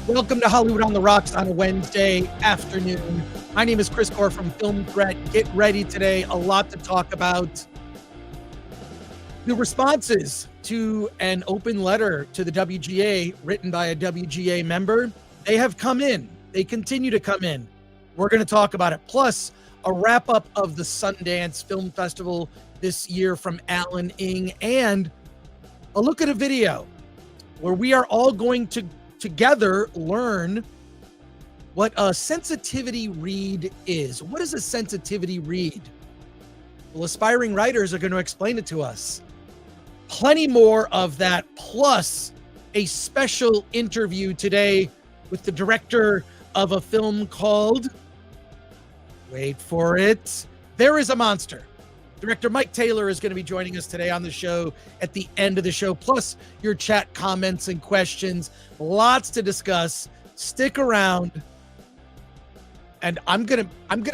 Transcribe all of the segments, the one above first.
Welcome to Hollywood on the Rocks on a Wednesday afternoon. My name is Chris Gore from Film Threat. Get ready today. A lot to talk about. The responses to an open letter to the WGA written by a WGA member, they have come in. They continue to come in. We're going to talk about it. Plus, a wrap-up of the Sundance Film Festival this year from Alan Ng, and a look at a video where we are all going to together learn what a sensitivity read is. What is a sensitivity read? Well, aspiring writers are going to explain it to us. Plenty more of that, plus a special interview today with the director of a film called, wait for it, There Is a Monster. Director Mike Taylor is going to be joining us today on the show at the end of the show, plus your chat comments and questions. Lots to discuss. Stick around. And I'm gonna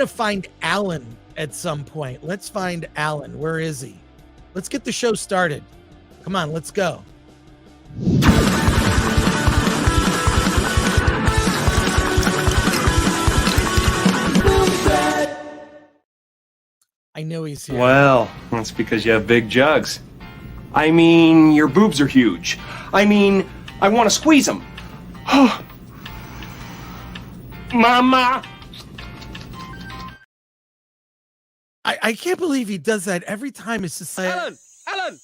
find Alan at some point. Let's find Alan. Where is he? Let's get the show started. Come on, let's go. I know he's here. Well, that's because you have big jugs. I mean, your boobs are huge. I mean, I want to squeeze them. Mama! I can't believe he does that every time. It's just like, Alan!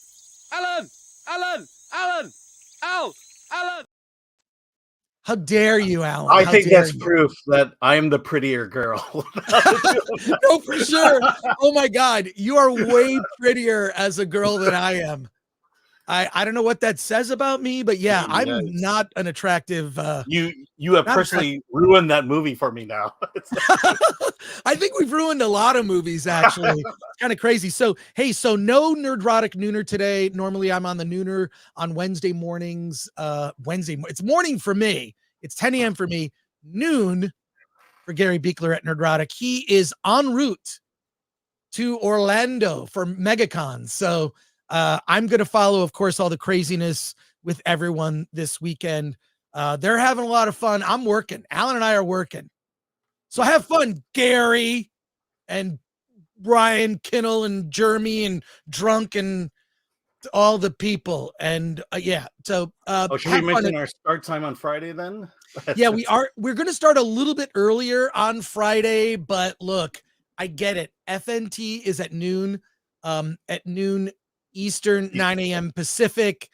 how dare you, Alan? I How think dare that's you? proof that I'm the prettier girl. No, for sure. Oh my God, you are way prettier as a girl than I am. I don't know what that says about me, but yeah, I'm Yes. not an attractive. You have Not personally ruined that movie for me now. I think we've ruined a lot of movies, actually. It's kind of crazy. So, hey, no Nerdrotic Nooner today. Normally I'm on the Nooner on Wednesday mornings. It's morning for me. It's 10 a.m. for me. Noon for Gary Beekler at Nerdrotic. He is en route to Orlando for MegaCon. So I'm going to follow, of course, all the craziness with everyone this weekend. They're having a lot of fun. I'm working. Alan and I are working. So have fun, Gary and Brian Kinnell and Jeremy and Drunk and all the people. And yeah, so Should we mention our start time on Friday then? yeah, we're going to start a little bit earlier on Friday, but look, I get it. FNT is at noon Eastern, 9 a.m. Pacific.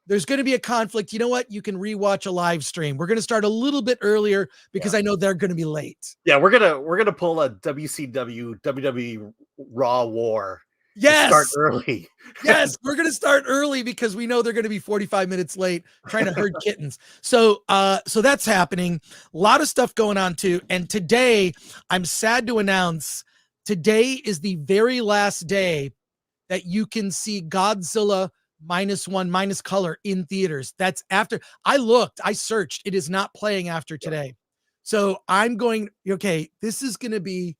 There's going to be a conflict. You know what? You can rewatch a live stream. We're going to start a little bit earlier because I know they're going to be late. Yeah, we're gonna pull a WCW WWE Raw War. Yes, Start early. Yes, we're going to start early because we know they're going to be 45 minutes late trying to herd kittens. So that's happening. A lot of stuff going on too. And today, I'm sad to announce, today is the very last day that you can see Godzilla -1 color in theaters. That's after I searched. It is not playing after today. So I'm going, this is going to be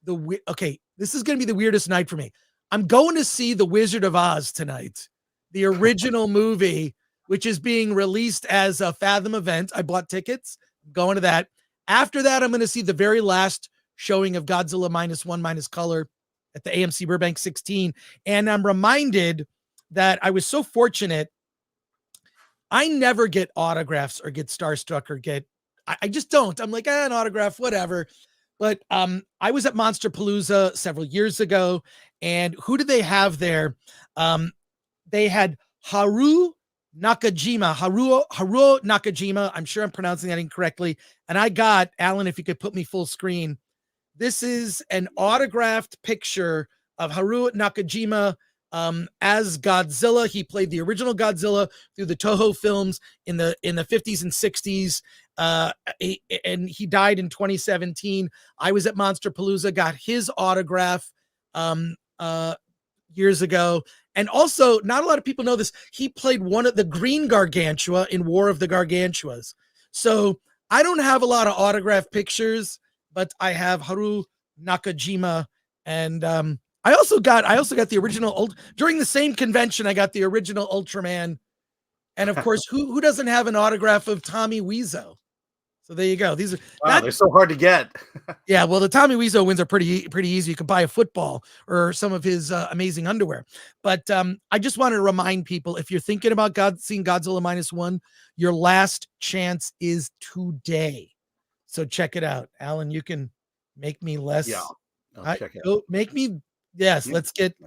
the weirdest night for me. I'm going to see The Wizard of Oz tonight, the original movie, which is being released as a Fathom event. I bought tickets. I'm going to that. After that, I'm going to see the very last showing of Godzilla -1 color at the AMC Burbank 16. And I'm reminded that I was so fortunate. I never get autographs or get starstruck or I just don't. I'm like, an autograph, whatever. But I was at Monster Palooza several years ago, and who did they have there? They had Haruo Nakajima. I'm sure I'm pronouncing that incorrectly. And I got, Alan, if you could put me full screen. This is an autographed picture of Haruo Nakajima as Godzilla. He played the original Godzilla through the Toho films in the 50s and 60s. And he died in 2017. I was at Monster Palooza, got his autograph years ago. And also, not a lot of people know this. He played one of the Green Gargantua in War of the Gargantuas. So I don't have a lot of autograph pictures, but I have Haruo Nakajima, and I also got the original during the same convention. I got the original Ultraman, and of course, who doesn't have an autograph of Tommy Wiseau? So there you go. These are Wow, they're so hard to get. yeah. Well, the Tommy Wiseau wins are pretty easy. You can buy a football or some of his amazing underwear. But I just wanted to remind people, if you're thinking about seeing Godzilla -1, your last chance is today. So check it out, Alan. You can make me less. Yeah, I'll check it out. Go make me. Yes, let's get.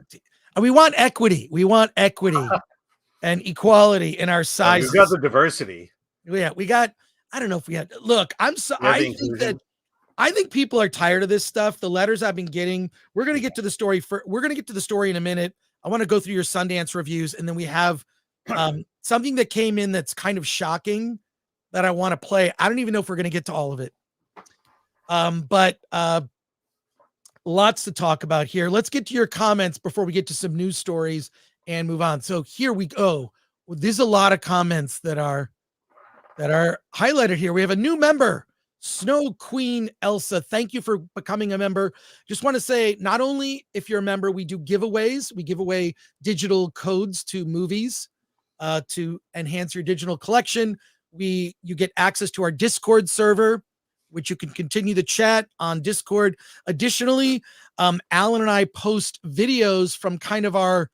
We want equity. We want equity and equality in our sizes. We've got the diversity. Yeah, we got. I don't know if we had. Look, I think people are tired of this stuff. The letters I've been getting. We're gonna get to the story. We're gonna get to the story in a minute. I want to go through your Sundance reviews, and then we have something that came in that's kind of shocking that I want to play. I don't even know if we're gonna get to all of it. But lots to talk about here. Let's get to your comments before we get to some news stories and move on. So here we go. Well, there's a lot of comments that are highlighted here. We have a new member, Snow Queen Elsa. Thank you for becoming a member. Just want to say, not only if you're a member, we do giveaways. We give away digital codes to movies to enhance your digital collection. You get access to our Discord server, which you can continue the chat on Discord. Additionally, Alan and I post videos from kind of our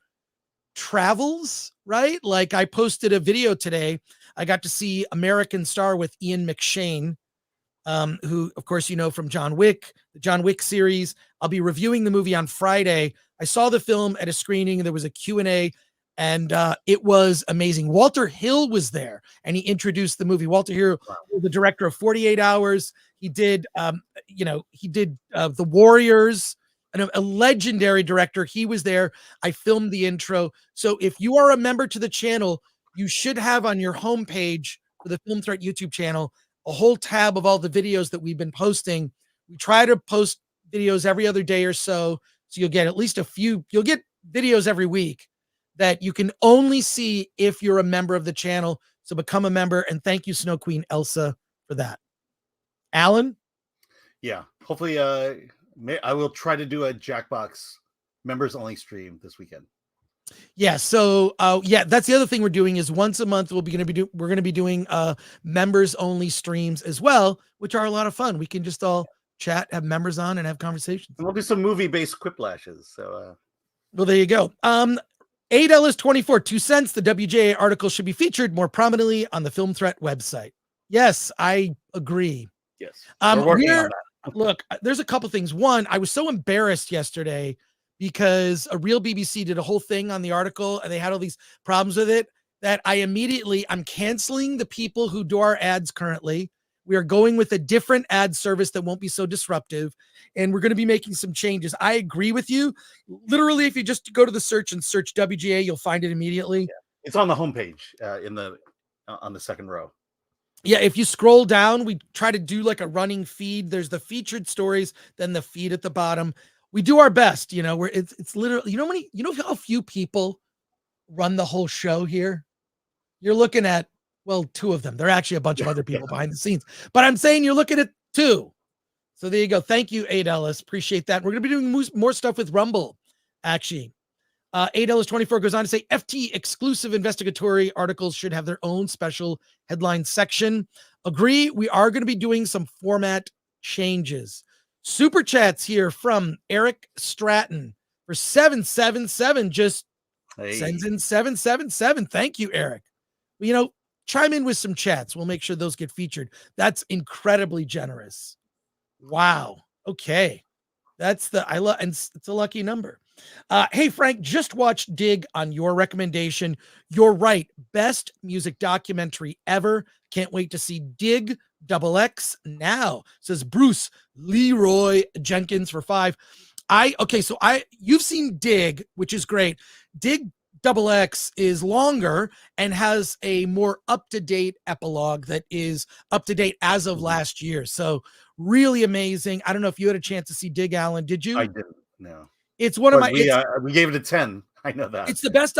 travels, right? Like I posted a video today. I got to see American Star with Ian McShane, who, of course, you know from John Wick, the John Wick series. I'll be reviewing the movie on Friday. I saw the film at a screening. There was a Q&A, and it was amazing. Walter Hill was there, and he introduced the movie. Walter Hill, the director of 48 Hours. He did, The Warriors, and a legendary director. He was there. I filmed the intro. So if you are a member to the channel, you should have on your homepage for the Film Threat YouTube channel a whole tab of all the videos that we've been posting. We try to post videos every other day or so you'll get at least a few. You'll get videos every week that you can only see if you're a member of the channel. So become a member, and thank you, Snow Queen Elsa, for that. Alan? Yeah, hopefully I will try to do a Jackbox members only stream this weekend. Yeah. So, that's the other thing we're doing is once a month we're going to be doing members only streams as well, which are a lot of fun. We can just all chat, have members on, and have conversations. And we'll do some movie-based quiplashes. So, well, there you go. $8.24, 2 cents. The WGA article should be featured more prominently on the Film Threat website. Yes, I agree. Yes, we're working on that. Look, there's a couple things. One, I was so embarrassed yesterday because a real BBC did a whole thing on the article and they had all these problems with it that I'm canceling the people who do our ads currently. We are going with a different ad service that won't be so disruptive. And we're going to be making some changes. I agree with you. Literally, if you just go to the search and search WGA, you'll find it immediately. Yeah. It's on the homepage on the second row. Yeah, if you scroll down, we try to do like a running feed. There's the featured stories, then the feed at the bottom. We do our best, where it's literally, you know how few people run the whole show here? You're looking at, well, 2 of them. There are actually a bunch of other people behind the scenes, but I'm saying you're looking at 2. So there you go. Thank you, $8. Appreciate that. We're going to be doing more stuff with Rumble, actually. $8.24 goes on to say FT exclusive investigatory articles should have their own special headline section. Agree. We are going to be doing some format changes. Super chats here from Eric Stratton for 777. Just sends in 777. Thank you, Eric. Well, chime in with some chats. We'll make sure those get featured. That's incredibly generous. Wow. Okay. That's and it's a lucky number. Hey, Frank, just watched Dig on your recommendation. You're right. Best music documentary ever. Can't wait to see Dig XX now, says Bruce Leroy Jenkins for 5. You've seen Dig, which is great. Dig XX is longer and has a more up-to-date epilogue that is up-to-date as of last year. So really amazing. I don't know if you had a chance to see Dig, Alan. Did you? I didn't. No. It's one of we gave it a 10. I know that. It's the best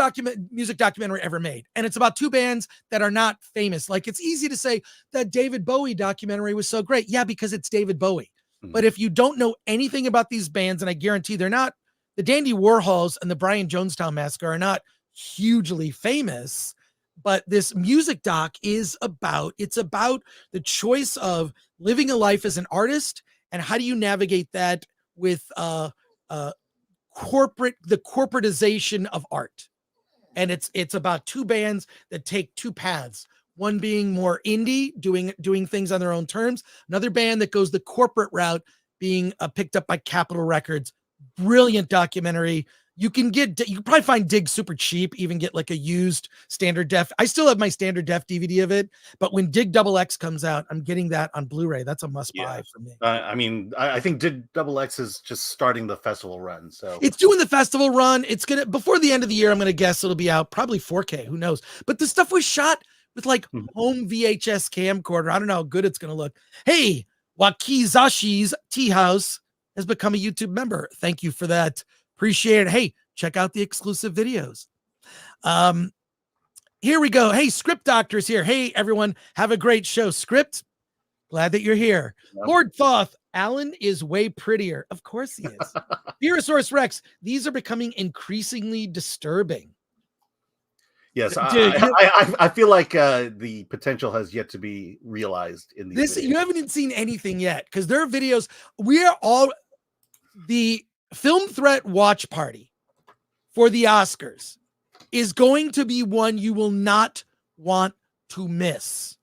music documentary ever made. And it's about 2 bands that are not famous. Like, it's easy to say that David Bowie documentary was so great. Yeah, because it's David Bowie. But if you don't know anything about these bands, and I guarantee they're not, the Dandy Warhols and the Brian Jonestown Massacre are not hugely famous. but this music doc is about the choice of living a life as an artist and how do you navigate that with the corporatization of art. And it's about two bands that take two paths. One being more indie, doing things on their own terms. Another band that goes the corporate route, being picked up by Capitol Records. Brilliant documentary. You can probably find Dig super cheap, even get like a used standard def. I still have my standard def DVD of it, but when Dig Double X comes out, I'm getting that on Blu-ray. That's a must buy for me. I think Dig Double X is just starting the festival run. So it's doing the festival run. It's gonna, before the end of the year, I'm gonna guess it'll be out, probably 4K, who knows? But the stuff was shot with like home VHS camcorder. I don't know how good it's gonna look. Hey, Wakizashi's Tea House has become a YouTube member. Thank you for that. Appreciate it. Hey, check out the exclusive videos. Here we go. Hey, Script Doctor's here. Hey, everyone. Have a great show. Script, glad that you're here. Yep. Lord Thoth, Alan is way prettier. Of course he is. Verosaurus Rex, these are becoming increasingly disturbing. Yes, I feel like the potential has yet to be realized in these videos. You haven't seen anything yet, because there are videos. We are all the Film Threat watch party for the Oscars is going to be one you will not want to miss.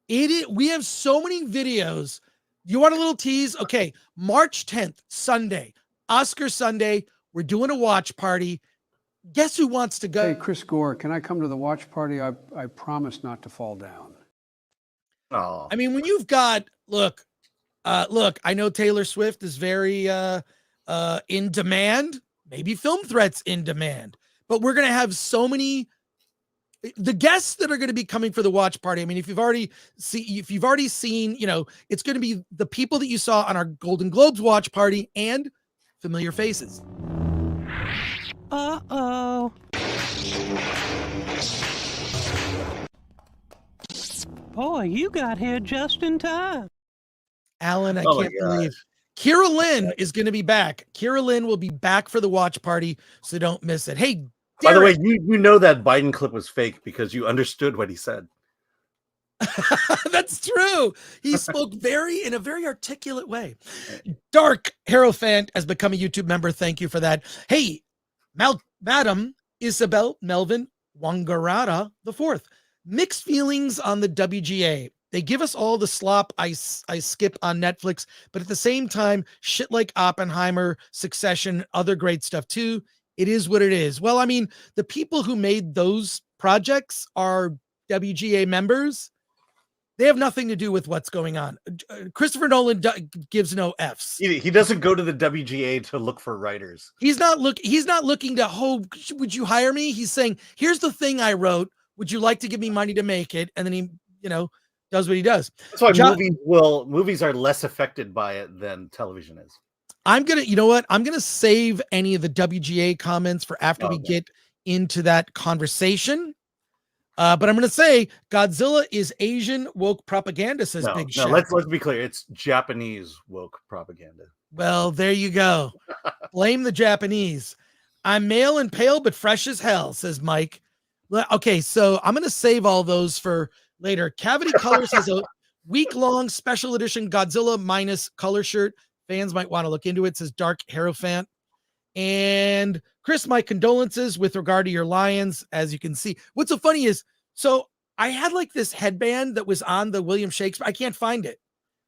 We have so many videos. You want a little tease? Okay, March 10th, Sunday, Oscar Sunday. We're doing a watch party. Guess who wants to go? Hey, Chris Gore, can I come to the watch party? I promise not to fall down. Oh, I mean, when you've got, look, I know Taylor Swift is very in demand. Maybe Film Threat's in demand, but we're going to have so many, the guests that are going to be coming for the watch party. I mean, if you've already seen, it's going to be the people that you saw on our Golden Globes watch party and familiar faces. Uh-oh. Boy, you got here just in time. Alan, I can't believe Kira Lynn is going to be back. Kira Lynn will be back for the watch party, so don't miss it. Hey, Derek. By the way, you know that Biden clip was fake because you understood what he said. That's true. He spoke in a very articulate way. Dark Hierophant has become a YouTube member. Thank you for that. Hey, Madam Isabel Melvin Wangarata IV. Mixed feelings on the WGA. They give us all the slop I skip on Netflix, but at the same time, shit like Oppenheimer, Succession, other great stuff too. It is what it is. Well, I mean, the people who made those projects are WGA members. They have nothing to do with what's going on. Christopher Nolan gives no Fs. He doesn't go to the WGA to look for writers. He's not looking to, would you hire me? He's saying, here's the thing I wrote. Would you like to give me money to make it? And then he, does what he does. That's why movies are less affected by it than television is. I'm going to save any of the WGA comments for after we get into that conversation. But I'm going to say Godzilla is Asian woke propaganda, says Big Shaq. Let's be clear. It's Japanese woke propaganda. Well, there you go. Blame the Japanese. I'm male and pale, but fresh as hell, says Mike. Okay, so I'm going to save all those for later. Cavity Colors has a week-long special edition Godzilla minus color shirt. Fans might want to look into it, says Dark Hierophant. And Chris, my condolences with regard to your Lions. As you can see, what's so funny is, so I had like this headband that was on the William Shakespeare. I can't find it.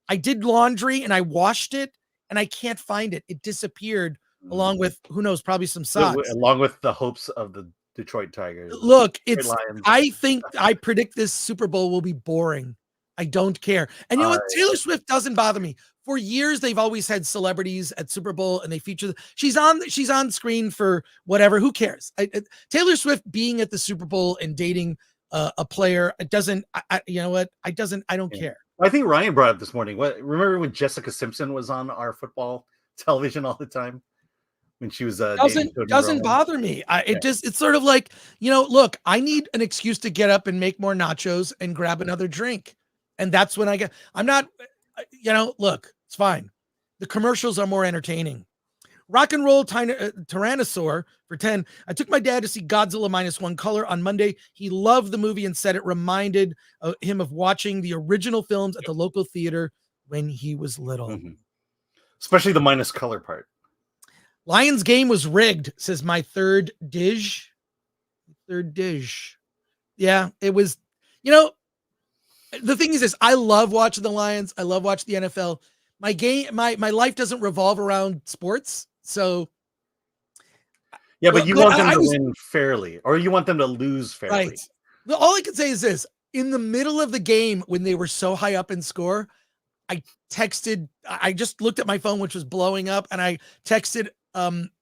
I did laundry and I washed it and I can't find it. It disappeared along with, who knows, probably some socks. Along with the hopes of the Detroit Tigers. Look, I predict this Super Bowl will be boring. I don't care. And you know what? Taylor Swift doesn't bother me. For years, they've always had celebrities at Super Bowl and they feature, she's on screen for whatever. Who cares? Taylor Swift being at the Super Bowl and dating a player, it doesn't, you know what? I don't care. I think Ryan brought up this morning. Remember when Jessica Simpson was on our football television all the time? When she was doesn't bother me. It's sort of like, look, I need an excuse to get up and make more nachos and grab another drink. And that's when I'm not, look, it's fine. The commercials are more entertaining. Rock and Roll Tyrannosaur for 10. I took my dad to see Godzilla -1 Color on Monday. He loved the movie and said it reminded him of watching the original films at the local theater when he was little. Mhm. Especially the minus color part. Lions game was rigged, says my third dish. Third dish. Yeah, it was, you know, the thing is this, I love watching the Lions. I love watching the NFL. My life doesn't revolve around sports. So Yeah, but you want them to was, win fairly, or you want them to lose fairly. Right. All I can say is this: in the middle of the game, when they were so high up in score, I just looked at my phone, which was blowing up, and I texted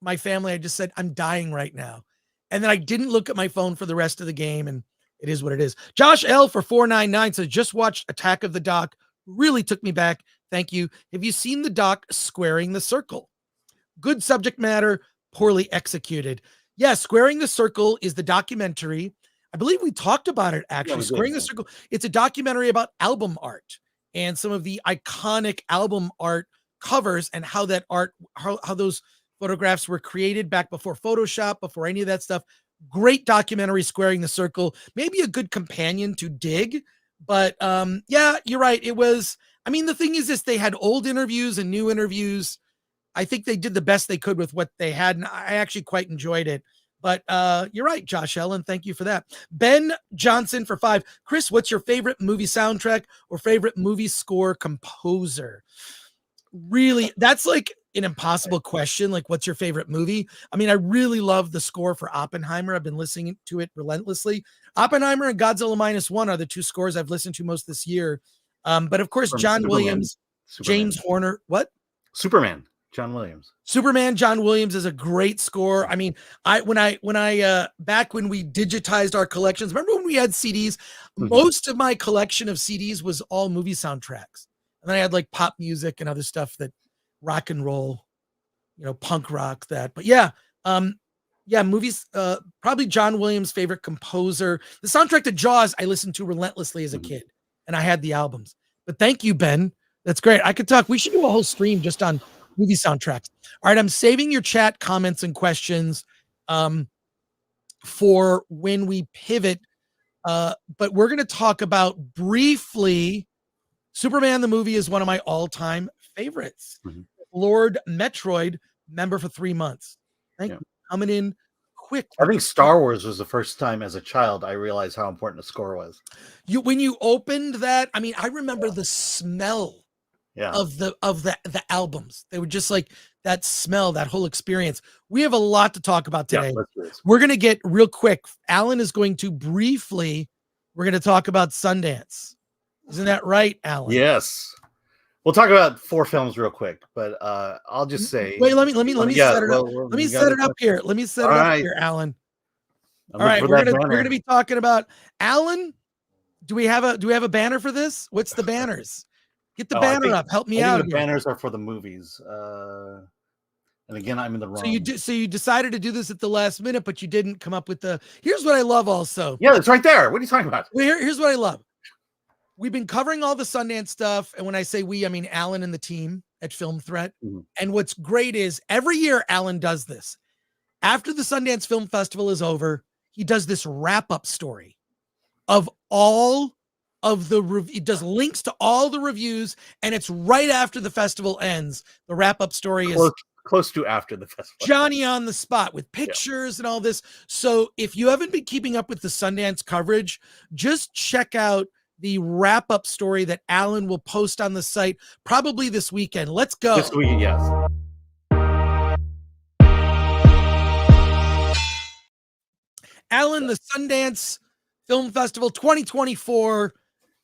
my family. I just said, I'm dying right now. And then I didn't look at my phone for the rest of the game, and it is what it is. Josh L for 499 says, just watched Attack of the Doc. Really took me back. Thank you. Have you seen the doc Squaring the Circle? Good subject matter, poorly executed. Yeah, Squaring the Circle is the documentary. I believe we talked about it, actually. Yeah, Squaring the Circle. It's a documentary about album art and some of the iconic album art covers and how that art, how those photographs were created back before Photoshop, before any of that stuff. Great documentary, Squaring the Circle. Maybe a good companion to Dig. But yeah, you're right. It was, I mean, the thing is this, they had old interviews and new interviews. I think they did the best they could with what they had, and I actually quite enjoyed it. But you're right, Josh Ellen. Thank you for that. Ben Johnson for 5. Chris, what's your favorite movie soundtrack or favorite movie score composer? Really, that's like an impossible question. Like, what's your favorite movie? I mean, I really love the score for Oppenheimer. I've been listening to it relentlessly. Oppenheimer and Godzilla -1 are the two scores I've listened to most this year. But of course, John Williams, James Horner. What? Superman. John Williams. Superman, John Williams is a great score. I mean, when I back when we digitized our collections, remember when we had CDs? Most of my collection of CDs was all movie soundtracks. And then I had like pop music and other stuff that rock and roll, you know, punk rock that. But yeah, movies, probably John Williams' favorite composer. The soundtrack to Jaws, I listened to relentlessly as a kid, and I had the albums. But thank you, Ben. That's great. I could talk. We should do a whole stream just on movie soundtracks. All right, I'm saving your chat comments and questions for when we pivot. But we're going to talk about briefly, Superman the movie is one of my all-time favorites. Lord Metroid, member for 3 months. Thank you. Coming in quick. I think Star Wars was the first time as a child I realized how important the score was. When you opened that, I mean, I remember the smell of the albums. They were just like that smell, that whole experience. We have a lot to talk about today. We're going to get real quick. Alan is going to briefly, we're going to talk about Sundance. Isn't that right, Alan? Yes. We'll talk about 4 films real quick, but I'll just say. Wait, let me set it up. Let me set it up here. Let me set it up here, Alan. All right, we're gonna be talking about Alan. Do we have a banner for this? What's the banners? Get the banner up. Help me out. The banners are for the movies. And again, I'm in the wrong. So you decided to do this at the last minute, but you didn't come up with the. Here's what I love. Also, yeah, it's right there. What are you talking about? Well, here's what I love. We've been covering all the Sundance stuff. And when I say we, I mean Alan and the team at Film Threat. And what's great is every year Alan does this. After the Sundance Film Festival is over, he does this wrap-up story of all of the he does links to all the reviews, and it's right after the festival ends. The wrap-up story is close to after the festival. Johnny on the spot with pictures and all this. So if you haven't been keeping up with the Sundance coverage, just check out the wrap-up story that Alan will post on the site probably this weekend. Let's go. This weekend, yes. Alan, the Sundance Film Festival 2024,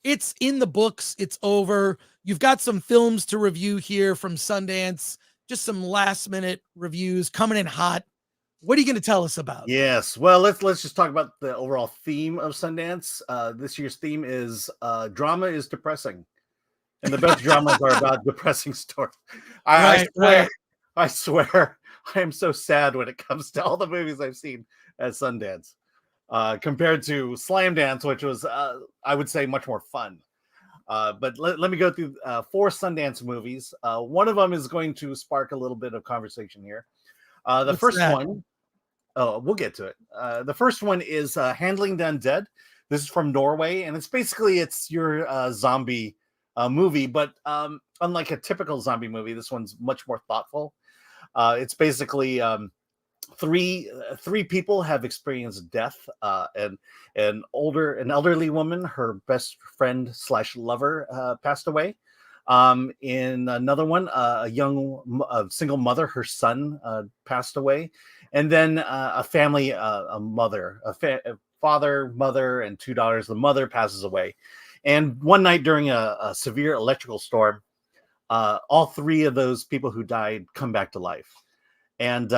it's in the books. It's over. You've got some films to review here from Sundance, just some last-minute reviews coming in hot. What are you going to tell us about? Yes. Well, let's just talk about the overall theme of Sundance. This year's theme is drama is depressing. And the best dramas are about depressing stories. I swear, I am so sad when it comes to all the movies I've seen at Sundance. Compared to Slam Dance, which was, I would say, much more fun. But let me go through 4 Sundance movies. One of them is going to spark a little bit of conversation here. The What's first that? one, oh, we'll get to it. The first one is Handling the Undead. This is from Norway, and it's your zombie movie, but unlike a typical zombie movie, this one's much more thoughtful. It's basically three people have experienced death. And an elderly woman, her best friend / lover, passed away. In another one, a single mother, her son passed away, and then a family, a father, mother, and 2 daughters. The mother passes away, and one night during a severe electrical storm, all 3 of those people who died come back to life, and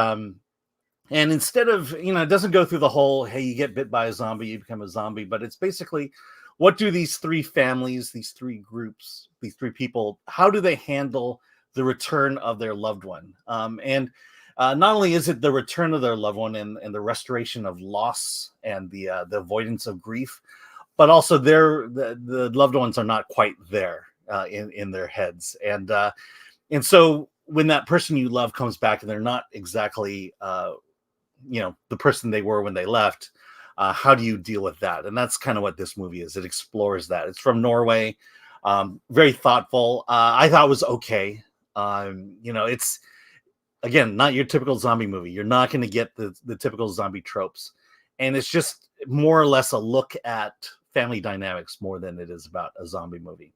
instead of, it doesn't go through the whole, hey, you get bit by a zombie, you become a zombie, but it's basically, what do these 3 families, these 3 groups, these 3 people, how do they handle the return of their loved one? And not only is it the return of their loved one and the restoration of loss and the avoidance of grief, but also the loved ones are not quite there in their heads. And so when that person you love comes back and they're not exactly the person they were when they left, how do you deal with that? And that's kind of what this movie is. It explores that. It's from Norway, very thoughtful. I thought it was okay. It's, again, not your typical zombie movie. You're not going to get the typical zombie tropes, and it's just more or less a look at family dynamics more than it is about a zombie movie.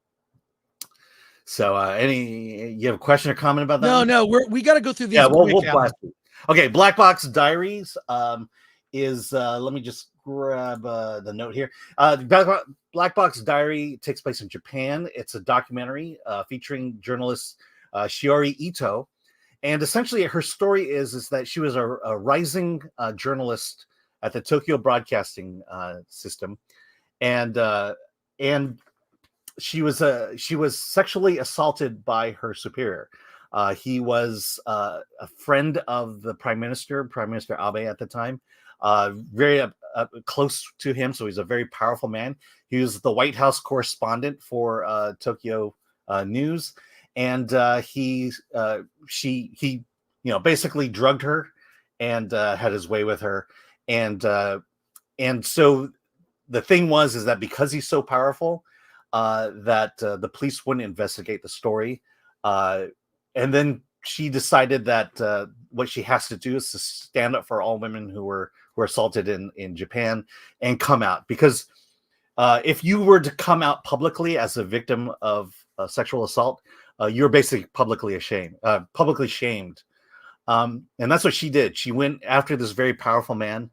So you have a question or comment about that? No, we got to go through these. Yeah, we'll quick, Alan. blast it. Okay, Black Box Diaries is let me just grab the note here. Black Box Diary takes place in Japan. It's a documentary featuring journalist Shiori Ito, and essentially her story is that she was a rising journalist at the Tokyo Broadcasting System, and she was sexually assaulted by her superior. He was a friend of the Prime Minister Abe at the time, very close to him. So he's a very powerful man. He was the White House correspondent for Tokyo News, and he basically drugged her and had his way with her. And so the thing is that because he's so powerful, that the police wouldn't investigate the story. And then she decided that what she has to do is to stand up for all women who were assaulted in Japan and come out. Because if you were to come out publicly as a victim of sexual assault, you're basically publicly shamed. And that's what she did. She went after this very powerful man.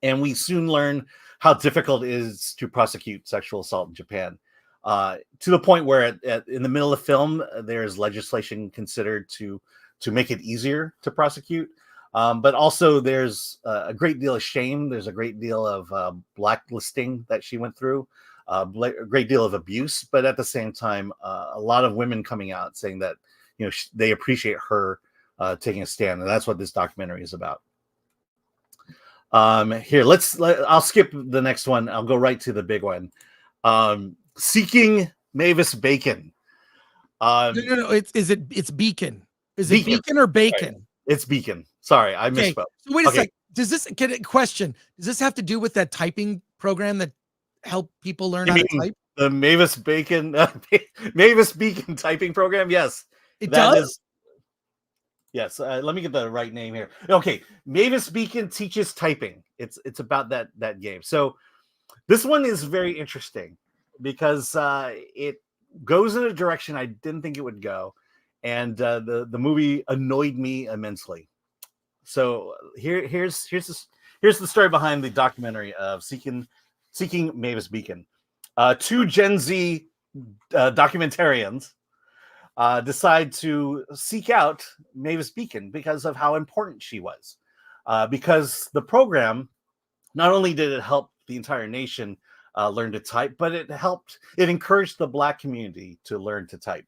And we soon learn how difficult it is to prosecute sexual assault in Japan. To the point where in the middle of the film, there's legislation considered to make it easier to prosecute. But also there's a great deal of shame. There's a great deal of blacklisting that she went through, a great deal of abuse. But at the same time, a lot of women coming out saying that, they appreciate her taking a stand. And that's what this documentary is about. Here, I'll skip the next one. I'll go right to the big one. Seeking Mavis Bacon. No. It's Beacon. Is it Beacon or Bacon? Right. It's Beacon. Sorry, I misspoke. So wait a sec. Does this get a question? Does this have to do with that typing program that help people learn how to type? The Mavis Bacon typing program? Yes. It does? Yes. Let me get the right name here. Okay. Mavis Beacon teaches typing. It's about that game. So this one is very interesting because it goes in a direction I didn't think it would go. And the movie annoyed me immensely. So here's the story behind the documentary of Seeking Mavis Beacon. 2 Gen Z documentarians decide to seek out Mavis Beacon because of how important she was. Because the program, not only did it help the entire nation learn to type, but it encouraged the Black community to learn to type.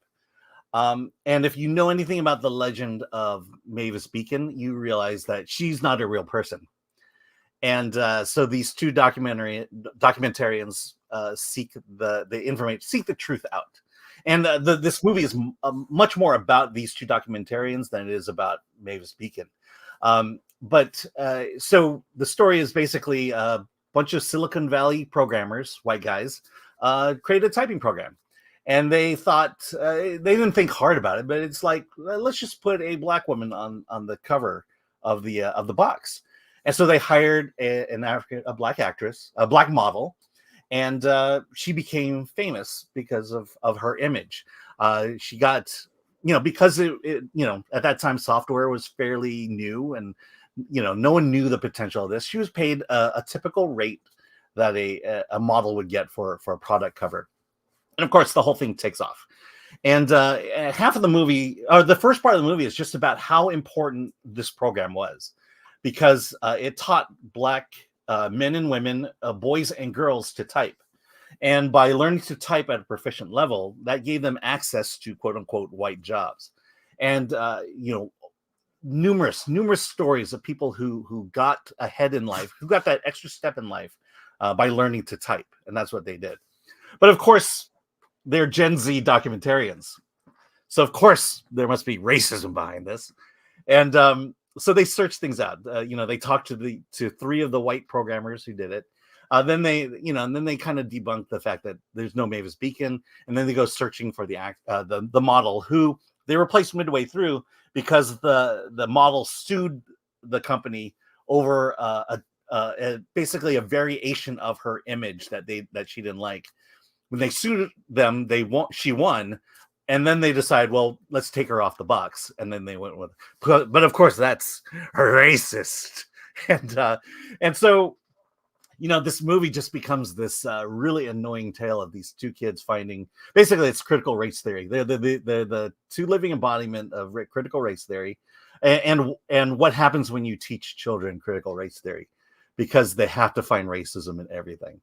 And if you know anything about the legend of Mavis Beacon, you realize that she's not a real person. And so these two documentarians seek the information, seek the truth out. And this movie is much more about these two documentarians than it is about Mavis Beacon. So the story is basically a bunch of Silicon Valley programmers, white guys, created a typing program. And they thought, they didn't think hard about it, but it's like, let's just put a black woman on the cover of the box. And so they hired a black actress, a black model, and she became famous because of her image. She got, because it at that time software was fairly new, and no one knew the potential of this. She was paid a typical rate that a model would get for a product cover, and of course the whole thing takes off. And half of the movie, or the first part of the movie, is just about how important this program was, because it taught black men and women, boys and girls, to type. And by learning to type at a proficient level, that gave them access to quote unquote white jobs. And, numerous stories of people who got ahead in life, who got that extra step in life by learning to type. And that's what they did. But of course, they're Gen Z documentarians. So of course, there must be racism behind this. And so they searched things out. They talked to three of the white programmers who did it. Then they kind of debunked the fact that there's no Mavis Beacon, and then they go searching for the model, who they replaced midway through because the model sued the company over basically a variation of her image that she didn't like. When they sued them, she won. And then they decide, well, let's take her off the box. And then they went with, but of course that's racist. And so, this movie just becomes this really annoying tale of these two kids finding, basically it's critical race theory. They're the two living embodiment of critical race theory. And what happens when you teach children critical race theory, because they have to find racism in everything.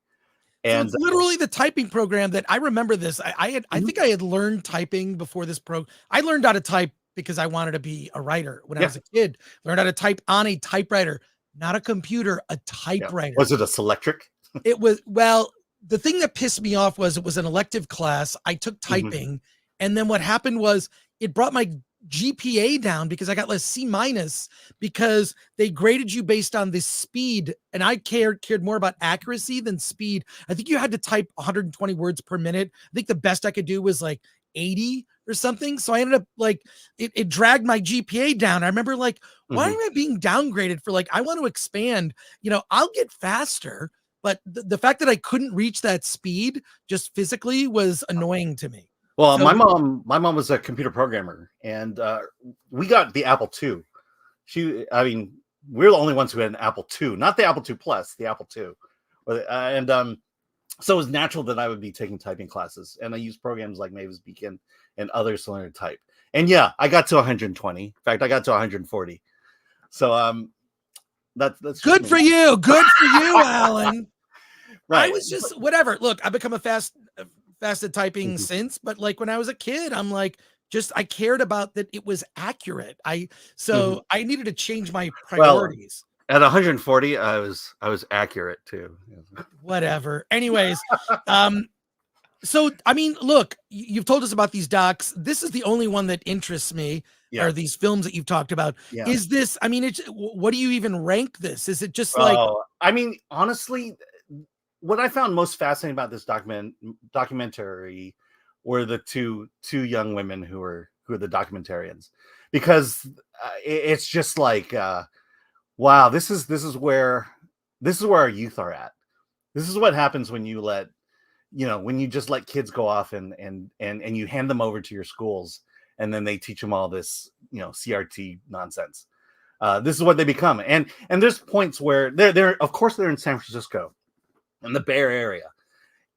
And so it's literally the typing program that I remember this. I think I had learned typing before this I learned how to type because I wanted to be a writer when I was a kid. Learned how to type on a typewriter, not a computer, a typewriter. Was it a Selectric? It was, well, the thing that pissed me off was it was an elective class. I took typing, and then what happened was it brought my GPA down because I got less C- because they graded you based on the speed, and I cared more about accuracy than speed. I think you had to type 120 words per minute. I think the best I could do was like 80 or something. So I ended up like it dragged my GPA down. I remember like, why am I being downgraded for I want to expand? I'll get faster, but the fact that I couldn't reach that speed just physically was annoying to me. Well, my mom was a computer programmer, and we got the Apple II. We're the only ones who had an Apple II, not the Apple II Plus, the Apple II. So it was natural that I would be taking typing classes, and I used programs like Mavis Beacon and others to learn to type. And yeah, I got to 120. In fact, I got to 140. So that's good for you. Good for you, Alan. Right. I was just whatever. Look, I've become a fast at typing since, but when I was a kid, I'm I cared about that it was accurate. I needed to change my priorities. Well, at 140, I was accurate too. Whatever. Anyways, so look, you've told us about these docs. This is the only one that interests me. Yeah. Are these films that you've talked about? Yeah. Is this? What do you even rank this? Is it just honestly, what I found most fascinating about this documentary were the two young women who are the documentarians, because it's just wow, this is where our youth are at. This is what happens when you when you just let kids go off and you hand them over to your schools, and then they teach them all this CRT nonsense. This is what they become, and there's points where they're of course they're in San Francisco, in the Bay Area,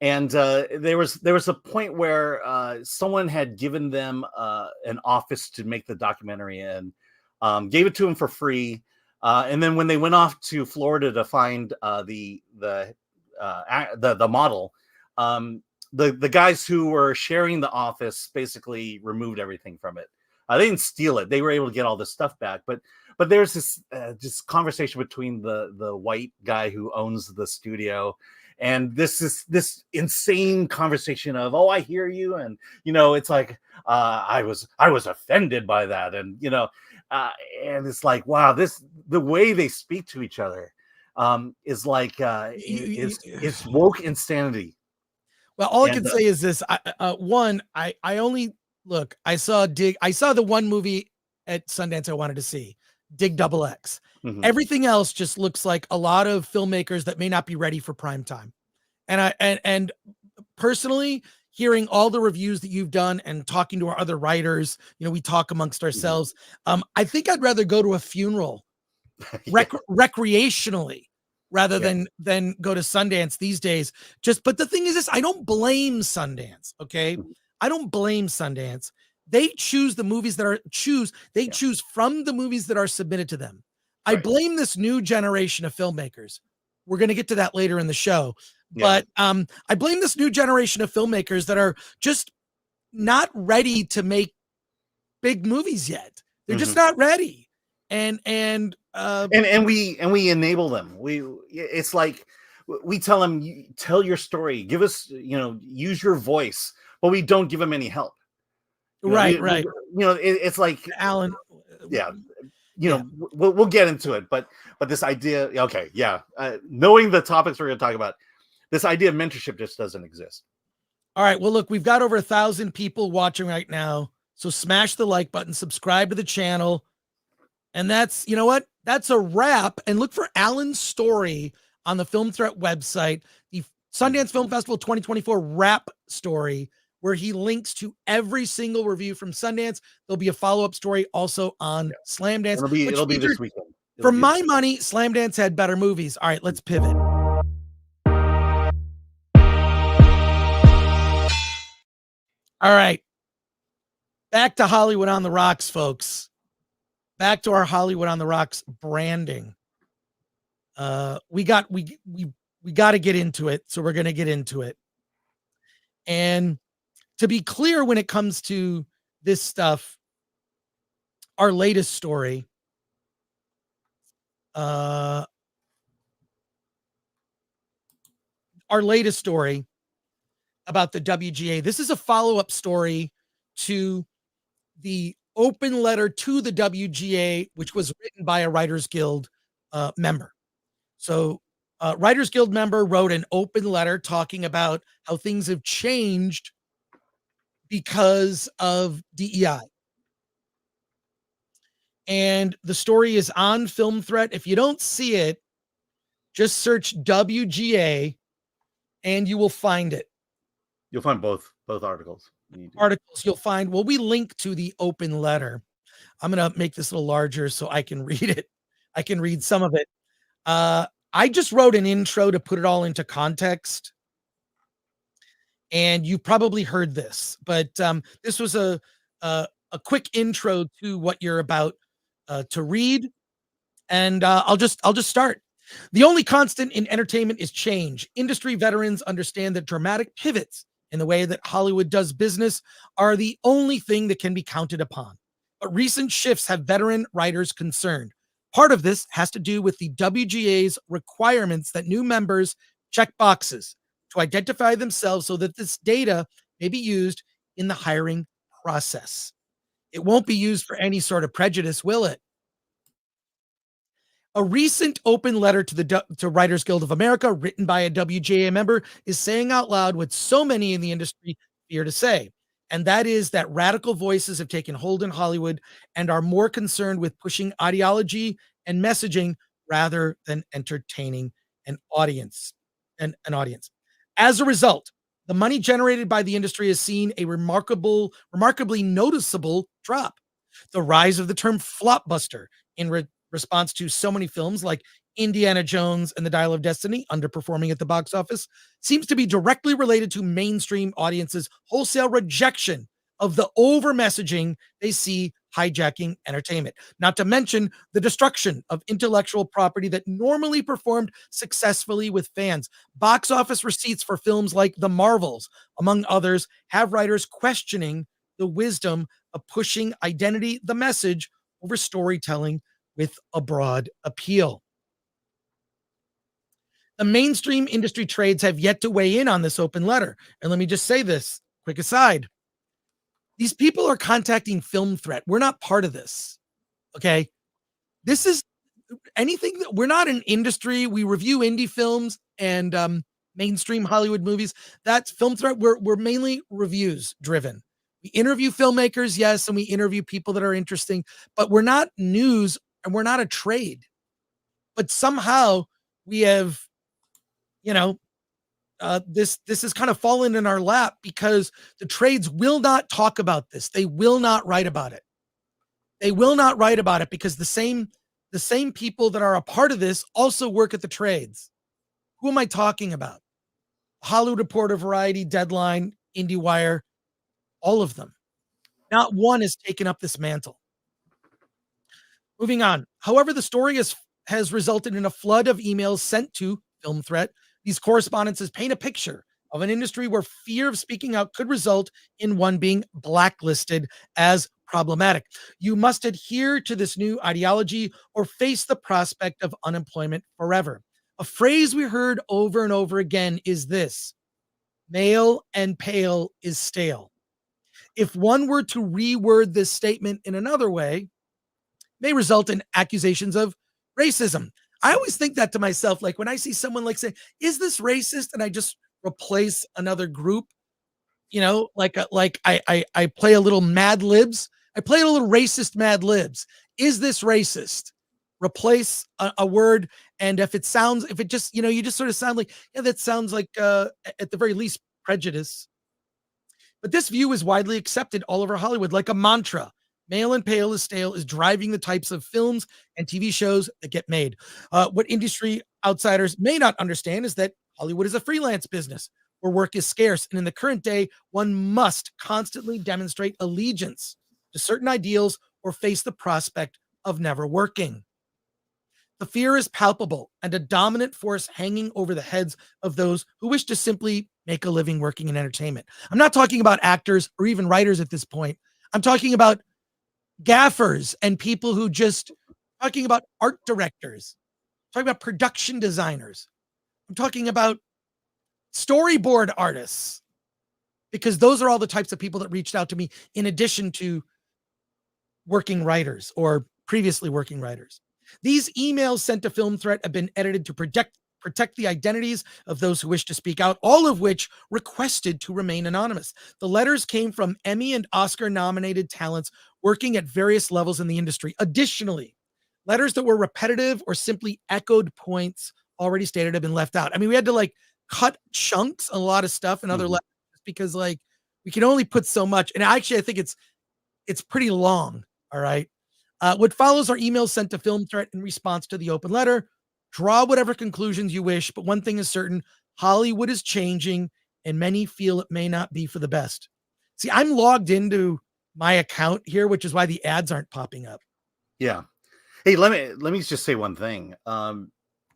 and there was a point where someone had given them an office to make the documentary in, gave it to them for free, and then when they went off to Florida to find the model, the guys who were sharing the office basically removed everything from it. They didn't steal it. They were able to get all this stuff back. But there's this conversation between the white guy who owns the studio, and this insane conversation of, oh, I hear you, and it's like I was offended by that, and and it's like, wow, the way they speak to each other is like it's woke insanity. Well, all I can say is this: I only look. I saw the one movie at Sundance I wanted to see, Dig Double X. Mhm. Everything else just looks like a lot of filmmakers that may not be ready for prime time. And personally, hearing all the reviews that you've done and talking to our other writers, we talk amongst ourselves. I think I'd rather go to a funeral recreationally rather than go to Sundance these days. But the thing is this, I don't blame Sundance. Okay. I don't blame Sundance. They choose the movies that choose from the movies that are submitted to them. I blame this new generation of filmmakers. We're going to get to that later in the show. But I blame this new generation of filmmakers that are just not ready to make big movies yet. They're just not ready. And we enable them. It's like we tell them, tell your story, give us, use your voice, but we don't give them any help. Right. It's like Alan. We'll get into it, but this idea, knowing the topics we're going to talk about, this idea of mentorship just doesn't exist. All right. Well, look, we've got over 1,000 people watching right now. So smash the like button, subscribe to the channel. And that's a wrap. And look for Alan's story on the Film Threat website, the Sundance Film Festival 2024 wrap story, where he links to every single review from Sundance. There'll be a follow-up story also on Slamdance. It'll be this weekend. For my money, Slamdance had better movies. All right, let's pivot. All right. Back to Hollywood on the Rocks, folks. Back to our Hollywood on the Rocks branding. We got to get into it, so we're going to get into it. And to be clear, when it comes to this stuff, our latest story, about the WGA. This is a follow-up story to the open letter to the WGA, which was written by a Writers Guild member. So Writers Guild member wrote an open letter talking about how things have changed because of DEI. And the story is on Film Threat. If you don't see it, just search WGA and you will find it. You'll find both articles. You'll find, we link to the open letter. I'm going to make this a little larger so I can read it. I can read some of it. I just wrote an intro to put it all into context. And you probably heard this, but this was a quick intro to what you're about to read. And I'll just start. The only constant in entertainment is change. Industry veterans understand that dramatic pivots in the way that Hollywood does business are the only thing that can be counted upon. But recent shifts have veteran writers concerned. Part of this has to do with the WGA's requirements that new members check boxes to identify themselves so that this data may be used in the hiring process. It won't be used for any sort of prejudice, will it? A recent open letter to Writers Guild of America, written by a WGA member, is saying out loud what so many in the industry fear to say. And that is that radical voices have taken hold in Hollywood and are more concerned with pushing ideology and messaging rather than entertaining an audience. As a result, the money generated by the industry has seen a remarkably noticeable drop. The rise of the term flopbuster in response to so many films like Indiana Jones and the Dial of Destiny underperforming at the box office seems to be directly related to mainstream audiences' wholesale rejection of the over messaging they see hijacking entertainment, not to mention the destruction of intellectual property that normally performed successfully with fans. Box office receipts for films like The Marvels, among others, have writers questioning the wisdom of pushing identity, the message, over storytelling with a broad appeal. The mainstream industry trades have yet to weigh in on this open letter. And let me just say this, quick aside. These people are contacting Film Threat. We're not part of this. Okay. This is anything that we're not an industry. We review indie films and mainstream Hollywood movies. That's Film Threat. We're mainly reviews driven. We interview filmmakers, yes, and we interview people that are interesting, but we're not news and we're not a trade. But somehow we have, this has kind of fallen in our lap because the trades will not talk about this. They will not write about it. They will not write about it because the same people that are a part of this also work at the trades. Who am I talking about? Hollywood Reporter, Variety, Deadline, IndieWire, all of them. Not one has taken up this mantle. Moving on. However, the story has resulted in a flood of emails sent to Film Threat. These correspondences paint a picture of an industry where fear of speaking out could result in one being blacklisted as problematic. You must adhere to this new ideology or face the prospect of unemployment forever. A phrase we heard over and over again is this: male and pale is stale. If one were to reword this statement in another way, may result in accusations of racism. I always think that to myself, like when I see someone like say, is this racist? And I just replace another group, like I play a little Mad Libs. I play a little racist Mad Libs. Is this racist? Replace a word. And if it just, you just sort of sound like, yeah, that sounds like at the very least prejudice. But this view is widely accepted all over Hollywood like a mantra. Male and pale is stale is driving the types of films and TV shows that get made. What industry outsiders may not understand is that Hollywood is a freelance business where work is scarce. And in the current day, one must constantly demonstrate allegiance to certain ideals or face the prospect of never working. The fear is palpable and a dominant force hanging over the heads of those who wish to simply make a living working in entertainment. I'm not talking about actors or even writers at this point. I'm talking about gaffers and people who talking about art directors, talking about production designers. I'm talking about storyboard artists, because those are all the types of people that reached out to me in addition to working writers or previously working writers. These emails sent to Film Threat have been edited to protect the identities of those who wish to speak out, all of which requested to remain anonymous. The letters came from Emmy and Oscar nominated talents working at various levels in the industry. Additionally, letters that were repetitive or simply echoed points already stated have been left out. I mean, we had to cut chunks, a lot of stuff in other letters because we can only put so much. And actually, I think it's pretty long. All right. What follows are emails sent to Film Threat in response to the open letter. Draw whatever conclusions you wish, but one thing is certain: Hollywood is changing, and many feel it may not be for the best. See, I'm logged into my account here, which is why the ads aren't popping up. Yeah. Hey, let me just say one thing.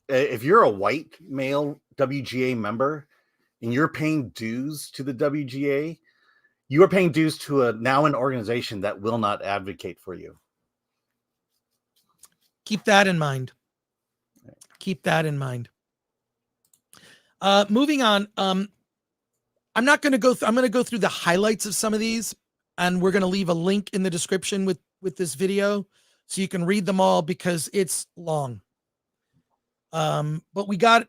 If you're a white male WGA member and you're paying dues to the WGA, you are paying dues to an organization that will not advocate for you. Keep that in mind. Keep that in mind. Moving on. I'm not going to go through. I'm going to go through the highlights of some of these, and we're going to leave a link in the description with this video so you can read them all because it's long. But we got,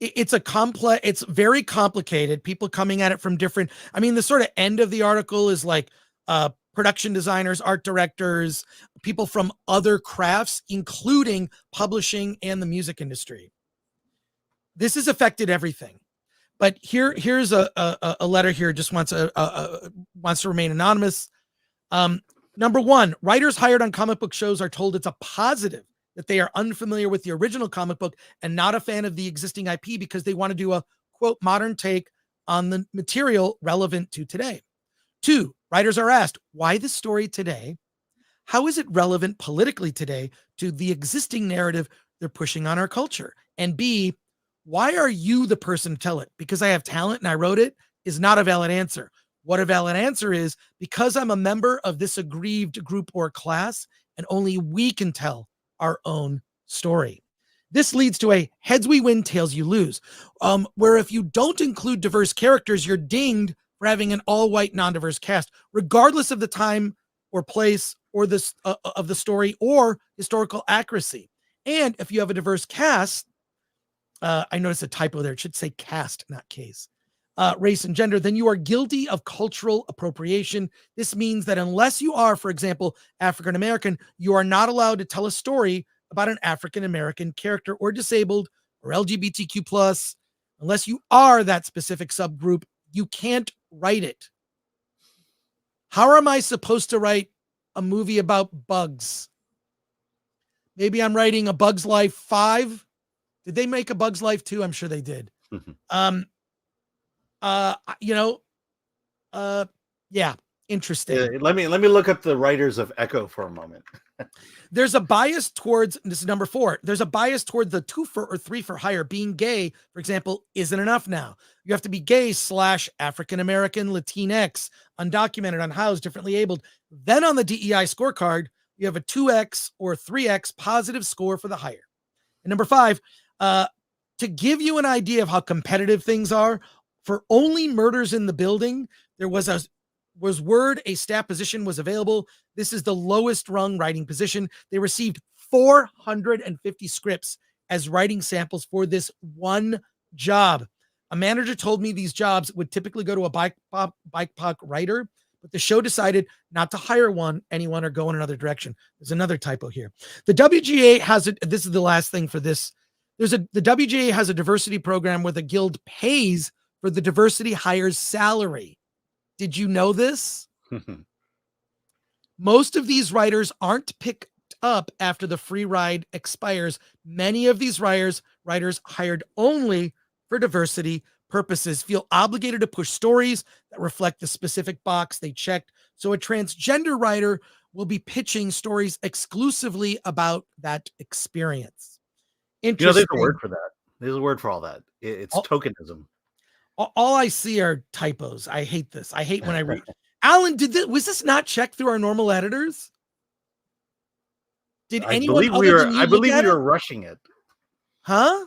it's very complicated. People coming at it from different. I mean, the sort of end of the article is like production designers, art directors, people from other crafts, including publishing and the music industry. This has affected everything. But here's a letter here. Just wants to remain anonymous. Number one, writers hired on comic book shows are told it's a positive that they are unfamiliar with the original comic book and not a fan of the existing IP because they want to do a quote modern take on the material relevant to today. Two, writers are asked, why the story today? How is it relevant politically today to the existing narrative they're pushing on our culture? And B, why are you the person to tell it? Because I have talent and I wrote it is not a valid answer. What a valid answer is, because I'm a member of this aggrieved group or class, and only we can tell our own story. This leads to a heads we win, tails you lose, where if you don't include diverse characters, you're dinged for having an all-white, non-diverse cast, regardless of the time or place or this of the story or historical accuracy. And if you have a diverse cast, I noticed a typo there. It should say cast, not case. Race and gender, then you are guilty of cultural appropriation. This means that unless you are, for example, African American, you are not allowed to tell a story about an African American character or disabled or LGBTQ plus. Unless you are that specific subgroup, you can't write it. How am I supposed to write a movie about bugs? Maybe I'm writing a Bug's Life 5. Did they make a Bug's Life 2? I'm sure they did. Yeah, interesting. Let me look up the writers of Echo for a moment. There's a bias towards, this is number 4. There's a bias toward the 2 for or 3 for hire. Being gay, for example, isn't enough now. You have to be gay / African American, Latinx, undocumented, unhoused, differently abled. Then on the DEI scorecard, you have a 2X or 3X positive score for the hire. And number 5, to give you an idea of how competitive things are, for only murders in the building, there was word a staff position was available. This is the lowest rung writing position. They received 450 scripts as writing samples for this one job. A manager told me these jobs would typically go to a BIPOC writer, but the show decided not to hire anyone or go in another direction. There's another typo here. The WGA has this is the last thing for this. The WGA has a diversity program where the guild pays for the diversity hire's salary. Did you know this? Most of these writers aren't picked up after the free ride expires. Many of these writers hired only for diversity purposes feel obligated to push stories that reflect the specific box they checked. So a transgender writer will be pitching stories exclusively about that experience. Interesting. There's a word for that. There's a word for all that. It's tokenism. All I see are typos. I hate this. I hate when I read. Alan, was this not checked through our normal editors? Did anyone? I believe we were rushing it. Huh?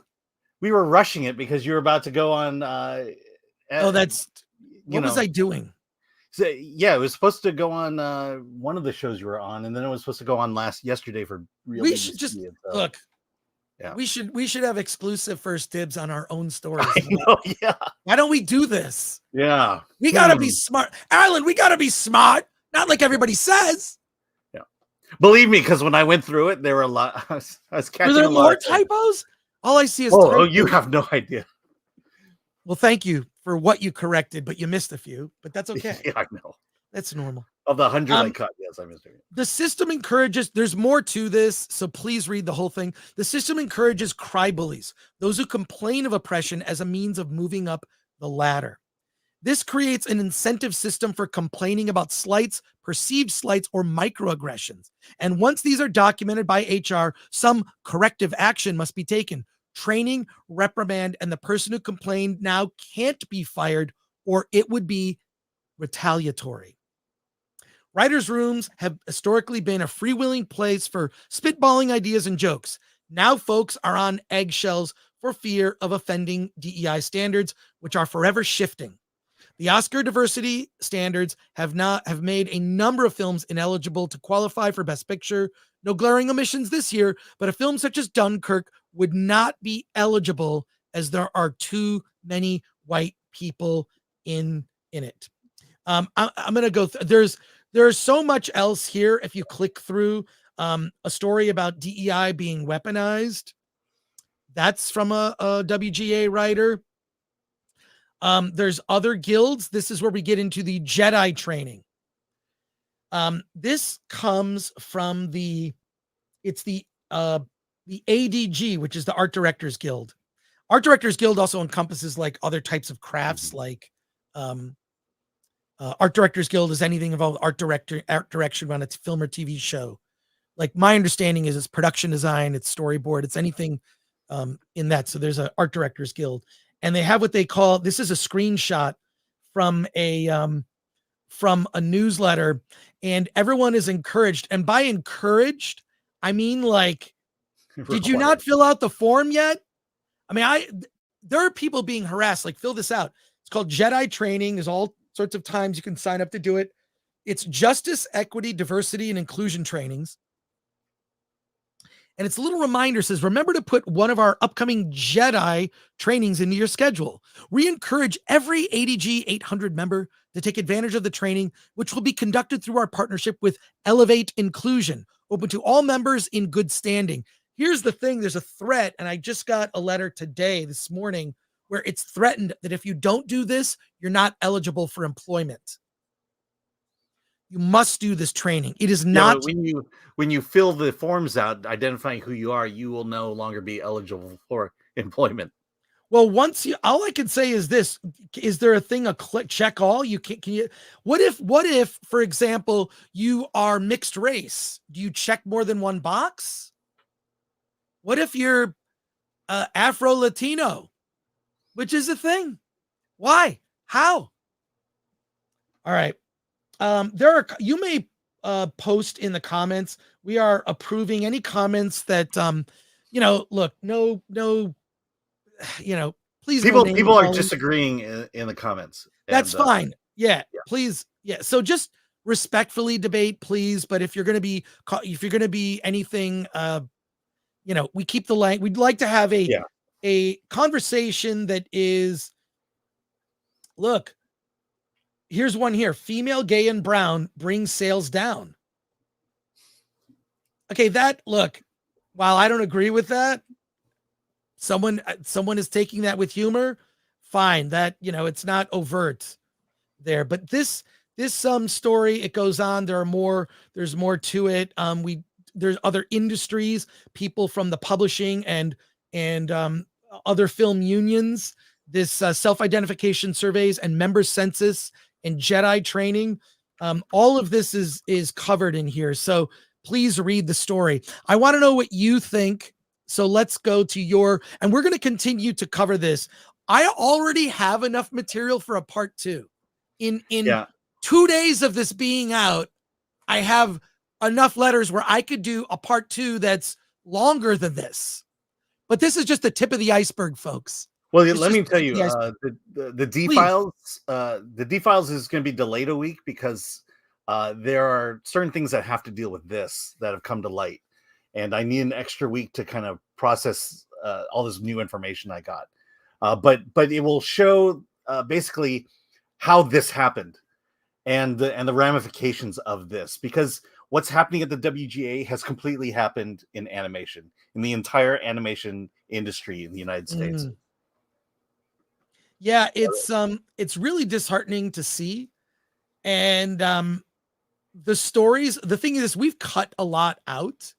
We were rushing it because you were about to go on. What was I doing? So, yeah, it was supposed to go on one of the shows you were on, and then it was supposed to go on yesterday for real. We should just look. Yeah. We should have exclusive first dibs on our own stories. Yeah. Why don't we do this? Yeah. We gotta be smart. Alan, we gotta be smart. Not like everybody says. Yeah. Believe me, because when I went through it, there were a lot. I was catching Were there a lot more typos? All I see is typos. You have no idea. Well, thank you for what you corrected, but you missed a few. But that's okay. Yeah, I know. That's normal. Of the 100 I cut, yes, I missed it. The system encourages, there's more to this, so please read the whole thing. The system encourages cry bullies, those who complain of oppression as a means of moving up the ladder. This creates an incentive system for complaining about slights, perceived slights, or microaggressions. And once these are documented by HR, some corrective action must be taken. Training, reprimand, and the person who complained now can't be fired, or it would be retaliatory. Writers' rooms have historically been a freewheeling place for spitballing ideas and jokes. Now folks are on eggshells for fear of offending DEI standards, which are forever shifting. The Oscar diversity standards have made a number of films ineligible to qualify for Best Picture. No glaring omissions this year, but a film such as Dunkirk would not be eligible as there are too many white people in it. I'm going to go. There's so much else here. If you click through a story about DEI being weaponized, that's from a WGA writer. There's other guilds. This is where we get into the Jedi training. This comes from the ADG, which is the Art Directors Guild. Art Directors Guild also encompasses like other types of crafts, like Art Directors Guild is anything involved art direction on its film or TV show. Like my understanding is it's production design, it's storyboard, it's anything in that. So there's an Art Directors Guild, and they have what they call, this is a screenshot from a from a newsletter, and everyone is encouraged. And by encouraged, I mean, like, did you not fill out the form yet? I mean, there are people being harassed. Like, fill this out. It's called Jedi training. There's all sorts of times you can sign up to do it. It's justice, equity, diversity, and inclusion trainings. And it's a little reminder, says, remember to put one of our upcoming Jedi trainings into your schedule. We encourage every ADG 800 member to take advantage of the training, which will be conducted through our partnership with Elevate Inclusion, open to all members in good standing. Here's the thing. There's a threat, and I just got a letter this morning, where it's threatened that if you don't do this, you're not eligible for employment. You must do this training. It is not. When you fill the forms out, identifying who you are, you will no longer be eligible for employment. Well, all I can say is this: is there a thing, a click check all? You can you? What if, for example, you are mixed race? Do you check more than one box? What if you're Afro Latino, which is a thing? Why? How? All right. You may post in the comments. We are approving any comments that, look, no, please. People are disagreeing in the comments. That's fine. Yeah, please. Yeah. So just respectfully debate, please. But if you're going to be anything, we keep the line. We'd like to have a conversation that is, look, here's one here. Female, gay, and brown brings sales down. Okay, while I don't agree with that, someone is taking that with humor. Fine, that, it's not overt there. But this story, it goes on. There's more to it. There's other industries, people from the publishing and other film unions, this self-identification surveys and member census and Jedi training. All of this is covered in here. So please read the story. I want to know what you think. So let's go to and we're going to continue to cover this. I already have enough material for a part 2. In 2 days of this being out, I have enough letters where I could do a part 2 that's longer than this. But this is just the tip of the iceberg, folks. Well, let me tell you, the D files, the D files is going to be delayed a week because there are certain things that have to deal with this that have come to light, and I need an extra week to kind of process all this new information I got. But it will show basically how this happened and the ramifications of this, because what's happening at the WGA has completely happened in animation, in the entire animation industry in the United States. Yeah, it's really disheartening to see. And the stories, the thing is, we've cut a lot out.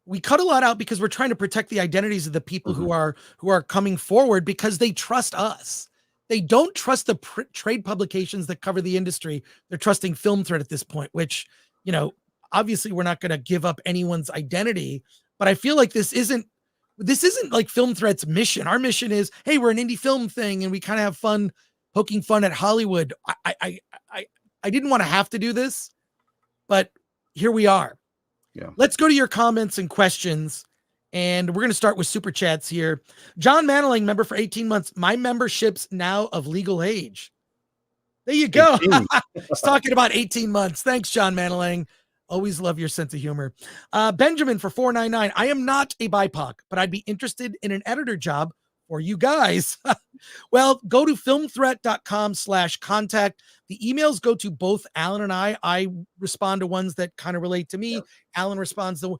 We cut a lot out because we're trying to protect the identities of the people who are coming forward, because they trust us. They don't trust the trade publications that cover the industry. They're trusting Film Threat at this point, which, obviously we're not going to give up anyone's identity, but I feel like this isn't like Film Threat's mission. Our mission is, hey, we're an indie film thing, and we kind of have fun poking fun at Hollywood. I didn't want to have to do this, but here we are. Yeah. Let's go to your comments and questions, and we're going to start with super chats here. John Manaling, member for 18 months. My membership's now of legal age. There you go. He's talking about 18 months. Thanks, John Manaling. Always love your sense of humor. Benjamin for $4.99. I am not a BIPOC, but I'd be interested in an editor job for you guys. Well, go to filmthreat.com/contact. The emails go to both Alan and I. I respond to ones that kind of relate to me. Yeah. Alan responds to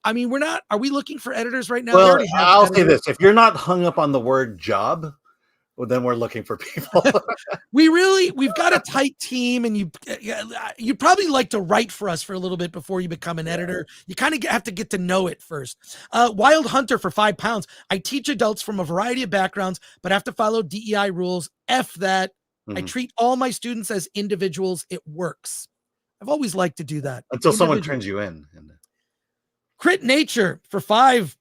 are we looking for editors right now? Well, I'll say this. If you're not hung up on the word job, well, then we're looking for people. We've got a tight team, and you'd probably like to write for us for a little bit before you become an editor. You kind of have to get to know it first. Wild Hunter for £5. I teach adults from a variety of backgrounds, but have to follow DEI rules. F that. I treat all my students as individuals. It works. I've always liked to do that. Until someone turns you in. Crit Nature for $5.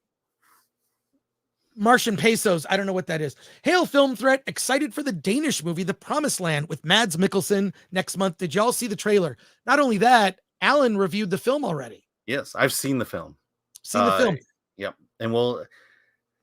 Martian pesos. I don't know what that is. Hail Film Threat. Excited for the Danish movie, The Promised Land with Mads Mikkelsen next month. Did y'all see the trailer? Not only that, Alan reviewed the film already. Yes, I've seen the film. Seen the film. Yep. And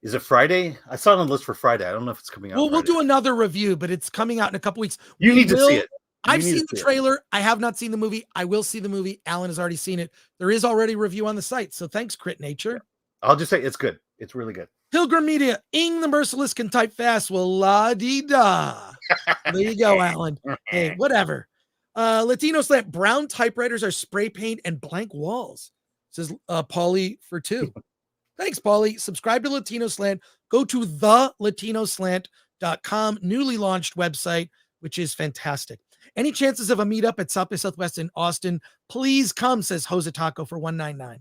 is it Friday? I saw it on the list for Friday. I don't know if it's coming out. Well, we'll do another review, but it's coming out in a couple weeks. You need to see it. I've seen the trailer. I have not seen the movie. I will see the movie. Alan has already seen it. There is already a review on the site. So thanks, Crit Nature. I'll just say it's good. It's really good. Pilgrim Media, Ing the Merciless can type fast. Well, la-dee-da. There you go, Alan. Hey, whatever. Latino Slant, brown typewriters are spray paint and blank walls, says Paulie for 2. Thanks, Paulie. Subscribe to Latino Slant. Go to thelatinoslant.com, newly launched website, which is fantastic. Any chances of a meetup at South by Southwest in Austin? Please come, says Jose Taco for $1.99.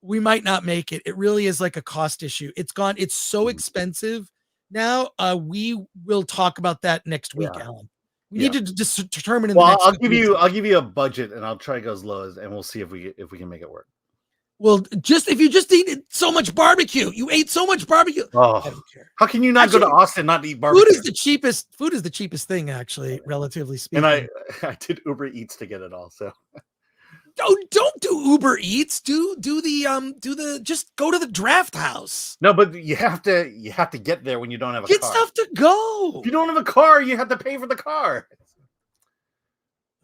We might not make it. It really is like a cost issue. It's so expensive now. We will talk about that next week, Alan. We need to just determine. I'll give you a budget, and I'll try to go as low as, and we'll see if we can make it work. Well, if you just eat so much barbecue, you ate so much barbecue. Oh, I don't care. How can you not go to Austin and not eat barbecue? Food is the cheapest thing, actually, relatively speaking. And I did Uber Eats to get it all. So. Don't do Uber Eats. Just go to the Draft House. No, but you have to get there when you don't have a car. Get stuff to go. If you don't have a car, you have to pay for the car.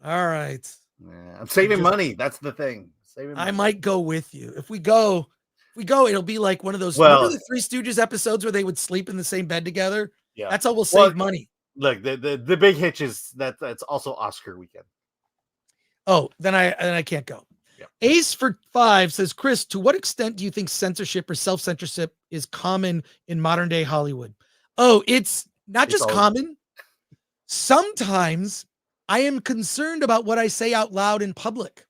All right. Yeah, I'm saving money. That's the thing. I might go with you. If we go, it'll be like one of those. Remember the Three Stooges episodes where they would sleep in the same bed together? Yeah, that's how we'll save money. Look, the big hitch is that's also Oscar weekend. Oh, then I can't go. Yep. Ace for 5 says, Chris, to what extent do you think censorship or self-censorship is common in modern day Hollywood? Oh, it's not just common. Sometimes I am concerned about what I say out loud in public.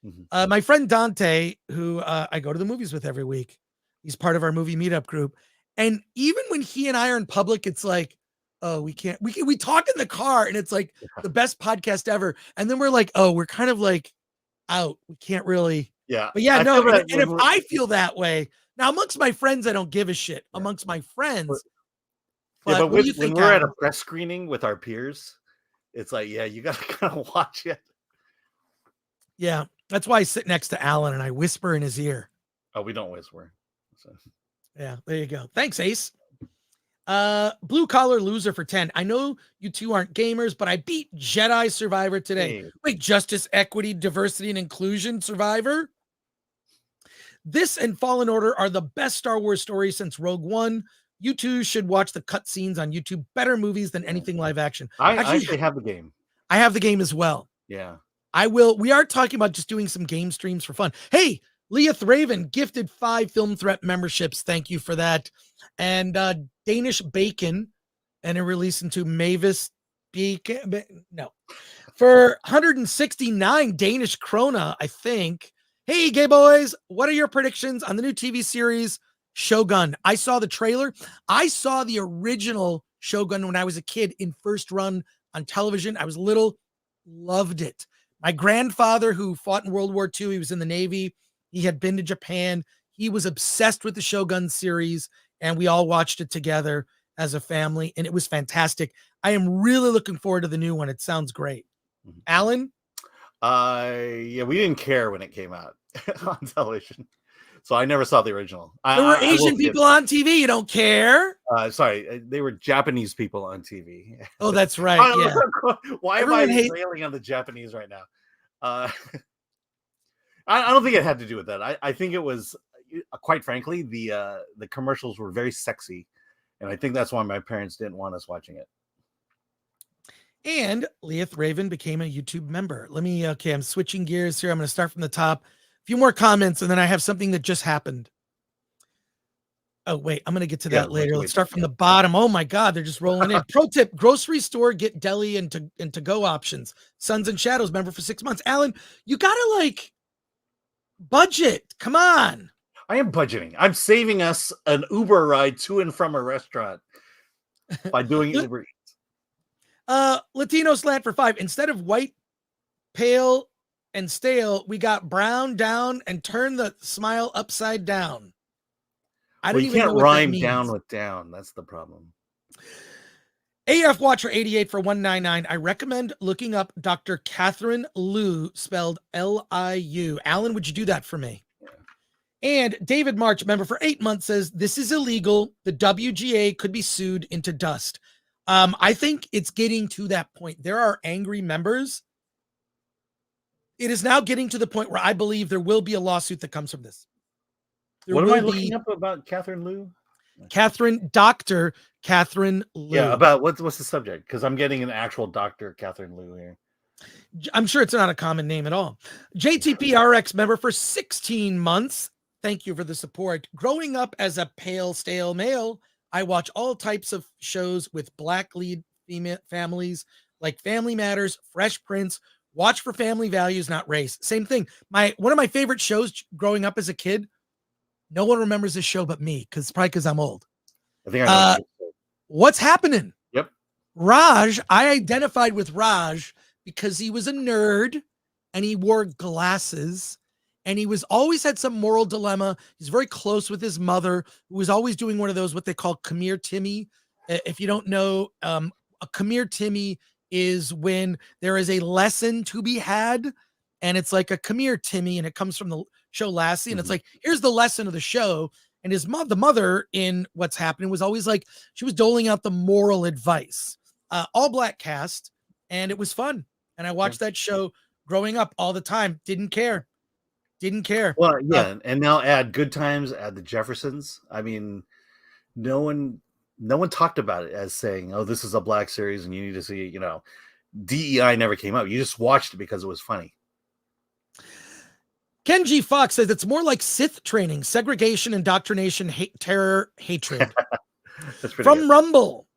Mm-hmm. My friend Dante, who I go to the movies with every week, he's part of our movie meetup group. And even when he and I are in public, it's like, oh, we talk in the car and it's like the best podcast ever. And then we're like, oh, we're kind of like out. We can't really. Yeah. But yeah, no. And if I feel that way now amongst my friends, I don't give a shit amongst my friends. But when we're at a press screening with our peers, it's like, yeah, you got to kind of watch it. Yeah. That's why I sit next to Alan and I whisper in his ear. Oh, we don't whisper. So. Yeah, there you go. Thanks, Ace. Blue Collar Loser for 10. I know you two aren't gamers, but I beat Jedi Survivor today. Hey. Wait, Justice, Equity, Diversity, and Inclusion Survivor? This and Fallen Order are the best Star Wars stories since Rogue One. You two should watch the cutscenes on YouTube. Better movies than anything live action. I actually have the game. I have the game as well. Yeah. I will. We are talking about just doing some game streams for fun. Hey, Leah Raven gifted 5 Film Threat memberships. Thank you for that. And Danish Bacon, and a release into Mavis Bacon. No, for 169 Danish krona, I think. Hey, gay boys, what are your predictions on the new TV series Shogun? I saw the trailer. I saw the original Shogun when I was a kid in first run on television. I was little, loved it. My grandfather, who fought in World War II, he was in the Navy. He had been to Japan. He was obsessed with the Shogun series, and we all watched it together as a family, and it was fantastic. I am really looking forward to the new one. It sounds great. Mm-hmm. Alan? Yeah, we didn't care when it came out on television, so I never saw the original. There were Asian people on TV. You don't care? Sorry, they were Japanese people on TV. Oh, that's right. Yeah. Why am I railing on the Japanese right now? I don't think it had to do with that. I think it was, quite frankly, the commercials were very sexy, and I think that's why my parents didn't want us watching it. And Leah Raven became a YouTube member. I'm switching gears here. I'm going to start from the top. A few more comments, and then I have something that just happened. Oh, wait, I'm going to get to that later. Let's start from the bottom. Oh my God, they're just rolling in. Pro tip, grocery store, get deli and to-go options. Suns and Shadows member for 6 months. Alan, you got to budget. Come on. I am budgeting. I'm saving us an Uber ride to and from a restaurant by doing Uber Eats. Latino Slant for 5. Instead of white, pale, and stale, we got brown down and turn the smile upside down. I Well, don't you even know can't what that rhyme means. down with down. That's the problem. AF Watcher 88 for 199. I recommend looking up Dr. Catherine Liu, spelled Liu. Alan, would you do that for me? And David March, member for 8 months, says this is illegal. The WGA could be sued into dust. I think it's getting to that point. There are angry members. It is now getting to the point where I believe there will be a lawsuit that comes from this. What am I looking up about Catherine Liu? Dr. Catherine Liu. Yeah, about what's the subject? Because I'm getting an actual Dr. Catherine Liu here. I'm sure it's not a common name at all. JTPRX member for 16 months. Thank you for the support. Growing up as a pale, stale male, I watch all types of shows with black lead female families like Family Matters, Fresh Prince. Watch for family values, not race. Same thing. One of my favorite shows growing up as a kid. No one remembers this show but me, probably because I'm old. I think I know. What's happening? Yep. Raj. I identified with Raj because he was a nerd and he wore glasses and he was always had some moral dilemma. He's very close with his mother, who was always doing one of those, what they call come here, Timmy. If you don't know, a come here, Timmy is when there is a lesson to be had and it's like a come here, Timmy, and it comes from the show Lassie. And it's like, here's the lesson of the show. And the mother in what's happening was always like, she was doling out the moral advice, all black cast. And it was fun. And I watched that show growing up all the time. Didn't care. Well, yeah. And now add Good Times, add the Jeffersons. I mean, no one talked about it as saying, oh, this is a black series and you need to see, DEI never came up. You just watched it because it was funny. Ken G. Fox says it's more like Sith training, segregation, indoctrination, terror, hatred. From good. Rumble.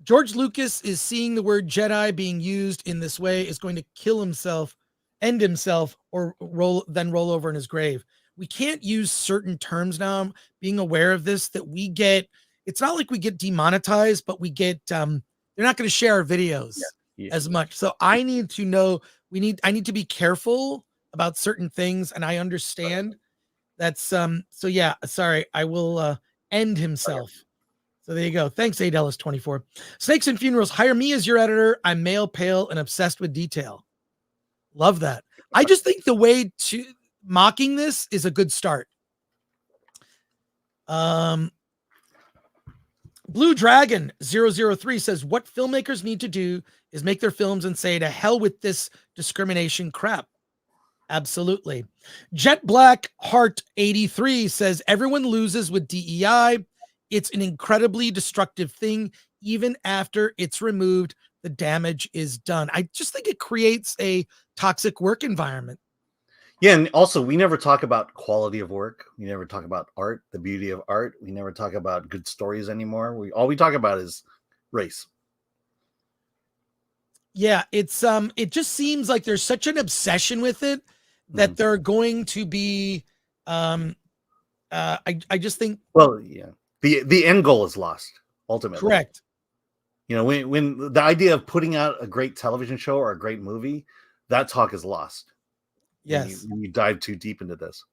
George Lucas is seeing the word Jedi being used in this way is going to kill himself, end himself, or roll over in his grave. We can't use certain terms now. Being aware of this, that we get, it's not like we get demonetized, but we get, they're not going to share our videos as much. So I need to know, I need to be careful about certain things. And I understand that's, so yeah, sorry, I will end himself. So there you go. Thanks, Adelis24. Snakes and Funerals, hire me as your editor. I'm male, pale, and obsessed with detail. Love that. I just think the way to mocking this is a good start. Blue Dragon 003 says, what filmmakers need to do is make their films and say, to hell with this discrimination crap. Absolutely. Jet Black Heart 83 says, everyone loses with DEI. It's an incredibly destructive thing. Even after it's removed, the damage is done. I just think it creates a toxic work environment. Yeah, and also we never talk about quality of work. We never talk about art, the beauty of art. We never talk about good stories anymore. All we talk about is race. Yeah, it's it just seems like there's such an obsession with it that they're going to be I just think, well, yeah. The end goal is lost ultimately. Correct. When the idea of putting out a great television show or a great movie, that talk is lost. Yes. When you dive too deep into this.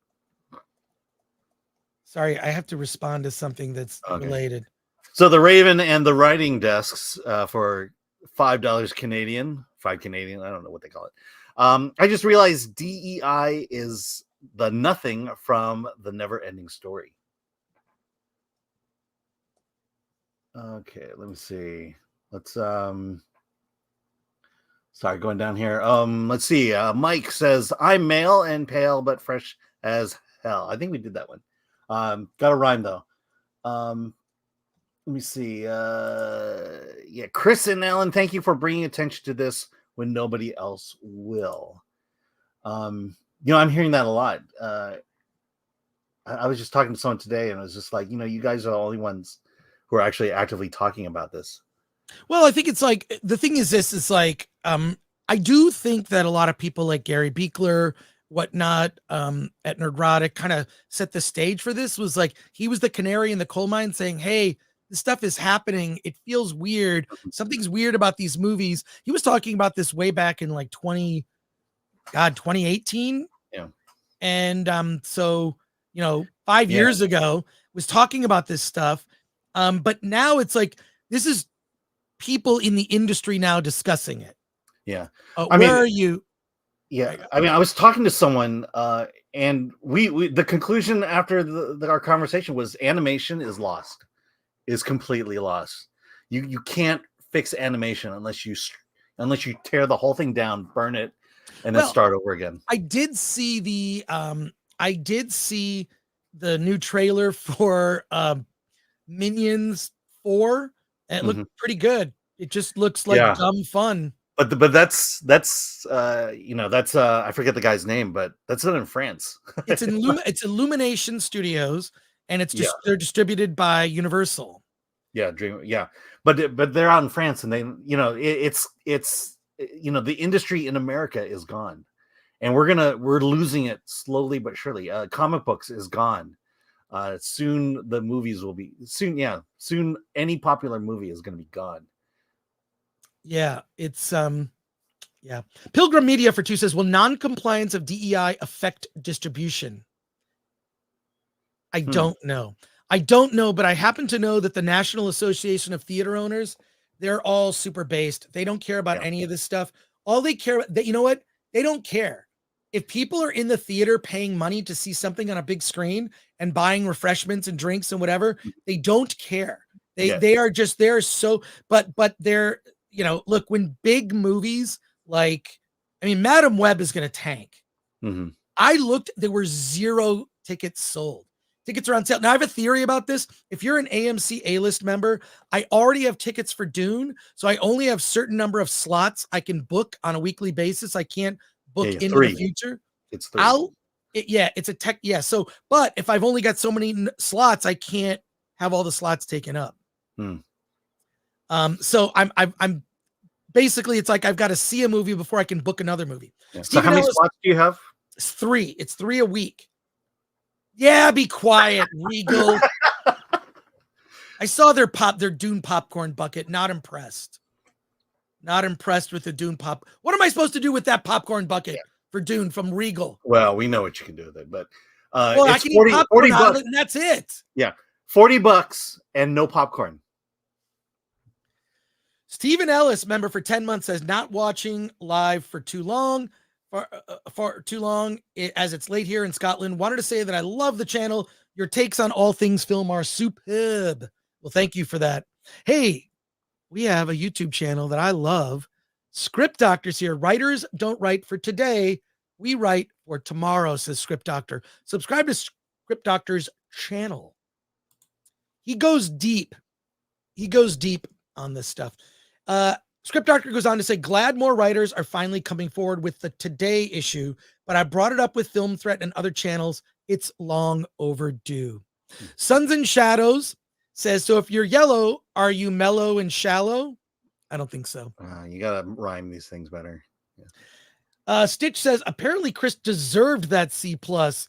Sorry, I have to respond to something that's related. So the Raven and the writing desks for $5 Canadian, $5 Canadian, I don't know what they call it. I just realized DEI is the nothing from the Never Ending Story. Okay, let me see. Let's sorry, going down here. Let's see. Mike says, I'm male and pale but fresh as hell. I think we did that one. Got a rhyme though. Let me see. Yeah, Chris and Alan, thank you for bringing attention to this when nobody else will. I'm hearing that a lot. I was just talking to someone today and it was just like, you guys are the only ones who are actually actively talking about this. Well, I think it's like, the thing is, this is like, I do think that a lot of people like Gary Beekler, whatnot, at Nerdrotic kind of set the stage for this. Was like, he was the canary in the coal mine saying, hey, this stuff is happening. It feels weird. Something's weird about these movies. He was talking about this way back in like 2018. Yeah. And so, 5 years ago, was talking about this stuff. But now it's like, this is people in the industry now discussing it. Yeah. Where are you? Yeah. I mean, I was talking to someone, and we the conclusion after our conversation was animation is lost, is completely lost. You can't fix animation unless you tear the whole thing down, burn it, and then start over again. I did see the new trailer for Minions 4, and it looked pretty good. It just looks like dumb fun. But that's I forget the guy's name, but that's not in France. It's Illumination Studios, and they're distributed by Universal. Yeah, but they're out in France, and they it's the industry in America is gone, and we're losing it slowly but surely. Comic books is gone. Soon the movies will be soon any popular movie is going to be gone. Yeah, it's Pilgrim Media for 2 says, will non-compliance of DEI affect distribution? I don't know, but I happen to know that the National Association of Theater Owners, they're all super based. They don't care about any of this stuff. All they care about, you know what? They don't care. If people are in the theater paying money to see something on a big screen and buying refreshments and drinks and whatever, they don't care. They are just there. So, but they're, look, when big movies Madam Web is going to tank. I looked, there were 0 tickets sold. Tickets are on sale. Now I have a theory about this. If you're an AMC A-list member, I already have tickets for Dune. So I only have certain number of slots I can book on a weekly basis. I can't book into the future. It's 3. It's a tech. Yeah. So, but if I've only got so many slots, I can't have all the slots taken up. So I'm basically, it's like I've got to see a movie before I can book another movie. Yeah. So how many slots do you have? It's 3. It's 3 a week. Yeah, be quiet, Regal. I saw their Dune popcorn bucket. Not impressed. Not impressed with the Dune pop. What am I supposed to do with that popcorn bucket for Dune from Regal? Well, we know what you can do with it, but I can eat popcorn out of it, and that's it. Yeah, $40 and no popcorn. Stephen Ellis, member for 10 months, says not watching live for too long. For too long, as it's late here in Scotland. Wanted to say that I love the channel. Your takes on all things film are superb. Well, thank you for that. Hey, we have a YouTube channel that I love. Script Doctor's here. Writers don't write for today. We write for tomorrow, says Script Doctor. Subscribe to Script Doctor's channel. He goes deep. He goes deep on this stuff. Script Doctor goes on to say, glad more writers are finally coming forward with the Today issue, but I brought it up with Film Threat and other channels. It's long overdue. Suns and Shadows says, so if you're yellow, are you mellow and shallow? I don't think so. You got to rhyme these things better. Yeah. Stitch says, apparently Chris deserved that C+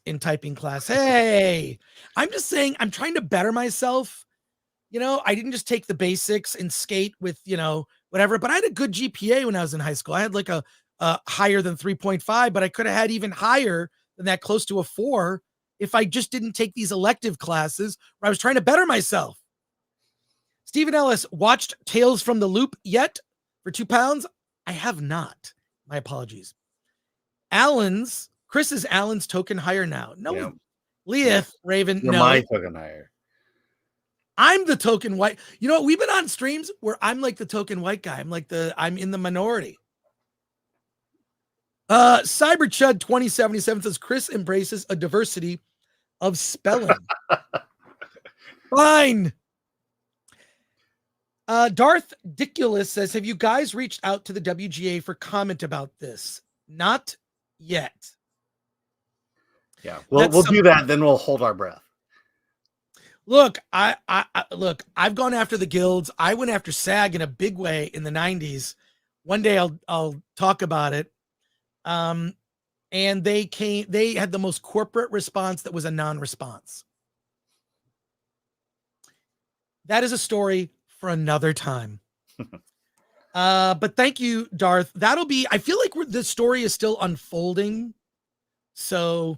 in typing class. Hey, I'm just saying, I'm trying to better myself. I didn't just take the basics and skate with, whatever, but I had a good GPA when I was in high school. I had like a higher than 3.5, but I could have had even higher than that, close to a 4, if I just didn't take these elective classes where I was trying to better myself. Stephen Ellis, watched Tales from the Loop yet for £2? I have not. My apologies. Chris is Alan's token higher now. No, yeah. Leith, Raven, You're no. my token higher. I'm the token white. You know what? We've been on streams where I'm like the token white guy. I'm in the minority. CyberChud 2077 says Chris embraces a diversity of spelling. Fine. Darth Diculus says, have you guys reached out to the WGA for comment about this? Not yet. Yeah, we'll do that. Then we'll hold our breath. Look, I've gone after the guilds. I went after SAG in a big way in the 90s. One day I'll talk about it. And they had the most corporate response that was a non-response. That is a story for another time. But thank you, Darth. I feel like the story is still unfolding. So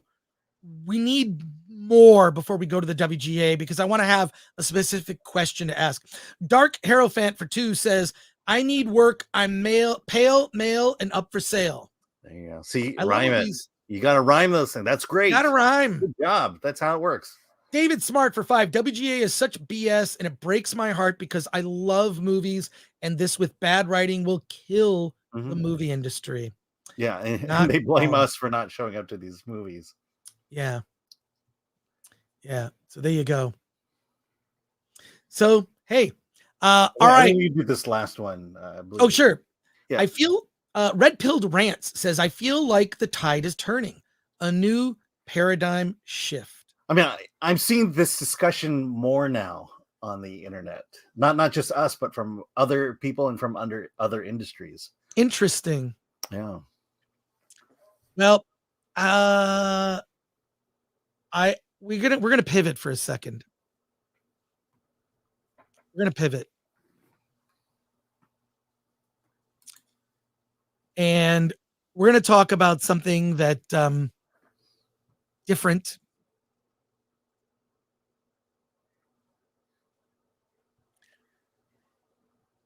we need more before we go to the WGA because I want to have a specific question to ask. Dark Hierophant for 2 says, I need work. I'm pale, male, and up for sale. There you go. See, I rhyme love it. these. You got to rhyme those things. That's great. Gotta rhyme. Good job. That's how it works. David Smart for 5. WGA is such BS and it breaks my heart because I love movies and this with bad writing will kill the movie industry. Yeah, and they blame us for not showing up to these movies. Yeah. Yeah. So there you go. So, hey, all right. I think we did this last one. Oh, sure. Yeah. I feel Red Pilled Rants says, I feel like the tide is turning. A new paradigm shift. I mean, I'm seeing this discussion more now on the internet. Not just us, but from other people and from other industries. Interesting. Yeah. Well, we're gonna pivot for a second. We're gonna pivot. And we're gonna talk about something that different.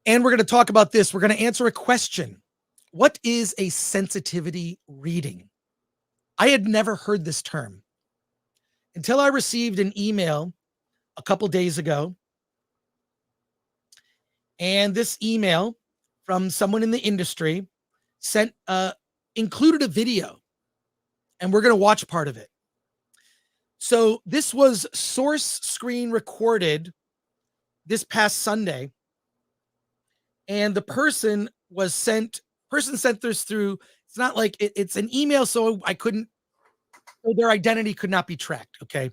And we're going to talk about this. We're going to answer a question. What is a sensitivity reading? I had never heard this term until I received an email a couple days ago. And this email from someone in the industry included a video. And we're going to watch part of it. So this was source screen recorded this past Sunday. And the person sent this through. It's not like it's an email, so their identity could not be tracked. Okay.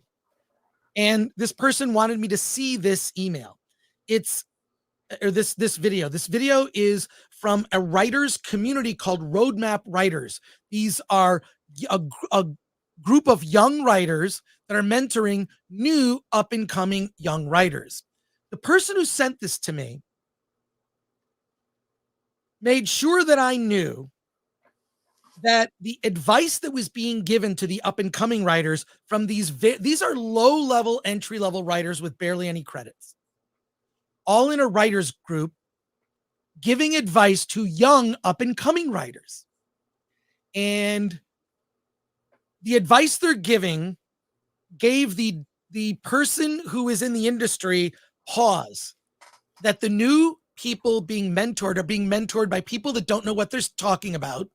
And this person wanted me to see this email. This video. This video is from a writers community called Roadmap Writers. These are a group of young writers that are mentoring new up and coming young writers. The person who sent this to me made sure that I knew that the advice that was being given to the up and coming writers from these are low level, entry level writers with barely any credits, all in a writers group giving advice to young up and coming writers. And the advice they're giving gave the person who is in the industry pause that the new people being mentored are being mentored by people that don't know what they're talking about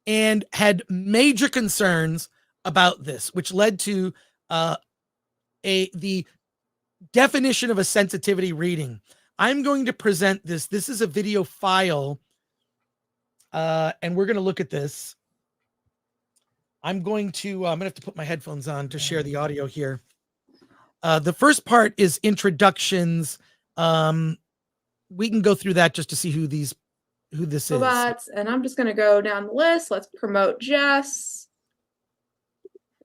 and had major concerns about this, which led to the definition of a sensitivity reading. I'm going to present this. This is a video file, and we're going to look at this. I'm going to have to put my headphones on to share the audio here. The first part is introductions. We can go through that just to see who this is. And I'm just going to go down the list. Let's promote Jess.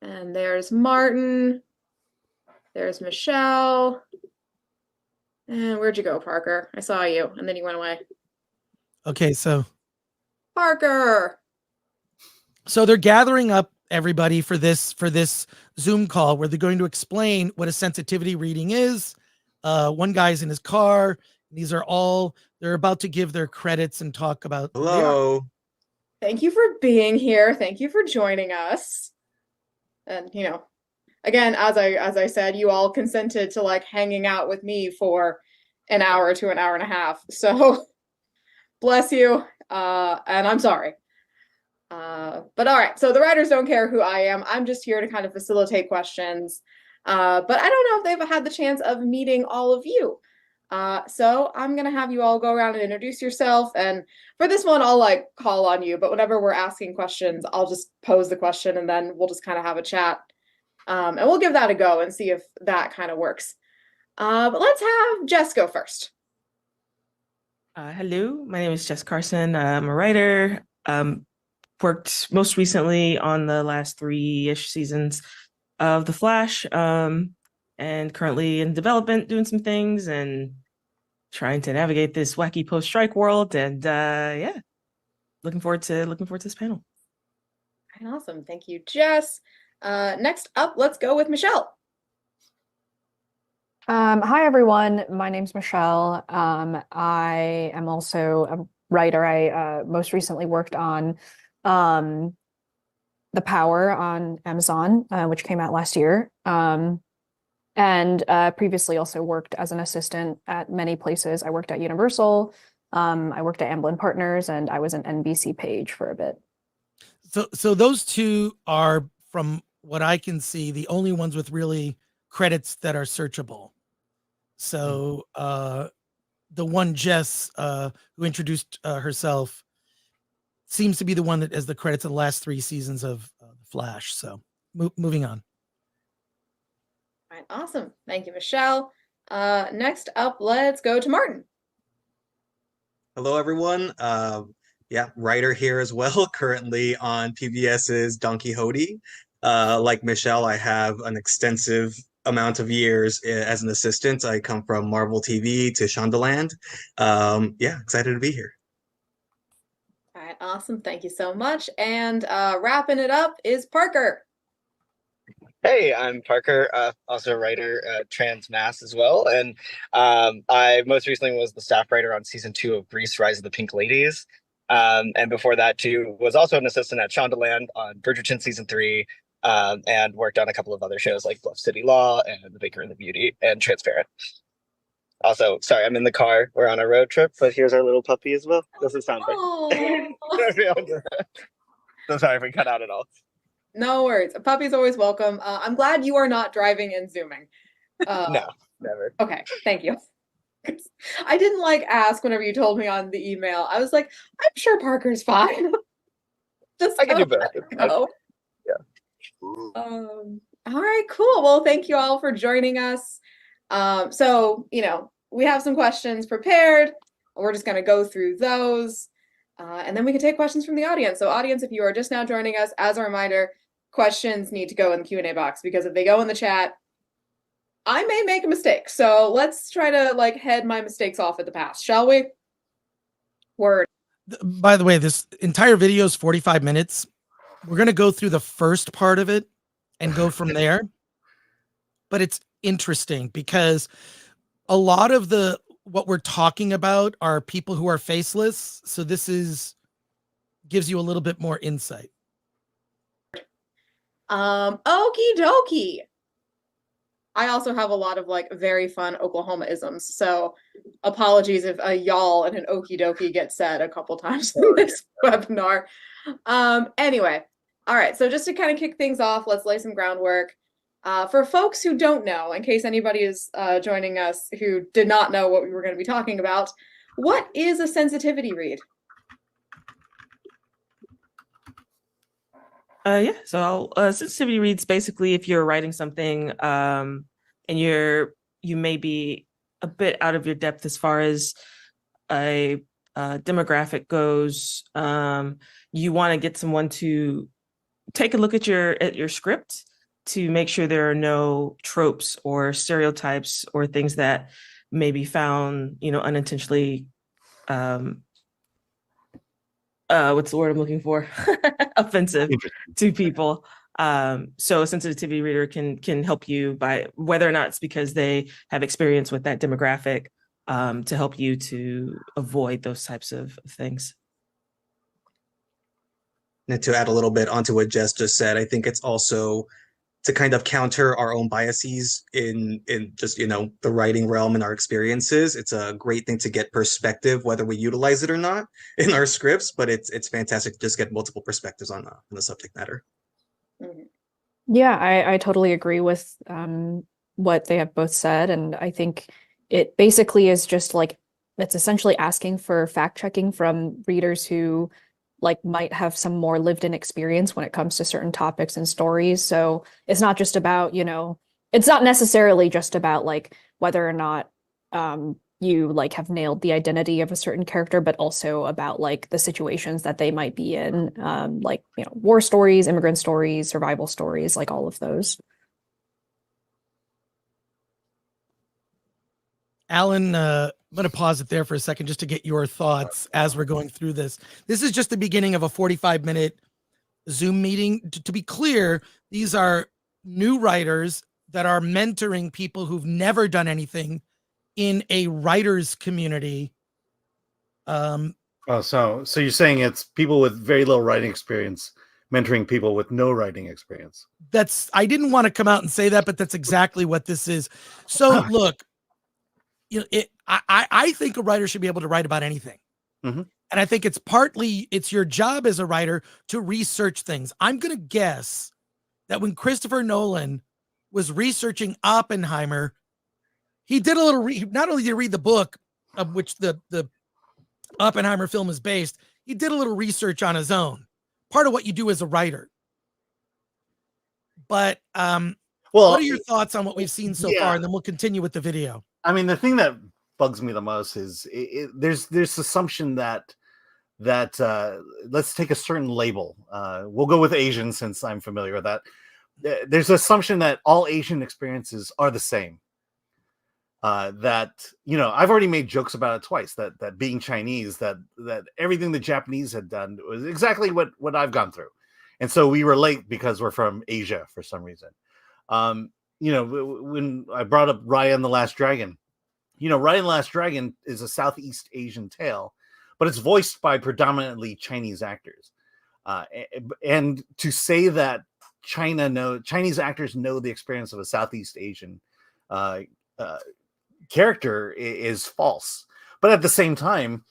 And there's Martin. There's Michelle. And where'd you go, Parker? I saw you, and then you went away. Okay, so Parker. So they're gathering up everybody for this Zoom call where they're going to explain what a sensitivity reading is. One guy's in his car. They're about to give their credits and talk about. Hello. Thank you for being here. Thank you for joining us. And again, as I said, you all consented to like hanging out with me for an hour to an hour and a half. So bless you. And I'm sorry. But all right. So the writers don't care who I am. I'm just here to kind of facilitate questions. But I don't know if they've had the chance of meeting all of you. So I'm going to have you all go around and introduce yourself. And for this one, I'll like call on you. But whenever we're asking questions, I'll just pose the question and then we'll just kind of have a chat. And we'll give that a go and see if that kind of works. But let's have Jess go first. Hello, my name is Jess Carson. I'm a writer. Worked most recently on the last 3-ish seasons of The Flash, and currently in development doing some things and trying to navigate this wacky post-strike world. And looking forward to this panel. Awesome. Thank you, Jess. Next up, let's go with Michelle. Hi everyone, my name's Michelle. I am also a writer. I most recently worked on The Power on Amazon, which came out last year. And previously also worked as an assistant at many places. I worked at Universal, I worked at Amblin Partners, and I was an NBC page for a bit. So those two are, from what I can see, the only ones with really credits that are searchable. So the one Jess who introduced herself seems to be the one that has the credits of the last 3 seasons of The Flash. So moving on. All right, awesome. Thank you, Michelle. Next up, let's go to Martin. Hello, everyone. Yeah, writer here as well, currently on PBS's Don Quixote. Like Michelle, I have an extensive amount of years as an assistant. I come from Marvel TV to Shondaland. Yeah, excited to be here. All right, awesome. Thank you so much. And wrapping it up is Parker. Hey, I'm Parker, also a writer, trans mass as well. And I most recently was the staff writer on season 2 of Grease: Rise of the Pink Ladies. And before that, too, was also an assistant at Shondaland on Bridgerton season 3, and worked on a couple of other shows like Bluff City Law and The Baker and the Beauty and Transparent. Also, sorry, I'm in the car. We're on a road trip, but here's our little puppy as well. Doesn't sound right. So sorry if we cut out at all. No worries. A puppy's always welcome. I'm glad you are not driving and zooming. No, never. Okay, thank you. I didn't ask whenever you told me on the email. I was like, I'm sure Parker's fine. Just I can do both. go. Yeah. All right, cool. Well, thank you all for joining us. So, we have some questions prepared. We're just going to go through those. And then we can take questions from the audience. So audience, if you are just now joining us, as a reminder, questions need to go in the Q&A box, because if they go in the chat, I may make a mistake. So let's try to head my mistakes off at the pass, shall we? Word. By the way, this entire video is 45 minutes. We're going to go through the first part of it and go from there. But it's interesting because a lot of what we're talking about are people who are faceless. So this gives you a little bit more insight. Okie dokie. I also have a lot of very fun Oklahoma-isms. So apologies if a y'all and an okie dokie get said a couple times in this webinar. Anyway, all right. So just to kind of kick things off, let's lay some groundwork. For folks who don't know, in case anybody is joining us who did not know what we were going to be talking about, what is a sensitivity read? So sensitivity reads basically if you're writing something and you may be a bit out of your depth as far as a demographic goes. You want to get someone to take a look at your script to make sure there are no tropes or stereotypes or things that may be found, unintentionally, what's the word I'm looking for? Offensive to people. So a sensitivity reader can help you by whether or not it's because they have experience with that demographic, to help you to avoid those types of things. And to add a little bit onto what Jess just said, I think it's also to kind of counter our own biases in just, the writing realm and our experiences. It's a great thing to get perspective, whether we utilize it or not in our scripts, but it's fantastic to just get multiple perspectives on the subject matter. Yeah, I totally agree with what they have both said. And I think it basically is just it's essentially asking for fact checking from readers who might have some more lived in experience when it comes to certain topics and stories. So it's not just about, it's not necessarily just about whether or not you have nailed the identity of a certain character, but also about the situations that they might be in, war stories, immigrant stories, survival stories, all of those. Alan, I'm going to pause it there for a second just to get your thoughts as we're going through this. This is just the beginning of a 45-minute Zoom meeting. To be clear, these are new writers that are mentoring people who've never done anything in a writers community. Oh, so you're saying it's people with very little writing experience mentoring people with no writing experience. I didn't want to come out and say that, but that's exactly what this is. So look, I think a writer should be able to write about anything. Mm-hmm. And I think it's your job as a writer to research things. I'm going to guess that when Christopher Nolan was researching Oppenheimer, he did a little, not only did he read the book of which the Oppenheimer film is based, he did a little research on his own. Part of what you do as a writer. But what are your thoughts on what we've seen so far? And then we'll continue with the video. I mean, the thing that bugs me the most is there's this assumption that let's take a certain label. We'll go with Asian since I'm familiar with that. There's an assumption that all Asian experiences are the same. That I've already made jokes about it twice. That being Chinese, that everything the Japanese had done was exactly what I've gone through, and so we relate because we're from Asia for some reason. When I brought up Raya and the Last Dragon, Raya and the Last Dragon is a Southeast Asian tale, but it's voiced by predominantly Chinese actors. And to say that Chinese actors know the experience of a Southeast Asian character is false. But at the same time,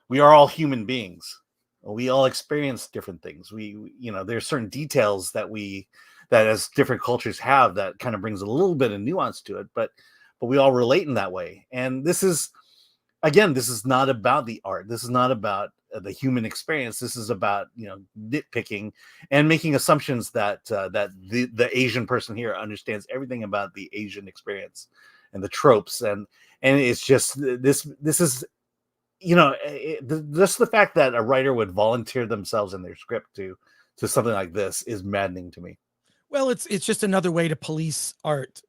we are all human beings. We all experience different things. There's certain details that as different cultures have that kind of brings a little bit of nuance to it, but we all relate in that way. And this is not about the art. This is not about the human experience. This is about nitpicking and making assumptions that the Asian person here understands everything about the Asian experience and the tropes, and it's just this is just the fact that a writer would volunteer themselves in their script to something like this is maddening to me. Well, it's just another way to police art.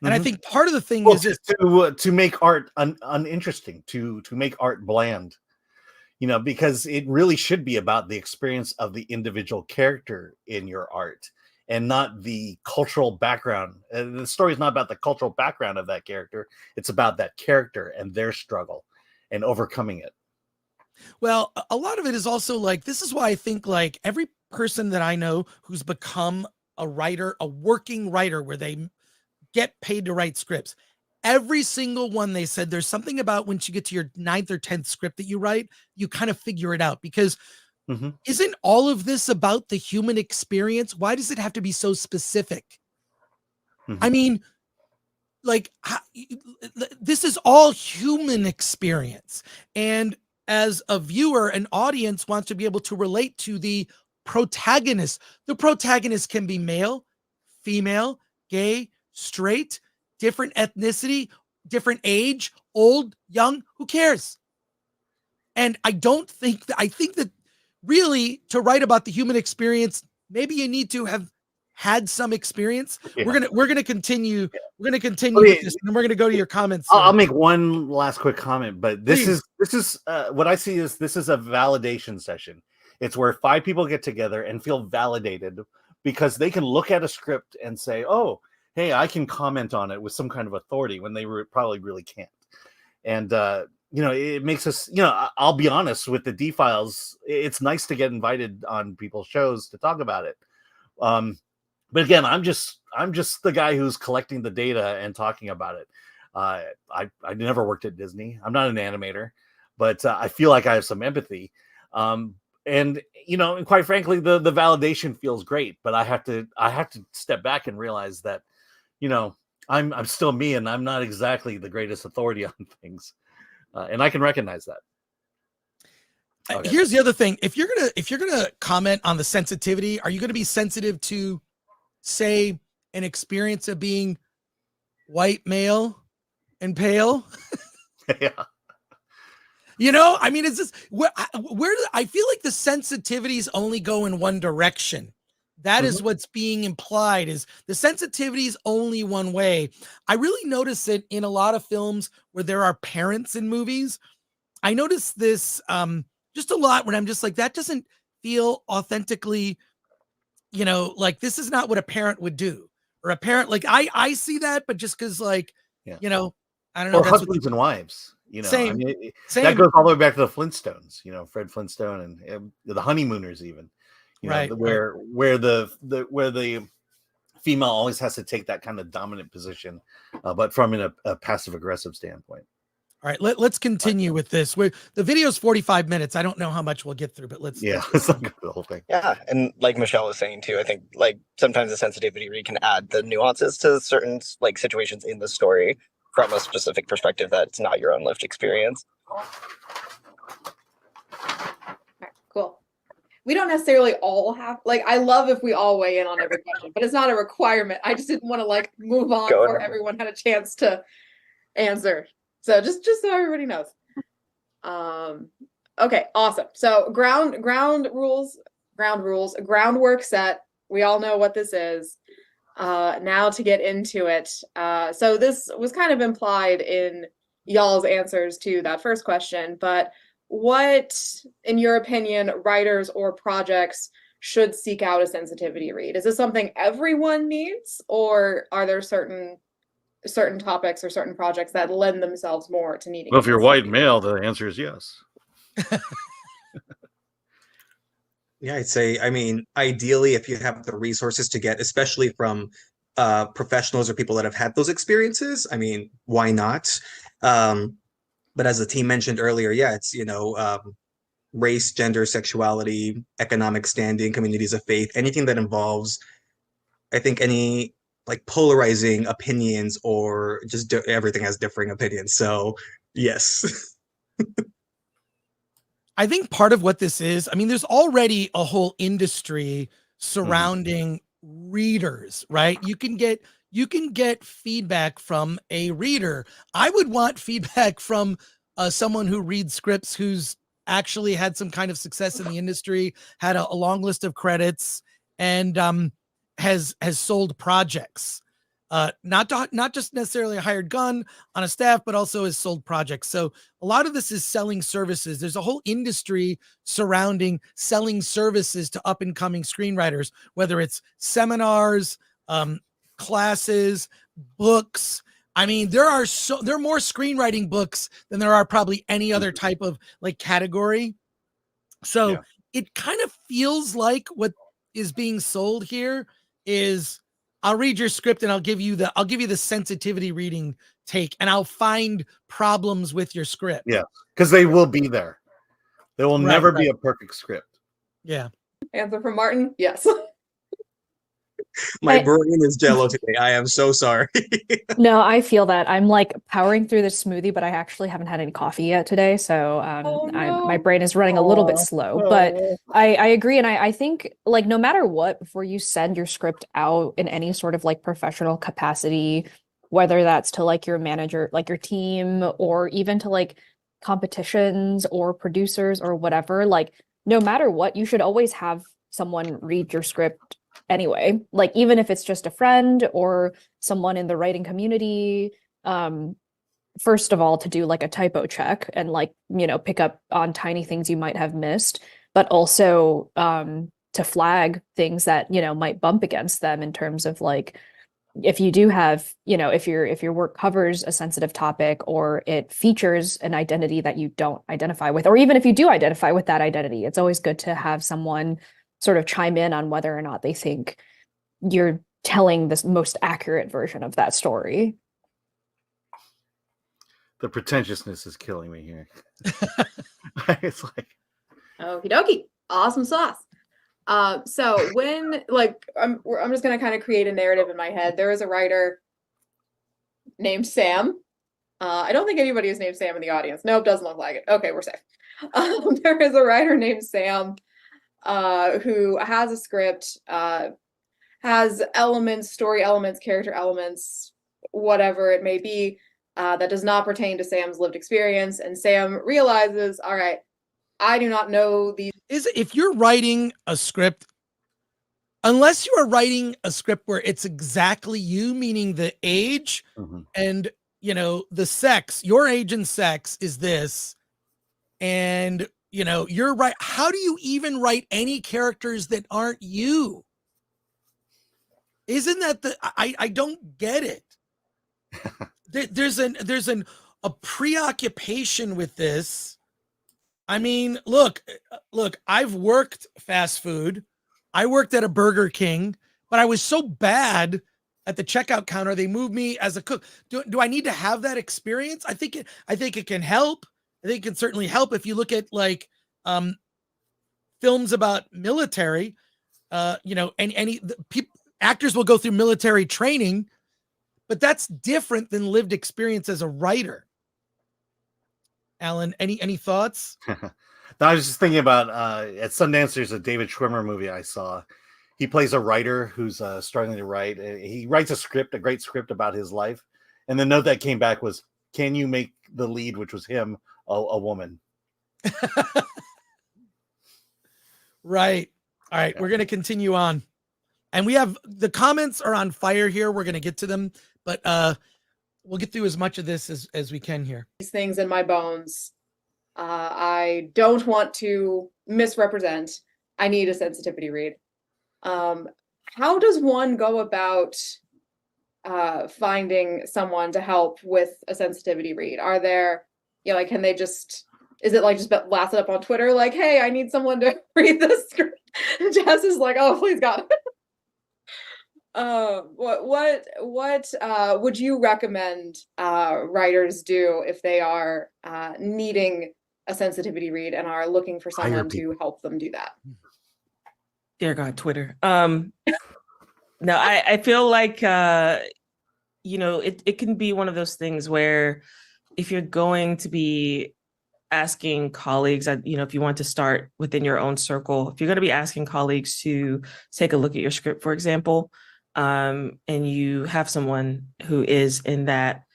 And I think part of the thing is to make art uninteresting, to make art bland, because it really should be about the experience of the individual character in your art and not the cultural background. The story is not about the cultural background of that character. It's about that character and their struggle and overcoming it. Well, a lot of it is also like, this is why I think like every person that I know who's become a writer, a working writer where they get paid to write scripts, every single one, they said there's something about once you get to your 9th or 10th script that you write, you kind of figure it out, because isn't all of this about the human experience? Why does it have to be so specific? I mean, like, this is all human experience. And as a viewer, an audience wants to be able to relate to the protagonist. The protagonist can be male, female, gay, straight, different ethnicity, different age, old, young, who cares? And I think that really to write about the human experience, maybe you need to have had some experience. Yeah. We're gonna continue. We're gonna continue with this, and we're gonna go to your comments. I'll make one last quick comment, but this is what I see is this is a validation session. It's where 5 people get together and feel validated because they can look at a script and say, "Oh, hey, I can comment on it with some kind of authority," when they probably really can't. And it makes us. I'll be honest with the D-Files. It's nice to get invited on people's shows to talk about it. But again, I'm just the guy who's collecting the data and talking about it. I never worked at Disney. I'm not an animator, but I feel like I have some empathy. And quite frankly, the validation feels great, but I have to step back and realize that, I'm still me, and I'm not exactly the greatest authority on things, and I can recognize that. Okay. Here's the other thing: if you're gonna comment on the sensitivity, are you gonna be sensitive to, say, an experience of being white male and pale? Yeah. I mean, it's just where I feel like the sensitivities only go in one direction. That is what's being implied, is the sensitivities only one way. I really notice it in a lot of films where there are parents in movies. I notice this just a lot when I'm just like, that doesn't feel authentically you know, like this is not what a parent would do, or a parent, like I see that, but just because like, Yeah. you know, I don't know. Or That's husbands and wives, you know, I Same. mean, Same. that goes all the way back to the Flintstones, you know, Fred Flintstone and the honeymooners even, you know, Right, where the female always has to take that kind of dominant position, but from a passive aggressive standpoint. All right, let's continue with this. The video is 45 minutes. I don't know how much we'll get through, but let's Let's not go through the whole thing. Yeah, and like Michelle was saying too, I think like sometimes the sensitivity read can add the nuances to certain like situations in the story from a specific perspective that's not your own lived experience. All right, cool. We don't necessarily all have, like, I love if we all weigh in on every question, but it's not a requirement. I just didn't want to like move on before everyone had a chance to answer. So just so everybody knows. Okay, awesome. So groundwork set. We all know what this is. Now to get into it. So this was kind of implied in y'all's answers to that first question, but what, in your opinion, writers or projects should seek out a sensitivity read? Is this something everyone needs, or are there certain topics or certain projects that lend themselves more to needing? Well, if you're white male, the answer is yes. Yeah, I'd say, I mean, ideally, if you have the resources to get, especially from professionals or people that have had those experiences, I mean, why not? But as the team mentioned earlier, yeah, it's, you know, race, gender, sexuality, economic standing, communities of faith, anything that involves, I think, any like polarizing opinions or just everything has differing opinions. So yes. I think part of what this is, I mean, there's already a whole industry surrounding readers, right? You can get feedback from a reader. I would want feedback from someone who reads scripts, who's actually had some kind of success in the industry, had a long list of credits, and has sold projects. Not just necessarily a hired gun on a staff, but also has sold projects. So a lot of this is selling services. There's a whole industry surrounding selling services to up and coming screenwriters, whether it's seminars, classes, books. I mean, there are more screenwriting books than there are probably any other type of like category. So it kind of feels like what is being sold here is, I'll read your script and I'll give you the sensitivity reading take, and I'll find problems with your script. Yeah, because they will be there. There will never be a perfect script. Yeah. Answer from Martin? Yes. My brain is jello today. I am so sorry. No, I feel that. I'm like powering through this smoothie, but I actually haven't had any coffee yet today. So my brain is running a little bit slow, but I agree. And I think like no matter what, before you send your script out in any sort of like professional capacity, whether that's to like your manager, like your team, or even to like competitions or producers or whatever, like no matter what, you should always have someone read your script anyway, like even if it's just a friend or someone in the writing community, first of all, to do like a typo check and like, you know, pick up on tiny things you might have missed, but also to flag things that, you know, might bump against them in terms of like, if you do have, you know, if your work covers a sensitive topic or it features an identity that you don't identify with, or even if you do identify with that identity, it's always good to have someone sort of chime in on whether or not they think you're telling the most accurate version of that story. The pretentiousness is killing me here. It's like, okie dokie, awesome sauce. So when like I'm just gonna kind of create a narrative in my head. There is a writer named Sam. I don't think anybody is named Sam in the audience. Nope, doesn't look like it. Okay, we're safe. There is a writer named Sam who has a script, has elements, story elements, character elements, whatever it may be, that does not pertain to Sam's lived experience. And Sam realizes, all right, I do not know these. If you're writing a script, unless you are writing a script where it's exactly you, meaning the age and, you know, the sex, your age and sex is this, and you know, you're right. How do you even write any characters that aren't you? Isn't that I don't get it. There's a preoccupation with this. I mean, look, I've worked fast food. I worked at a Burger King, but I was so bad at the checkout counter, they moved me as a cook. Do I need to have that experience? I think it can help. I think it can certainly help if you look at like films about military, actors will go through military training, but that's different than lived experience as a writer. Alan, any thoughts? No, I was just thinking about at Sundance, there's a David Schwimmer movie I saw. He plays a writer who's struggling to write. He writes a great script about his life. And the note that came back was, can you make the lead, which was him, a woman? Right. All right. We're going to continue on. And we have the comments are on fire here. We're going to get to them, but we'll get through as much of this as we can here. These things in my bones. I don't want to misrepresent. I need a sensitivity read. How does one go about finding someone to help with a sensitivity read? Are there, like, can they just, is it like just blast it up on Twitter? Like, hey, I need someone to read this script. Jess is like, oh, please God. What would you recommend writers do if they are needing a sensitivity read and are looking for someone to help them do that? Dear God, Twitter. No, I feel like it can be one of those things where if you're going to be asking colleagues, if you want to start within your own circle, if you're going to be asking colleagues to take a look at your script, for example, and you have someone who is in that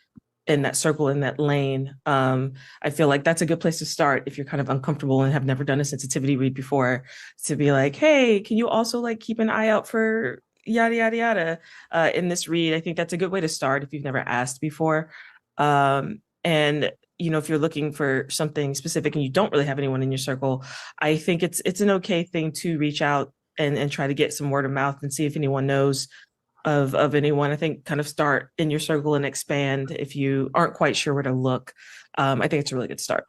circle, in that lane, I feel like that's a good place to start if you're kind of uncomfortable and have never done a sensitivity read before, to be like, hey, can you also like keep an eye out for yada, yada, yada in this read? I think that's a good way to start if you've never asked before. And if you're looking for something specific and you don't really have anyone in your circle, I think it's an okay thing to reach out and try to get some word of mouth and see if anyone knows of anyone. I think kind of start in your circle and expand if you aren't quite sure where to look. I think it's a really good start.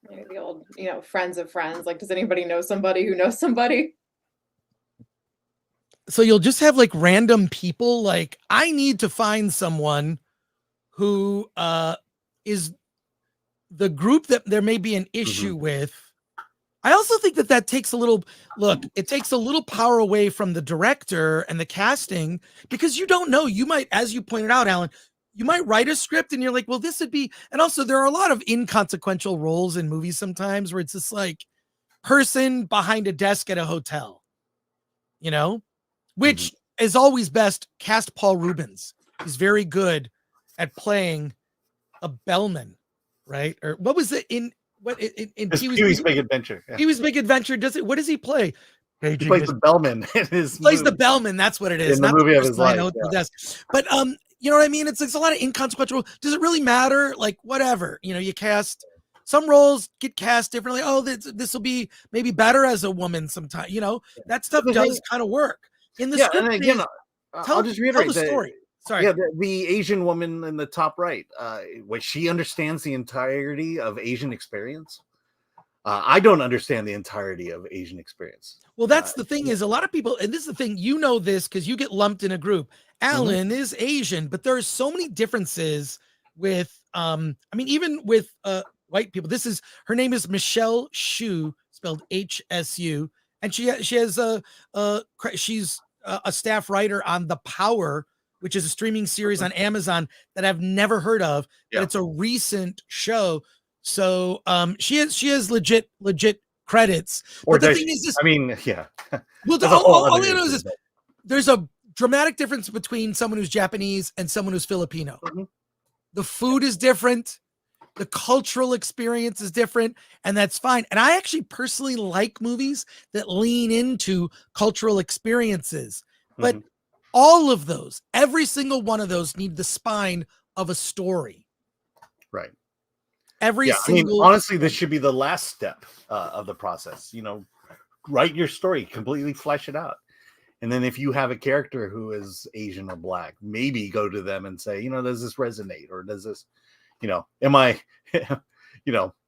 The old, friends of friends. Like, does anybody know somebody who knows somebody? So you'll just have like random people like, I need to find someone who is the group that there may be an issue with. I also think that takes it takes a little power away from the director and the casting, because you don't know, you might, as you pointed out, Alan, you might write a script and you're like, well, this would be, and also there are a lot of inconsequential roles in movies sometimes where it's just like person behind a desk at a hotel, which is always best. Cast Paul Rubens. He's very good at playing a bellman, right? Or what was it in Pee-wee's Big Adventure. Yeah. Pee-wee's Big Adventure. What does he play? He plays the bellman in his plays movie. the bellman. That's what it is. In the movie of his life. Yeah. But you know what I mean? It's a lot of inconsequential. Does it really matter? Like, whatever. You cast some roles, get cast differently. Oh, this will be maybe better as a woman sometime. That stuff does kind of work. In the script, and again, I'll just reiterate the story. Sorry. Yeah, the Asian woman in the top right, which she understands the entirety of Asian experience. I don't understand the entirety of Asian experience. Well, that's the thing is a lot of people, and this is the thing, this because you get lumped in a group. Alan is Asian, but there are so many differences with, even with white people. Her name is Michelle Shu, spelled Hsu, and she's a staff writer on The Power, which is a streaming series on Amazon that I've never heard of, but it's a recent show. So she has legit credits. Or but the thing is this, Well, all I know is this, there's a dramatic difference between someone who's Japanese and someone who's Filipino. The food is different. The cultural experience is different, and that's fine. And I actually personally like movies that lean into cultural experiences. But all of those, every single one of those, need the spine of a story. Right. Every single. Honestly, this should be the last step of the process. Write your story, completely flesh it out. And then if you have a character who is Asian or black, maybe go to them and say, does this resonate, or does this, am I,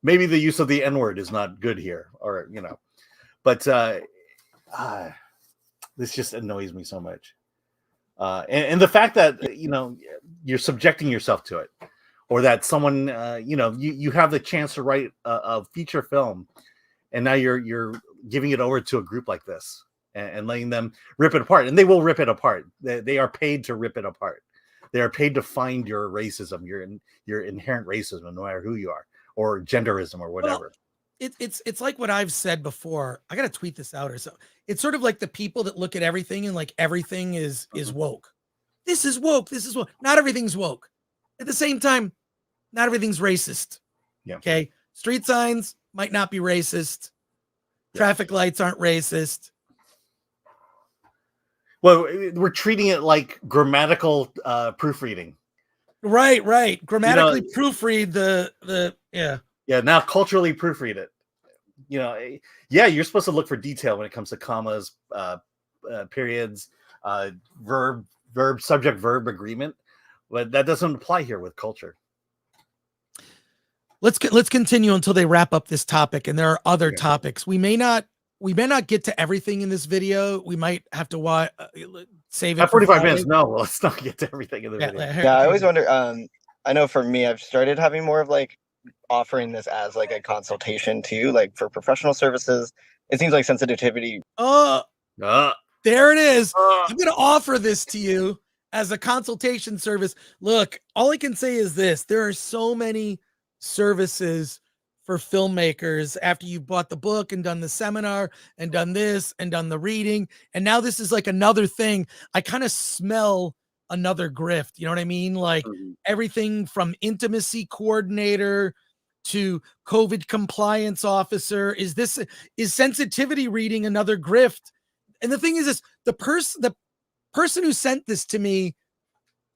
maybe the use of the N-word is not good here, or but this just annoys me so much. And the fact that you're subjecting yourself to it, or that someone you have the chance to write a feature film, and now you're giving it over to a group like this and letting them rip it apart, and they will rip it apart. They are paid to rip it apart. They are paid to find your racism, your inherent racism, no matter who you are, or genderism, or whatever. Well, it's like what I've said before. I gotta tweet this out or so. It's sort of like the people that look at everything and like everything is woke. This is woke. This is woke. Not everything's woke. At the same time, not everything's racist. Yeah. Okay. Street signs might not be racist. Traffic lights aren't racist. Well, we're treating it like grammatical proofreading. Right. Grammatically proofread the yeah. Yeah, now culturally proofread it. You're supposed to look for detail when it comes to commas, periods, verb, subject, verb agreement, but that doesn't apply here with culture. Let's continue until they wrap up this topic, and there are other topics. We may not get to everything in this video. We might have to save it at 45 minutes. No, let's not get to everything in the video. Yeah, I always wonder. I know for me, I've started having more of like offering this as like a consultation too, like for professional services. It seems like sensitivity. There it is. I'm going to offer this to you as a consultation service. Look, all I can say is this: there are so many services for filmmakers after you've bought the book and done the seminar and done this and done the reading, and now this is like another thing. I kind of smell another grift, you know what I mean? Like everything from intimacy coordinator to COVID compliance officer. Is sensitivity reading another grift? And the thing is this, the person who sent this to me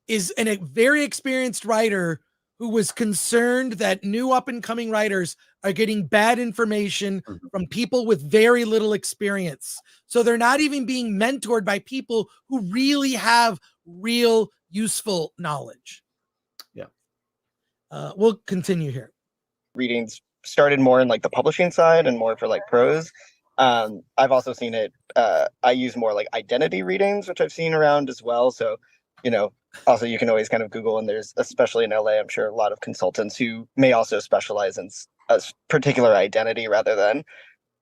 is a very experienced writer who was concerned that new up and coming writers are getting bad information from people with very little experience. So they're not even being mentored by people who really have real useful knowledge. Yeah. We'll continue here. Readings started more in like the publishing side and more for like prose. I've also seen it. I use more like identity readings, which I've seen around as well. So, also you can always kind of Google, and there's, especially in LA, I'm sure a lot of consultants who may also specialize in a particular identity rather than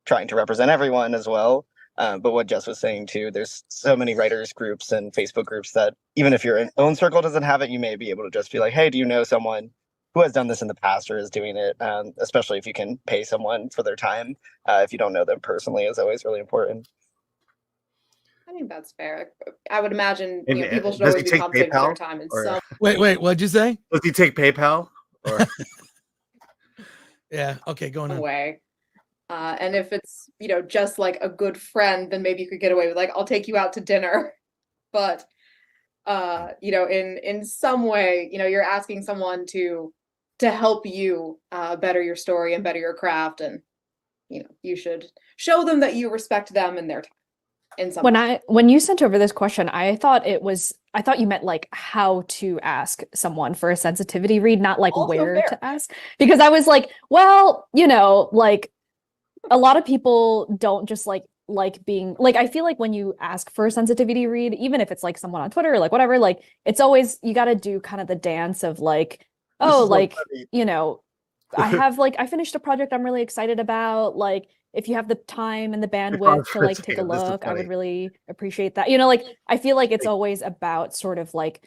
trying to represent everyone as well. But what Jess was saying too, there's so many writers groups and Facebook groups that even if your own circle doesn't have it, you may be able to just be like, hey, do you know someone who has done this in the past or is doing it? Especially if you can pay someone for their time. If you don't know them personally, is always really important. I think that's fair. I would imagine And, people should does always he be take compensated for their PayPal, time in or- some. Wait, what'd you say? Does he take PayPal? Or... Yeah. Okay. Going on. Way. And if it's, just like a good friend, then maybe you could get away with like, I'll take you out to dinner. But, in some way, you're asking someone to help you better your story and better your craft. And, you should show them that you respect them and their time. In some way. When you sent over this question, I thought you meant like how to ask someone for a sensitivity read, not like Also where fair. to ask. Because I was like, well, like a lot of people don't just like being like, I feel like when you ask for a sensitivity read, even if it's like someone on Twitter or like whatever, like it's always, you got to do kind of the dance of like, oh, like, I finished a project I'm really excited about. Like, if you have the time and the bandwidth to like take a look, I would really appreciate that. Like I feel like it's always about sort of like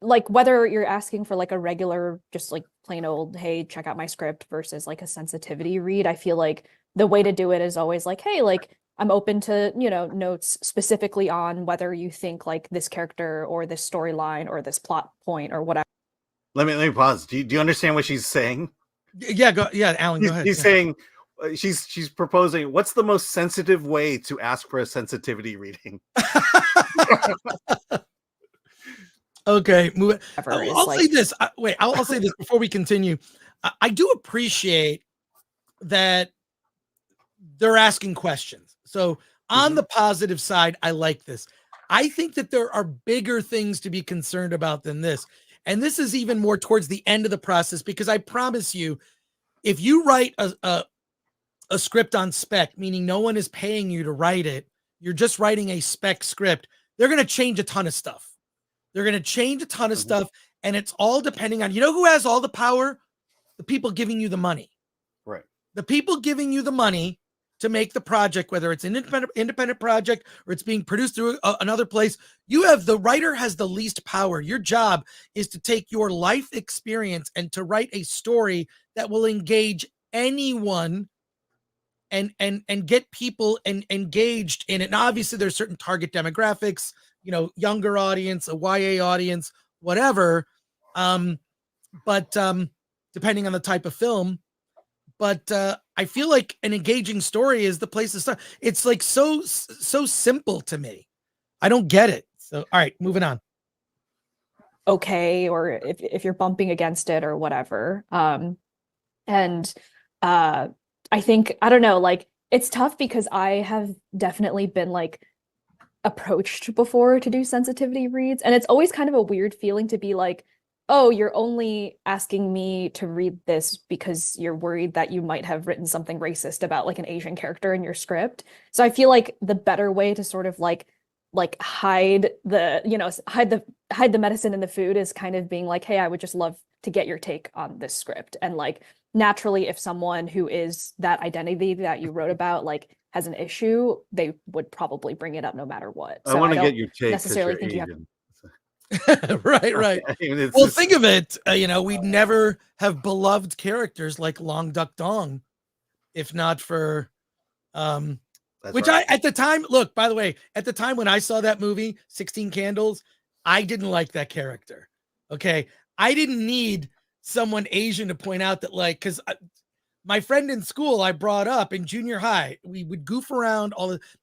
whether you're asking for like a regular, just like plain old, hey, check out my script versus like a sensitivity read. I feel like the way to do it is always like, hey, like I'm open to, notes specifically on whether you think like this character or this storyline or this plot point or whatever. Let me pause. Do you understand what she's saying? Yeah. Alan, go ahead. He's saying, she's proposing, what's the most sensitive way to ask for a sensitivity reading? Okay, move it. I'll say this. I'll say this before we continue. I do appreciate that they're asking questions. So On the positive side, I like this. I think that there are bigger things to be concerned about than this. And this is even more towards the end of the process, because I promise you, if you write a script on spec, meaning no one is paying you to write it, you're just writing a spec script, they're going to change a ton of stuff. They're going to change a ton of stuff. And it's all depending on, you know, who has all the power? The people giving you the money. Right. The people giving you the money to make the project, whether it's an independent project or it's being produced through another place, the writer has the least power. Your job is to take your life experience and to write a story that will engage anyone and get people engaged in it. And obviously there's certain target demographics, you know, younger audience, a YA audience, whatever. But depending on the type of film. But I feel like an engaging story is the place to start. It's like so simple to me. I don't get it. So, all right, moving on. Okay, or if you're bumping against it or whatever. And I think, I don't know, like, it's tough because I have definitely been like approached before to do sensitivity reads, and it's always kind of a weird feeling to be like, oh, you're only asking me to read this because you're worried that you might have written something racist about like an Asian character in your script. So I feel like the better way to sort of like hide the, you know, hide the medicine in the food is kind of being like, hey, I would just love to get your take on this script. And like, naturally, if someone who is that identity that you wrote about like has an issue, they would probably bring it up no matter what. So I want to don't get your take necessarily because think you're you have. Right. I mean, Well, think of it. You know, we'd never have beloved characters like Long Duck Dong, if not for, which right. I at the time. Look, by the way, at the time when I saw that movie, 16 Candles, I didn't like that character. Okay, I didn't need someone Asian to point out that, like, because my friend in school I brought up in junior high, we would goof around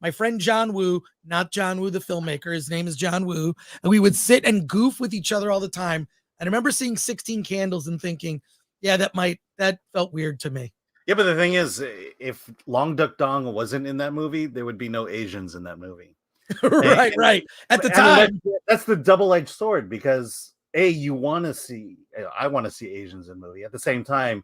my friend John Woo, not John Woo, the filmmaker. His name is John Woo. And we would sit and goof with each other all the time. And I remember seeing 16 Candles and thinking, yeah, that felt weird to me. Yeah, but the thing is, if Long Duck Dong wasn't in that movie, there would be no Asians in that movie. Right. At the time. That's the double-edged sword, because I want to see Asians in the movie. At the same time,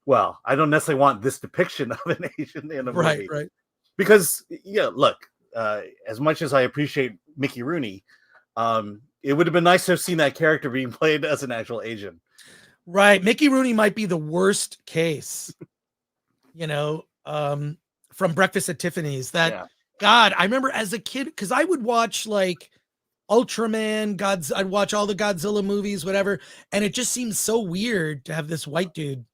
well, I don't necessarily want this depiction of an Asian in a movie. Right. Because, yeah, look, as much as I appreciate Mickey Rooney, it would have been nice to have seen that character being played as an actual Asian. Right. Mickey Rooney might be the worst case, you know, from Breakfast at Tiffany's. God, I remember as a kid, because I would watch like Ultraman, I'd watch all the Godzilla movies, whatever. And it just seems so weird to have this white dude.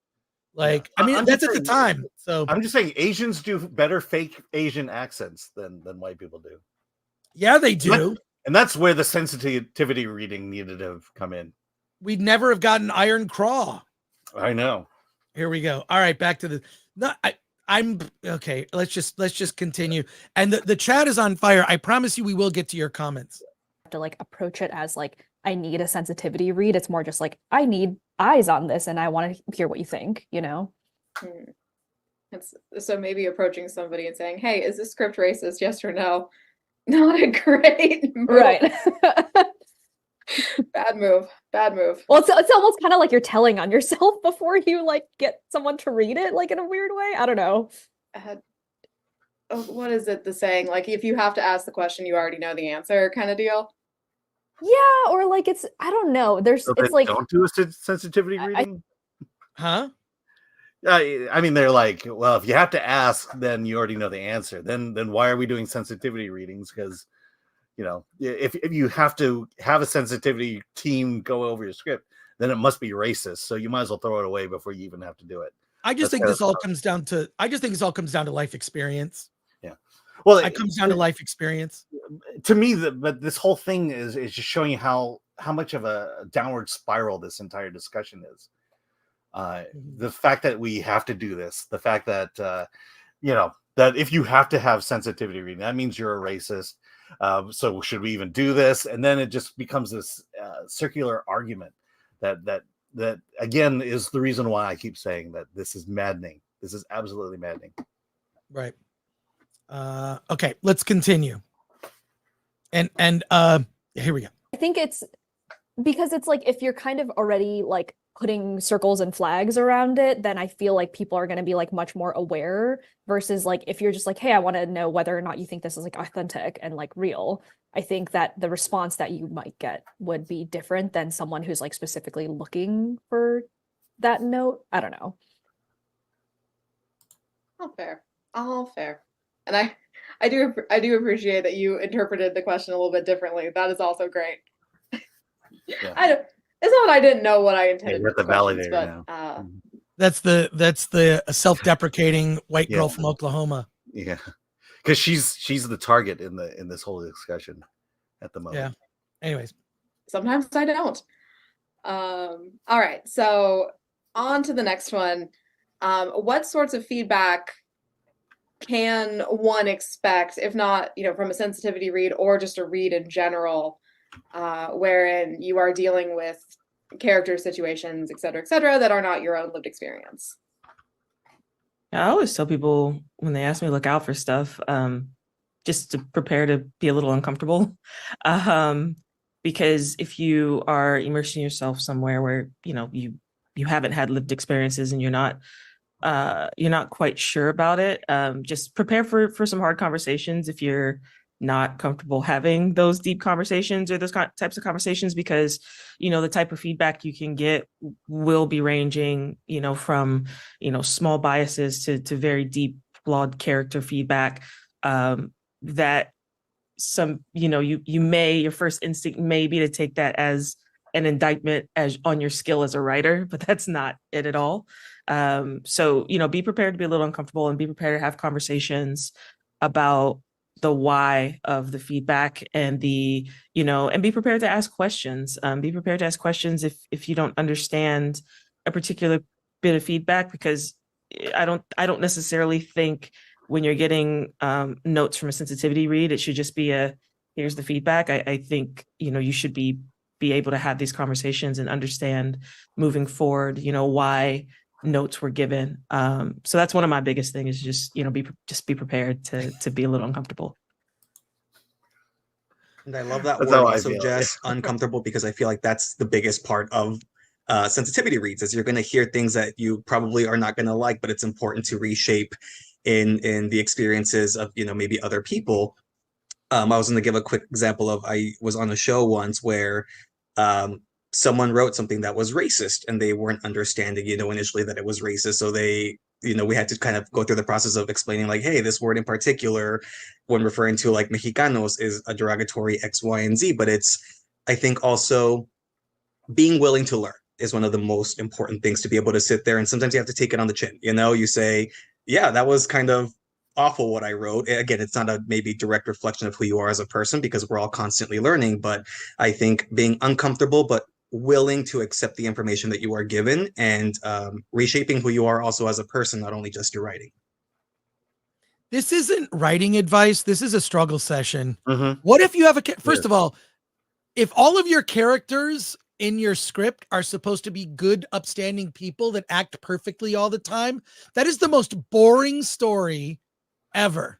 Like, yeah. I mean, that's at the time. So I'm just saying Asians do better fake Asian accents than white people do. Yeah, they do. And that's where the sensitivity reading needed to have come in. We'd never have gotten Iron Craw. I know. Here we go. All right, back to the. No, I'm okay. Let's just continue. And the chat is on fire. I promise you, we will get to your comments. To like approach it as like, I need a sensitivity read. It's more just like, I need eyes on this and I want to hear what you think, you know? So maybe approaching somebody and saying, hey, is this script racist? Yes or no? Not a great move. Right. Bad move. Well, it's almost kind of like you're telling on yourself before you like get someone to read it, like in a weird way. I don't know. What is it, the saying? Like, if you have to ask the question, you already know the answer kind of deal? Yeah, or like I don't know. It's like, don't do a sensitivity reading. Huh? I mean, they're like, well, if you have to ask, then you already know the answer. Then why are we doing sensitivity readings? Because, you know, if you have to have a sensitivity team go over your script, then it must be racist. So you might as well throw it away before you even have to do it. I just think this all comes down to life experience. Yeah. Well, it comes down to life experience. To me, but this whole thing is just showing you how much of a downward spiral this entire discussion is. The fact that we have to do this, the fact that you know, that if you have to have sensitivity reading, that means you're a racist. So should we even do this? And then it just becomes this circular argument that again is the reason why I keep saying that this is maddening. This is absolutely maddening. Right. Okay, let's continue. And here we go. I think it's because it's like if you're kind of already like putting circles and flags around it, then I feel like people are going to be like much more aware versus like if you're just like, hey, I want to know whether or not you think this is like authentic and like real. I think that the response that you might get would be different than someone who's like specifically looking for that note. I don't know. All fair. All fair. And I do appreciate that you interpreted the question a little bit differently. That is also great. Yeah. It's not I didn't know what I intended. You're at the questions, validator but now. That's the self-deprecating white girl from Oklahoma. Yeah, because she's the target in this whole discussion at the moment. Yeah. Anyways, sometimes I don't. All right, so on to the next one. What sorts of feedback can one expect, if not, from a sensitivity read or just a read in general, wherein you are dealing with character situations, et cetera, that are not your own lived experience? I always tell people when they ask me to look out for stuff, just to prepare to be a little uncomfortable. Because if you are immersing yourself somewhere where, you haven't had lived experiences and you're not quite sure about it, just prepare for some hard conversations if you're not comfortable having those deep conversations or those types of conversations, because the type of feedback you can get will be ranging from small biases to very deep flawed character feedback, that some your first instinct may be to take that as an indictment on your skill as a writer, but that's not it at all. So be prepared to be a little uncomfortable and be prepared to have conversations about the why of the feedback and and be prepared to ask questions. Be prepared to ask questions if you don't understand a particular bit of feedback, because I don't necessarily think when you're getting notes from a sensitivity read, it should just be here's the feedback. I think you should be able to have these conversations and understand moving forward why notes were given. So that's one of my biggest things, is just be prepared to be a little uncomfortable. And I love that That's word how I also, feel, Jess, uncomfortable, because I feel like that's the biggest part of sensitivity reads, is you're going to hear things that you probably are not going to like, but it's important to reshape in the experiences of maybe other people. I was going to give a quick example of, I was on a show once where someone wrote something that was racist and they weren't understanding initially that it was racist, so they we had to kind of go through the process of explaining, like, hey, this word in particular, when referring to like Mexicanos, is a derogatory X, Y, and Z. But it's, I think, also being willing to learn is one of the most important things, to be able to sit there, and sometimes you have to take it on the chin. You say, yeah, that was kind of awful what I wrote. Again, it's not a maybe direct reflection of who you are as a person, because we're all constantly learning, but I think being uncomfortable but willing to accept the information that you are given, and reshaping who you are also as a person, not only just your writing. This isn't writing advice. This is a struggle session. Mm-hmm. What if you have first of all, if all of your characters in your script are supposed to be good, upstanding people that act perfectly all the time, that is the most boring story ever.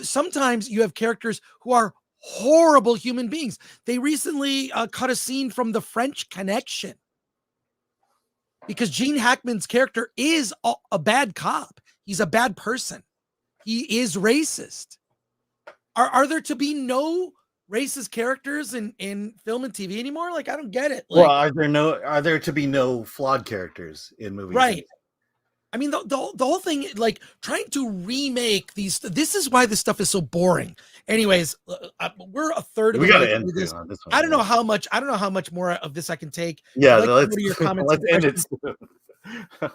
Sometimes you have characters who are horrible human beings. They recently cut a scene from The French Connection because Gene Hackman's character is a bad cop. He's a bad person. He is racist. Are there to be no racist characters in film and TV anymore? Like, I don't get it. Like, well, are there to be no flawed characters in movies? Right. I mean, the whole thing, like trying to remake these. This is why this stuff is so boring. Anyways, we're a third of the way through this. I don't know how much. I don't know how much more of this I can take. Yeah, let's go to your comments. Let's end it soon.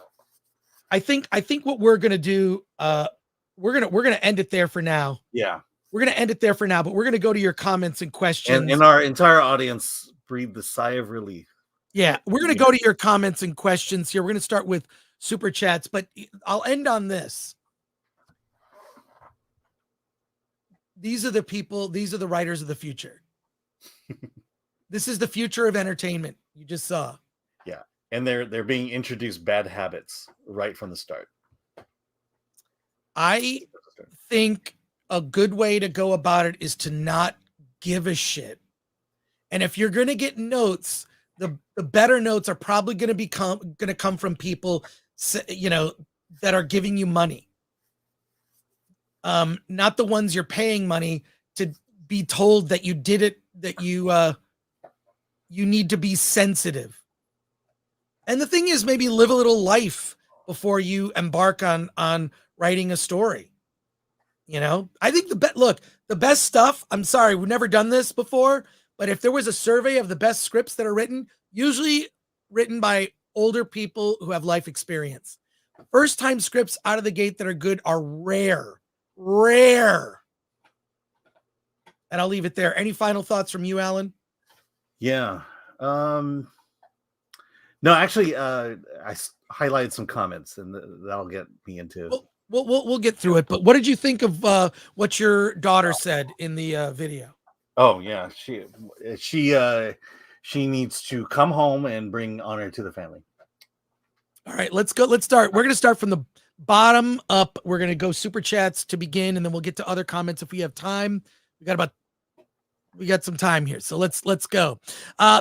I think what we're gonna do. We're gonna end it there for now. Yeah, we're gonna end it there for now. But we're gonna go to your comments and questions. And our entire audience breathed the sigh of relief. Yeah, we're gonna go to your comments and questions here. We're gonna start with super chats, but I'll end on this. These are the people, these are the writers of the future. This is the future of entertainment. You just saw. Yeah. And they're being introduced bad habits right from the start. I think a good way to go about it is to not give a shit. And if you're going to get notes, the better notes are probably going to come from people, you know, that are giving you money. Not the ones you're paying money to be told that you did it, that you need to be sensitive. And the thing is, maybe live a little life before you embark on writing a story. You know, I think the best stuff, I'm sorry, we've never done this before, but if there was a survey of the best scripts that are written, usually written by older people who have life experience. First time scripts out of the gate that are good are rare. And I'll leave it there. Any final thoughts from you, Alan? Yeah. No, actually, I highlighted some comments, and that'll get me into. We'll get through it. But what did you think of what your daughter said in the video? Oh yeah, she needs to come home and bring honor to the family. All right, let's go. Let's start. We're going to start from the bottom up. We're going to go super chats to begin, and then we'll get to other comments if we have time. We got some time here, so let's go.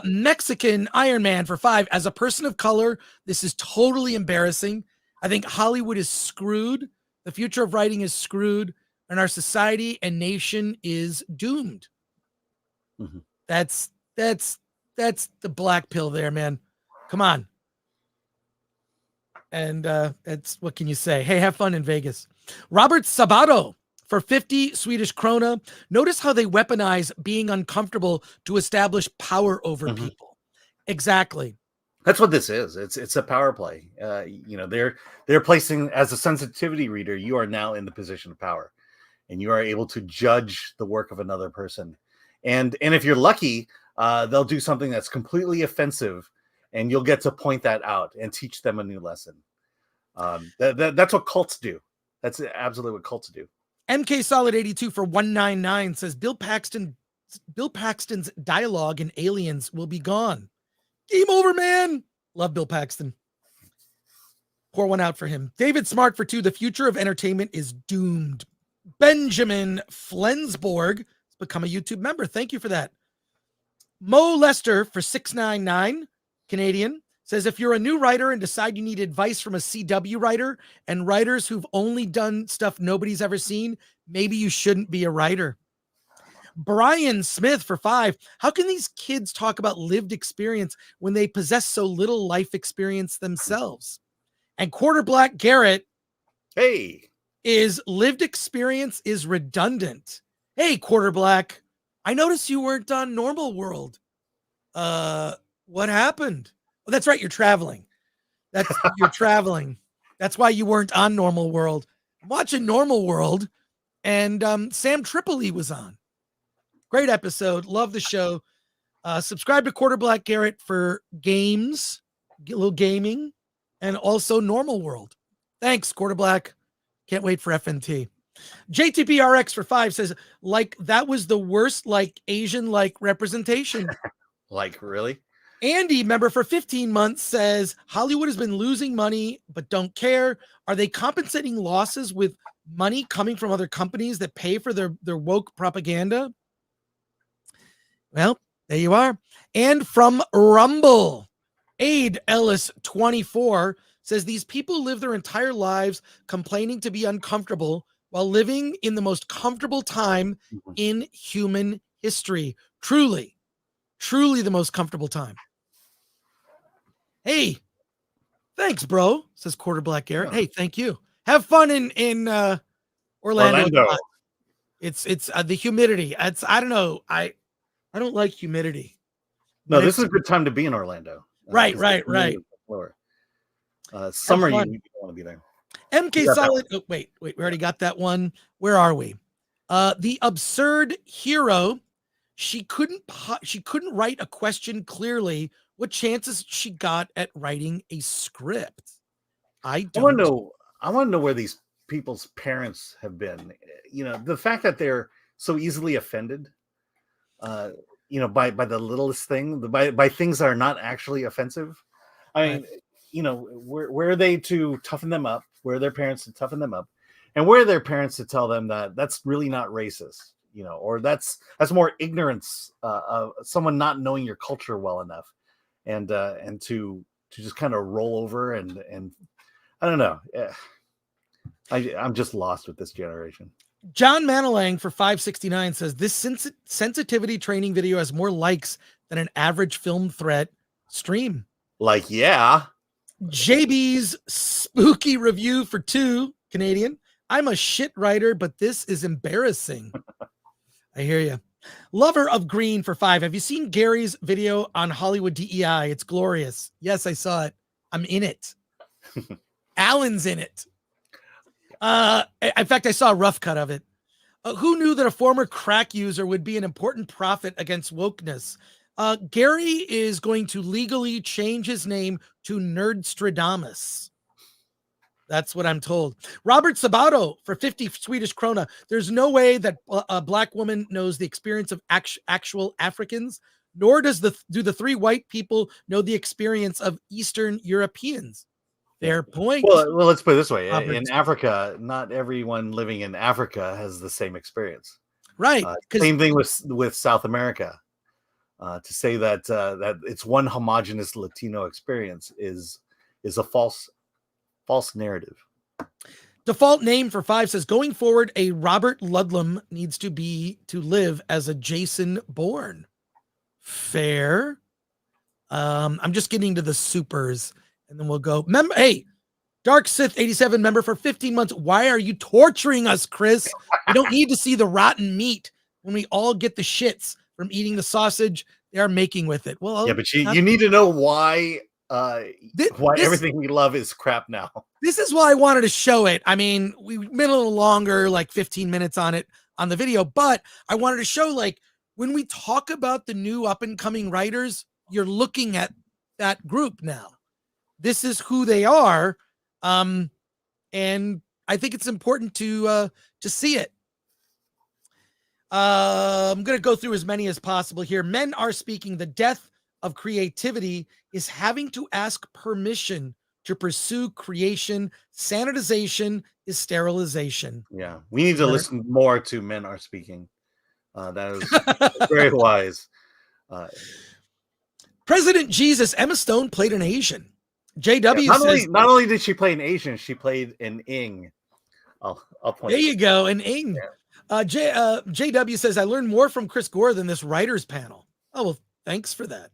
Mexican Iron Man for 5. As a person of color, this is totally embarrassing. I think Hollywood is screwed. The future of writing is screwed, and our society and nation is doomed. Mm-hmm. That's the black pill there, man. Come on. And that's, what can you say? Hey, have fun in Vegas. Robert Sabato for 50 Swedish krona. Notice how they weaponize being uncomfortable to establish power over people. Exactly. That's what this is. It's a power play. You know, they're placing, as a sensitivity reader, you are now in the position of power, and you are able to judge the work of another person. And if you're lucky, they'll do something that's completely offensive, and you'll get to point that out and teach them a new lesson. That's what cults do. That's absolutely what cults do. MK Solid 82 for 199 says Bill Paxton's dialogue in Aliens will be gone. Game over, man. Love Bill Paxton. Pour one out for him. David Smart for 2. The future of entertainment is doomed. Benjamin Flensborg has become a YouTube member. Thank you for that. Mo Lester for 699 Canadian says, if you're a new writer and decide you need advice from a CW writer and writers who've only done stuff nobody's ever seen, maybe you shouldn't be a writer. Brian Smith for 5. How can these kids talk about lived experience when they possess so little life experience themselves? And Quarter Black Garrett, hey, is lived experience is redundant. Hey, Quarter Black, I noticed you weren't on Normal World. What happened? Oh, that's right, you're traveling. You're traveling. That's why you weren't on Normal World. I'm watching Normal World, and Sam Tripoli was on. Great episode. Love the show. Subscribe to Quarter Black Garrett for games, get a little gaming, and also Normal World. Thanks, Quarter Black. Can't wait for FNT. JTPRX for 5 says, like, that was the worst, like, Asian-like representation. Like, really? Andy, member for 15 months, says, Hollywood has been losing money, but don't care. Are they compensating losses with money coming from other companies that pay for their woke propaganda? Well, there you are. And from Rumble, Aid Ellis 24 says, these people live their entire lives complaining to be uncomfortable while living in the most comfortable time in human history. Truly the most comfortable time. Hey, thanks, bro, says Quarter Black Garrett. Hey, thank you. Have fun in Orlando. It's the humidity. I don't know. I don't like humidity. No, this is a good time to be in Orlando. Right. Summer, you want to be there. MK Solid. Oh, wait. We already got that one. Where are we? The absurd hero. She couldn't write a question clearly. What chances she got at writing a script? I want to know where these people's parents have been. You know, the fact that they're so easily offended. You know, by the littlest thing, by things that are not actually offensive. I mean, you know, where are they to toughen them up? Where are their parents to toughen them up? and where are their parents to tell them that that's really not racist, or that's more ignorance of someone not knowing your culture well enough, and to just kind of roll over and I don't know. I'm just lost with this generation. John Manilang for 569 says this sensitivity training video has more likes than an average Film Threat stream. Like, yeah. JB's spooky review for 2 Canadian. I'm a shit writer, but this is embarrassing. I hear you. Lover of Green for 5. Have you seen Gary's video on Hollywood DEI? It's glorious. Yes, I saw it. I'm in it. Alan's in it. In fact, I saw a rough cut of it. Who knew that a former crack user would be an important prophet against wokeness? Gary is going to legally change his name to Nerdstradamus. That's what I'm told. Robert Sabato for 50 Swedish krona. There's no way that a black woman knows the experience of actual Africans, nor do the 3 white people know the experience of Eastern Europeans. Fair point. Well, let's put it this way. Robert. In Africa, not everyone living in Africa has the same experience. Right. Same thing with South America. To say that it's one homogenous Latino experience is a false narrative. Default name for 5 says, going forward, a Robert Ludlum needs to live as a Jason Bourne. Fair. I'm just getting to the supers, and then we'll go. Hey, Dark Sith 87 member for 15 months. Why are you torturing us, Chris? We don't need to see the rotten meat when we all get the shits from eating the sausage they are making with it. Well, yeah, but you need to know why everything we love is crap now. This is why I wanted to show it. I mean, we went a little longer, like 15 minutes on it on the video, but I wanted to show, like, when we talk about the new up and coming writers, you're looking at that group now. This is who they are. And I think it's important to see it. I'm going to go through as many as possible here. Men are speaking. The death of creativity is having to ask permission to pursue creation. Sanitization is sterilization. Yeah, we need to listen more to Men Are Speaking. That is very wise. President Jesus, Emma Stone played an Asian. JW says, not only did she play an Asian, she played an Ng. I'll point. There you go, an Ng. Yeah. JW says, I learned more from Chris Gore than this writers panel. Oh, well, thanks for that.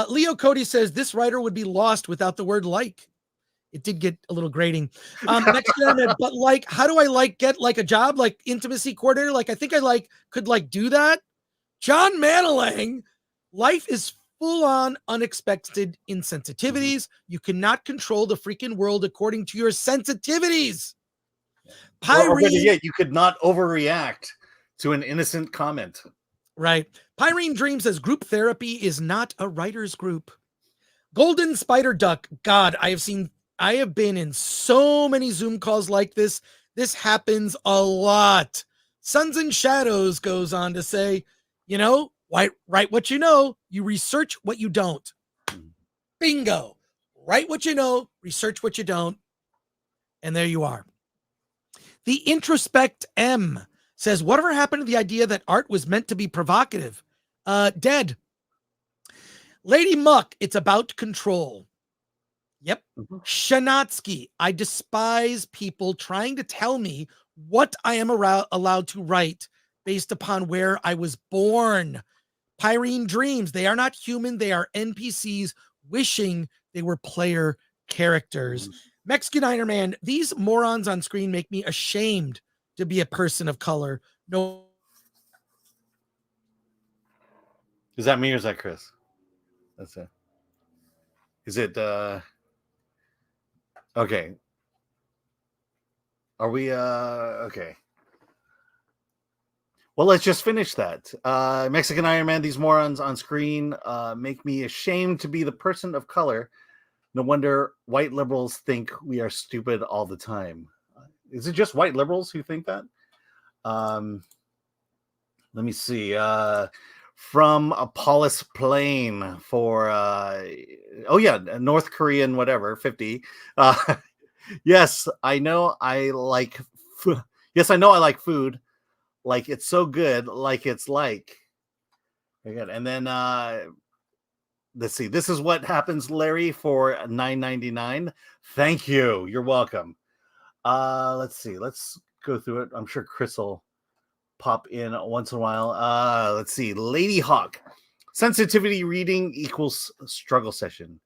Leo Cody says, this writer would be lost without the word like. It did get a little grating. Next comment, but like, how do I get a job like intimacy coordinator? Like, I think I could do that. John Manilang, life is full on unexpected insensitivities. You cannot control the freaking world according to your sensitivities. Or yet, you could not overreact to an innocent comment. Right. Pyrene Dream says group therapy is not a writer's group. Golden Spider Duck. God, I have been in so many Zoom calls like this. This happens a lot. Suns and Shadows goes on to say, write what you know, you research what you don't. Bingo. Write what you know, research what you don't. And there you are. The Introspect M says, whatever happened to the idea that art was meant to be provocative? Dead. Lady Muck, it's about control. Yep. Shanatsky, I despise people trying to tell me what I am allowed to write based upon where I was born. Pyrene Dreams, they are not human. They are NPCs wishing they were player characters. Mexican Iron Man, these morons on screen make me ashamed to be a person of color. No. Is that me or is that Chris? That's it. Is it okay. Are we okay. Well, let's just finish that. Mexican Iron Man, these morons on screen make me ashamed to be the person of color. No wonder white liberals think we are stupid all the time. Is it just white liberals who think that? Let me see. From Apollos Plain for North Korean, whatever, 50. Yes, I know I like Yes, I know I like food. Like it's so good. Like it's like. Very good. And then let's see. This is what happens, Larry, for $9.99. Thank you. You're welcome. Let's see. Let's go through it. I'm sure Chris will pop in once in a while. Let's see. Lady Hawk. Sensitivity reading equals struggle session.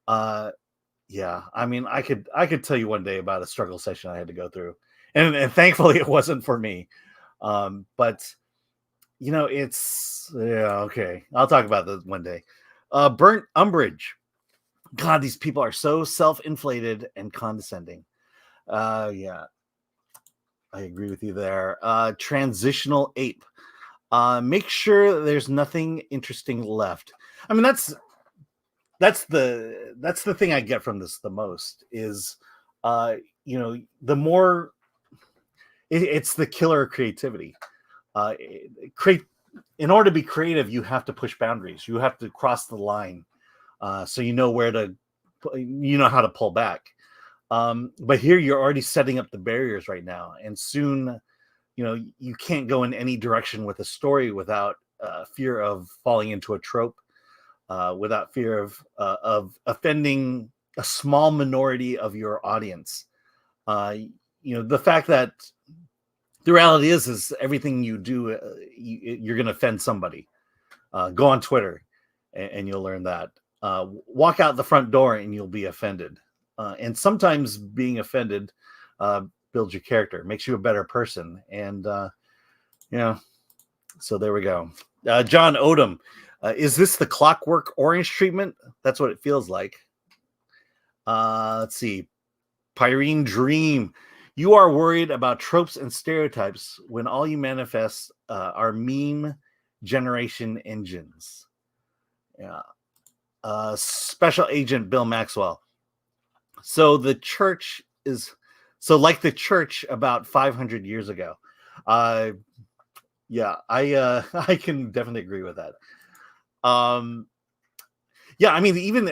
Yeah, I mean, I could tell you one day about a struggle session I had to go through, and thankfully it wasn't for me. But you know, it's okay. I'll talk about this one day. Burnt umbrage. God, these people are so self-inflated and condescending. Yeah, I agree with you there. Transitional ape. Make sure there's nothing interesting left. I mean, that's the thing I get from this the most is, you know, the more it's the killer creativity. In order to be creative, you have to push boundaries. You have to cross the line, so you know how to pull back. But here you're already setting up the barriers right now, and soon, you know, you can't go in any direction with a story without fear of falling into a trope, without fear of offending a small minority of your audience. You know, the fact that the reality is everything you do, you're going to offend somebody. Go on Twitter and you'll learn that. Walk out the front door and you'll be offended. And sometimes being offended builds your character, makes you a better person. And, you know, so there we go. John Odom, is this the Clockwork Orange treatment? That's what it feels like. Let's see. Pyrene Dream. You are worried about tropes and stereotypes when all you manifest are meme generation engines. Yeah. Special Agent Bill Maxwell. So the church is like the church about 500 years ago. Yeah, I can definitely agree with that. Yeah, I mean, even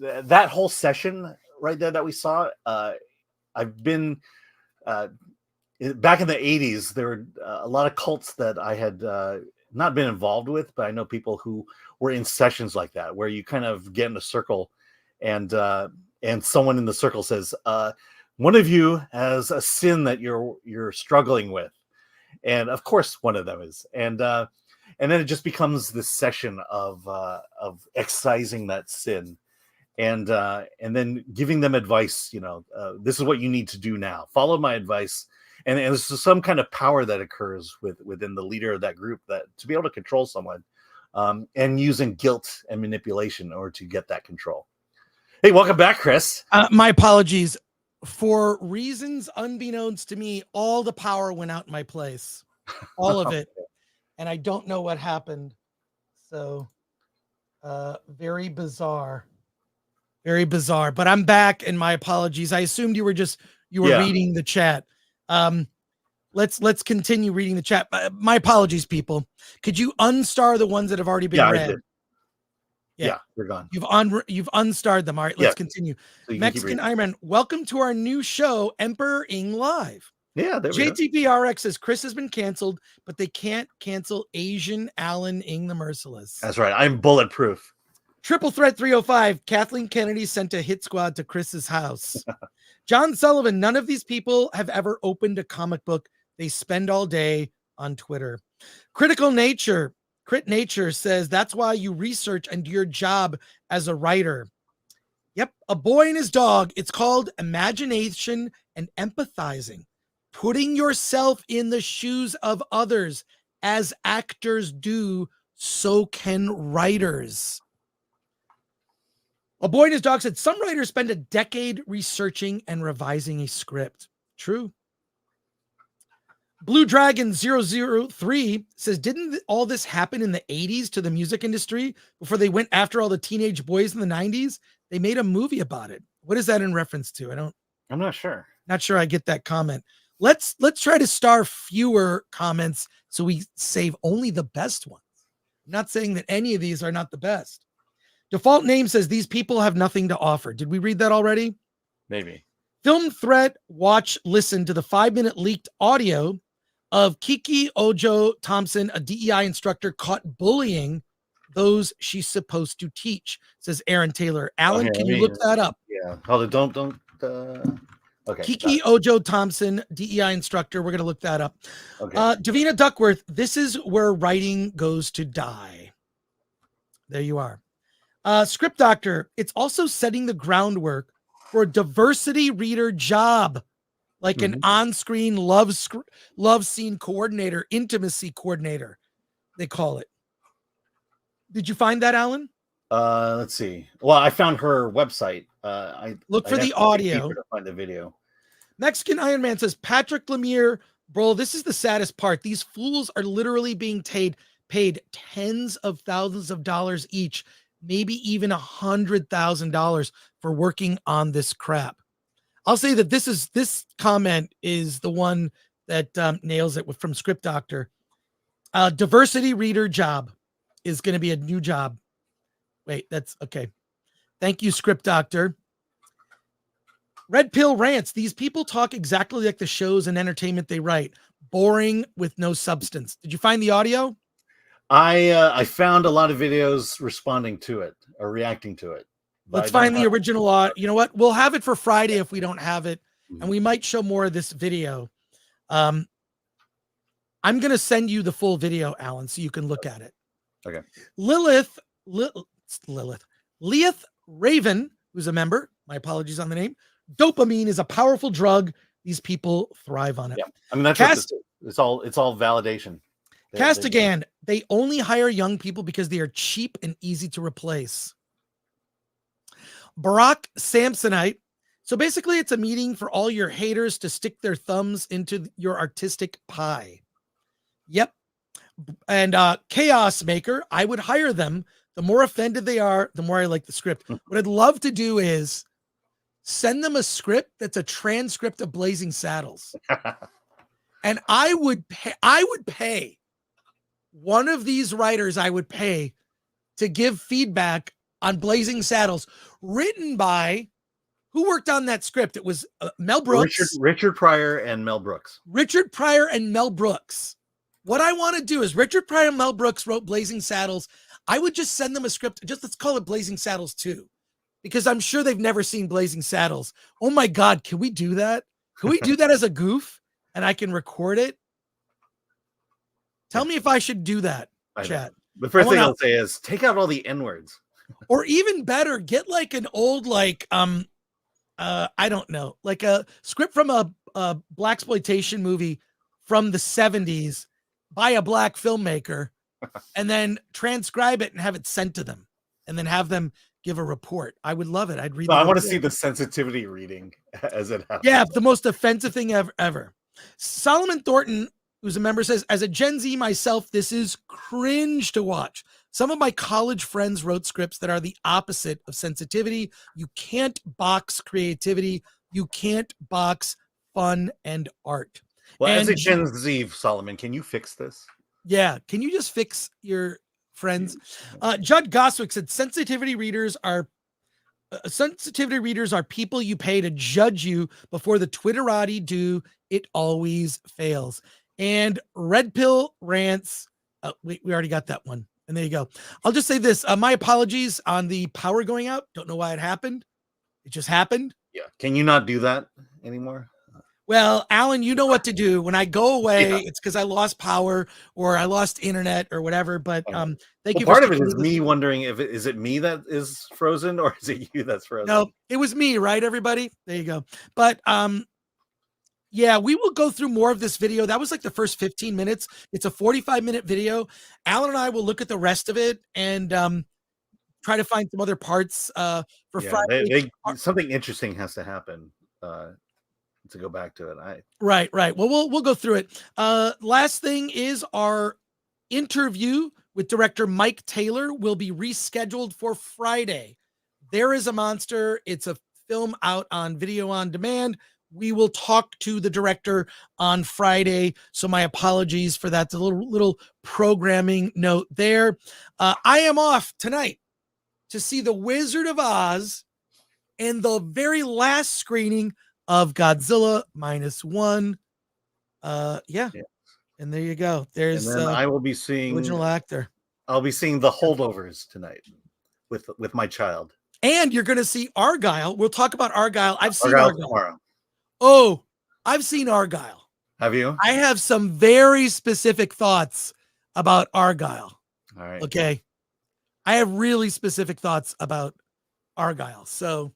that whole session right there that we saw, I've been back in the 80s, there were a lot of cults that I had not been involved with, but I know people who were in sessions like that, where you kind of get in a circle and someone in the circle says, one of you has a sin that you're struggling with. And of course one of them is. And then it just becomes this session of excising that sin. And then giving them advice, you know, this is what you need to do now. Follow my advice. And there's some kind of power that occurs within the leader of that group that to be able to control someone, and using guilt and manipulation in order to get that control. Hey, welcome back, Chris. My apologies. For reasons unbeknownst to me, all the power went out in my place. All of it. And I don't know what happened. So very bizarre. Very bizarre, but I'm back, and my apologies. I assumed you were reading the chat. Let's continue reading the chat. My apologies, people. Could you unstar the ones that have already been read? I did. Yeah, they're gone. You've unstarred them. All right, let's continue. So Mexican Ironman, welcome to our new show, Emperor Ng Live. Yeah, there we go. JTPRX says Chris has been canceled, but they can't cancel Asian Alan Ng the Merciless. That's right. I'm bulletproof. Triple Threat 305, Kathleen Kennedy sent a hit squad to Chris's house. John Sullivan, none of these people have ever opened a comic book. They spend all day on Twitter. Crit Nature says that's why you research and do your job as a writer. Yep, A Boy and His Dog. It's called imagination and empathizing. Putting yourself in the shoes of others. As actors do, so can writers. A Boy and His Dog said, some writers spend a decade researching and revising a script. True. Blue Dragon 003 says, didn't all this happen in the 80s to the music industry before they went after all the teenage boys in the 90s? They made a movie about it. What is that in reference to? I'm not sure. Not sure I get that comment. Let's try to star fewer comments so we save only the best ones. I'm not saying that any of these are not the best. Default Name says these people have nothing to offer. Did we read that already? Maybe. Film Threat watch listen to the 5-minute leaked audio of Kiki Ojo Thompson, a DEI instructor caught bullying those she's supposed to teach, says Aaron Taylor. Alan, can you look that up? Yeah. Hold it. Don't. Okay. Kiki Ojo Thompson, DEI instructor. We're going to look that up. Okay. Davina Duckworth, this is where writing goes to die. There you are. Script Doctor, it's also setting the groundwork for a diversity reader job, like an on-screen love scene coordinator, intimacy coordinator, they call it. Did you find that, Alan? Let's see. Well, I found her website. I look for the audio to find the video. Mexican Iron Man says, Patrick Lemire, bro, this is the saddest part. These fools are literally being paid tens of thousands of dollars each, maybe even $100,000 for working on this crap. I'll say that this comment is the one that nails it from Script Doctor. Diversity reader job is going to be a new job. Wait, that's okay. Thank you, Script Doctor. Red Pill Rants. These people talk exactly like the shows and entertainment they write. Boring with no substance. Did you find the audio? I found a lot of videos responding to it or reacting to it. Let's find the original audio. You know what? We'll have it for Friday if we don't have it, and we might show more of this video. I'm going to send you the full video, Alan, so you can look at it. Okay. Leith Raven, who's a member, my apologies on the name. Dopamine is a powerful drug. These people thrive on it. Yeah. I mean, that's it's all validation. Castigan, they only hire young people because they are cheap and easy to replace. Barack Samsonite. So basically it's a meeting for all your haters to stick their thumbs into your artistic pie. Yep. And Chaos Maker, I would hire them. The more offended they are, the more I like the script. What I'd love to do is send them a script that's a transcript of Blazing Saddles. And I would pay one of these writers, I would pay to give feedback on Blazing Saddles, written by who worked on that script? It was Mel Brooks. Richard Pryor and Mel Brooks. Richard Pryor and Mel Brooks. What I want to do is Richard Pryor and Mel Brooks wrote Blazing Saddles. I would just send them a script. Let's call it Blazing Saddles 2, because I'm sure they've never seen Blazing Saddles. Oh my God. Can we do that? Can we do that as a goof and I can record it? Tell me if I should do that, chat. The first thing I'll say is take out all the N words. Or even better, get like an old, I don't know, like a script from a blaxploitation movie from the 70s by a black filmmaker, and then transcribe it and have it sent to them, and then have them give a report. I would love it. I'd read. I want to see the sensitivity reading as it happens. Yeah, the most offensive thing ever. Solomon Thornton, who's a member, says, as a Gen Z myself, this is cringe to watch. Some of my college friends wrote scripts that are the opposite of sensitivity. You can't box creativity. You can't box fun and art. Well, as a Gen Z, Solomon, can you fix this? Yeah. Can you just fix your friends? Judd Goswick said, sensitivity readers are people you pay to judge you before the Twitterati do. It always fails. And Red Pill Rants. We already got that one. And there you go. I'll just say this. My apologies on the power going out. Don't know why it happened. It just happened. Yeah. Can you not do that anymore? Well, Alan, you know what to do. When I go away, it's because I lost power or I lost internet or whatever. But thank you. Part of it is me wondering is it me that is frozen or is it you that's frozen? No, it was me, right, everybody? There you go. But yeah, we will go through more of this video. That was like the first 15 minutes. It's a 45-minute video. Alan and I will look at the rest of it and try to find some other parts for Friday. Something interesting has to happen to go back to it. Right. Well, we'll go through it. Last thing is our interview with director Mike Taylor will be rescheduled for Friday. There is a Monster. It's a film out on video on demand. We will talk to the director on Friday. So my apologies for that. The little programming note there. I am off tonight to see The Wizard of Oz and the very last screening of Godzilla -1. Yeah. And there you go. There's and then I will be seeing original actor. I'll be seeing The Holdovers tonight with my child. And you're going to see Argyle. We'll talk about Argyle. I've seen Argyle Argyle. tomorrow. Oh, I've seen Argyle. Have you? I have some very specific thoughts about Argyle. All right. Okay. I have really specific thoughts about Argyle. So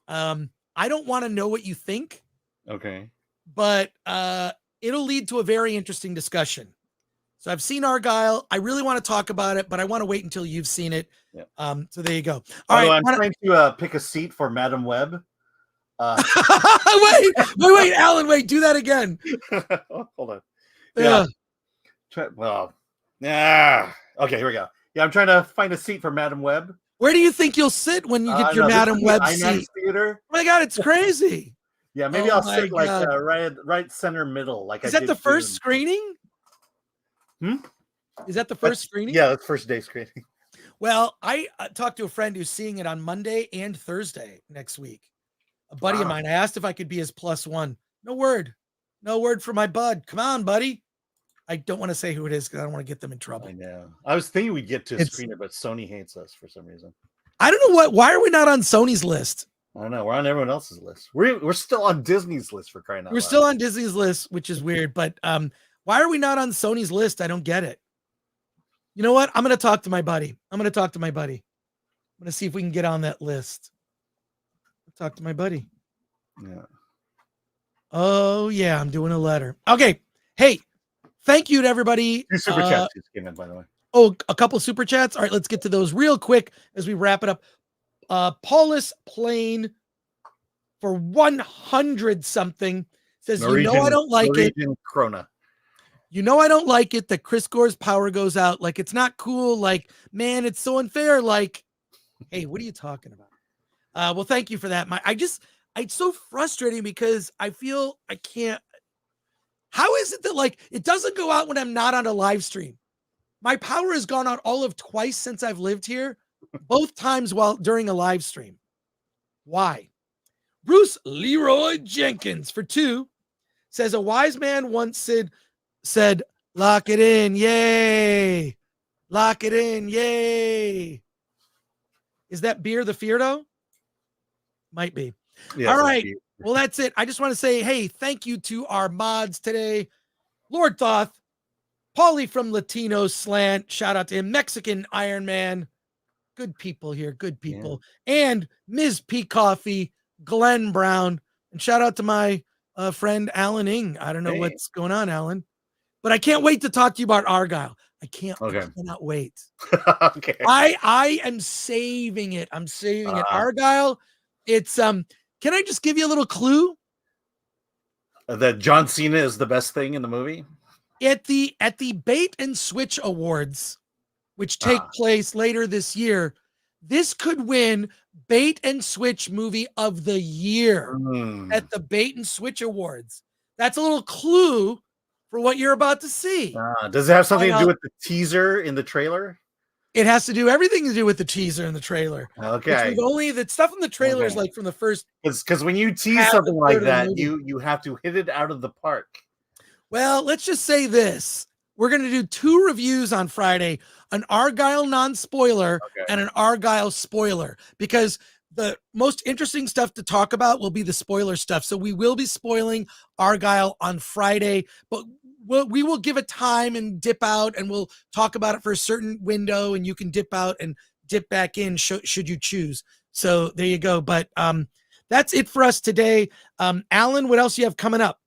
I don't want to know what you think. Okay. But it'll lead to a very interesting discussion. So I've seen Argyle. I really want to talk about it, but I want to wait until you've seen it. Yeah. So there you go. All right. I'm trying to pick a seat for Madam Web. wait, Alan, wait, do that again. Hold on. Yeah. Okay, here we go. Yeah, I'm trying to find a seat for Madam Web. Where do you think you'll sit when you get your Madam Web seat? Theater. Oh my God, it's crazy. Yeah, maybe I'll sit like right center middle. Like is that the first screening? Is that the first screening? Yeah, that's first day screening. Well, I talked to a friend who's seeing it on Monday and Thursday next week. A buddy of mine. I asked if I could be his +1. No word for my bud. Come on, buddy. I don't want to say who it is because I don't want to get them in trouble. I know. I was thinking we'd get to screen it, but Sony hates us for some reason. I don't know why are we not on Sony's list? I don't know. We're on everyone else's list. We're still on Disney's list for crying out loud. We're still on Disney's list, which is weird. But why are we not on Sony's list? I don't get it. You know what? I'm going to talk to my buddy. I'm going to see if we can get on that list. Talk to my buddy. Yeah. Oh, yeah. I'm doing a letter. Okay. Hey, thank you to everybody. 2 super chats just came in, by the way. Oh, a couple super chats. All right, let's get to those real quick as we wrap it up. Paulus Plain for 100 something says, Norwegian, I don't like Norwegian Krona. I don't like it that Chris Gore's power goes out. Like, it's not cool. Like, man, it's so unfair. Like, hey, what are you talking about? Well, thank you for that. It's so frustrating because I feel I can't. How is it that like it doesn't go out when I'm not on a live stream? My power has gone out all of twice since I've lived here, both times during a live stream. Why? Bruce Leroy Jenkins for 2 says a wise man once said, "Lock it in, yay! Lock it in, yay!" Is that Beer the Feardo? Might be. Yes, all right. Well, that's it. I just want to say, hey, thank you to our mods today. Lord Thoth, Paulie from Latino Slant, shout out to him. Mexican Iron Man, good people here, good people. Yeah. And Ms. P. Coffee, Glenn Brown, and shout out to my friend Alan Ng. I don't know what's going on, Alan, but I can't wait to talk to you about Argyle. I cannot wait. Okay. I am saving it. I'm saving it. Argyle. It's can I just give you a little clue? That John Cena is the best thing in the movie? At the Bait and Switch Awards, which take place later this year, this could win Bait and Switch Movie of the Year at the Bait and Switch Awards. That's a little clue for what you're about to see. Does it have something to do with the teaser in the trailer? It has to do everything to do with the teaser and the trailer. Okay. Only the stuff in the trailer is like from the first. Because when you tease something like that, you have to hit it out of the park. Well, let's just say this. We're going to do 2 reviews on Friday, an Argyle non-spoiler and an Argyle spoiler, because the most interesting stuff to talk about will be the spoiler stuff. So we will be spoiling Argyle on Friday, but we will give a time and dip out, and we'll talk about it for a certain window, and you can dip out and dip back in should you choose. So there you go. But that's it for us today. Alan, what else do you have coming up?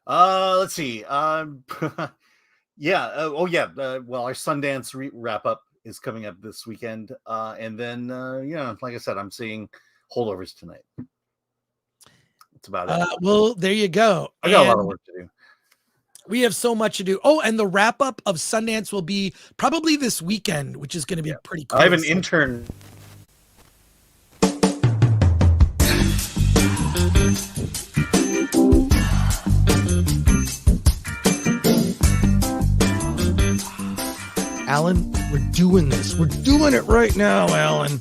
Let's see. Well, our Sundance wrap up is coming up this weekend. And then, like I said, I'm seeing Holdovers tonight. That's about it. Well, there you go. I got a lot of work to do. We have so much to do. Oh, and the wrap up of Sundance will be probably this weekend, which is going to be pretty cool. I have an intern. Alan, we're doing this. We're doing it right now, Alan.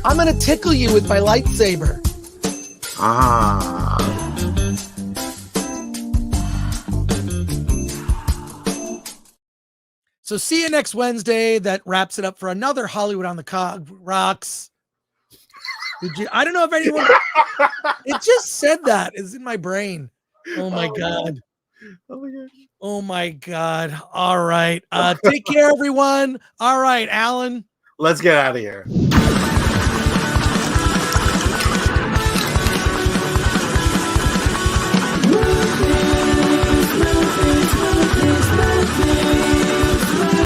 I'm gonna tickle you with my lightsaber. Ah. So see you next Wednesday. That wraps it up for another Hollywood on the Rocks. Did you? I don't know if anyone. It just said that. It's in my brain. Oh my god. Oh my gosh. Oh my god. All right. Take care, everyone. All right, Alan. Let's get out of here.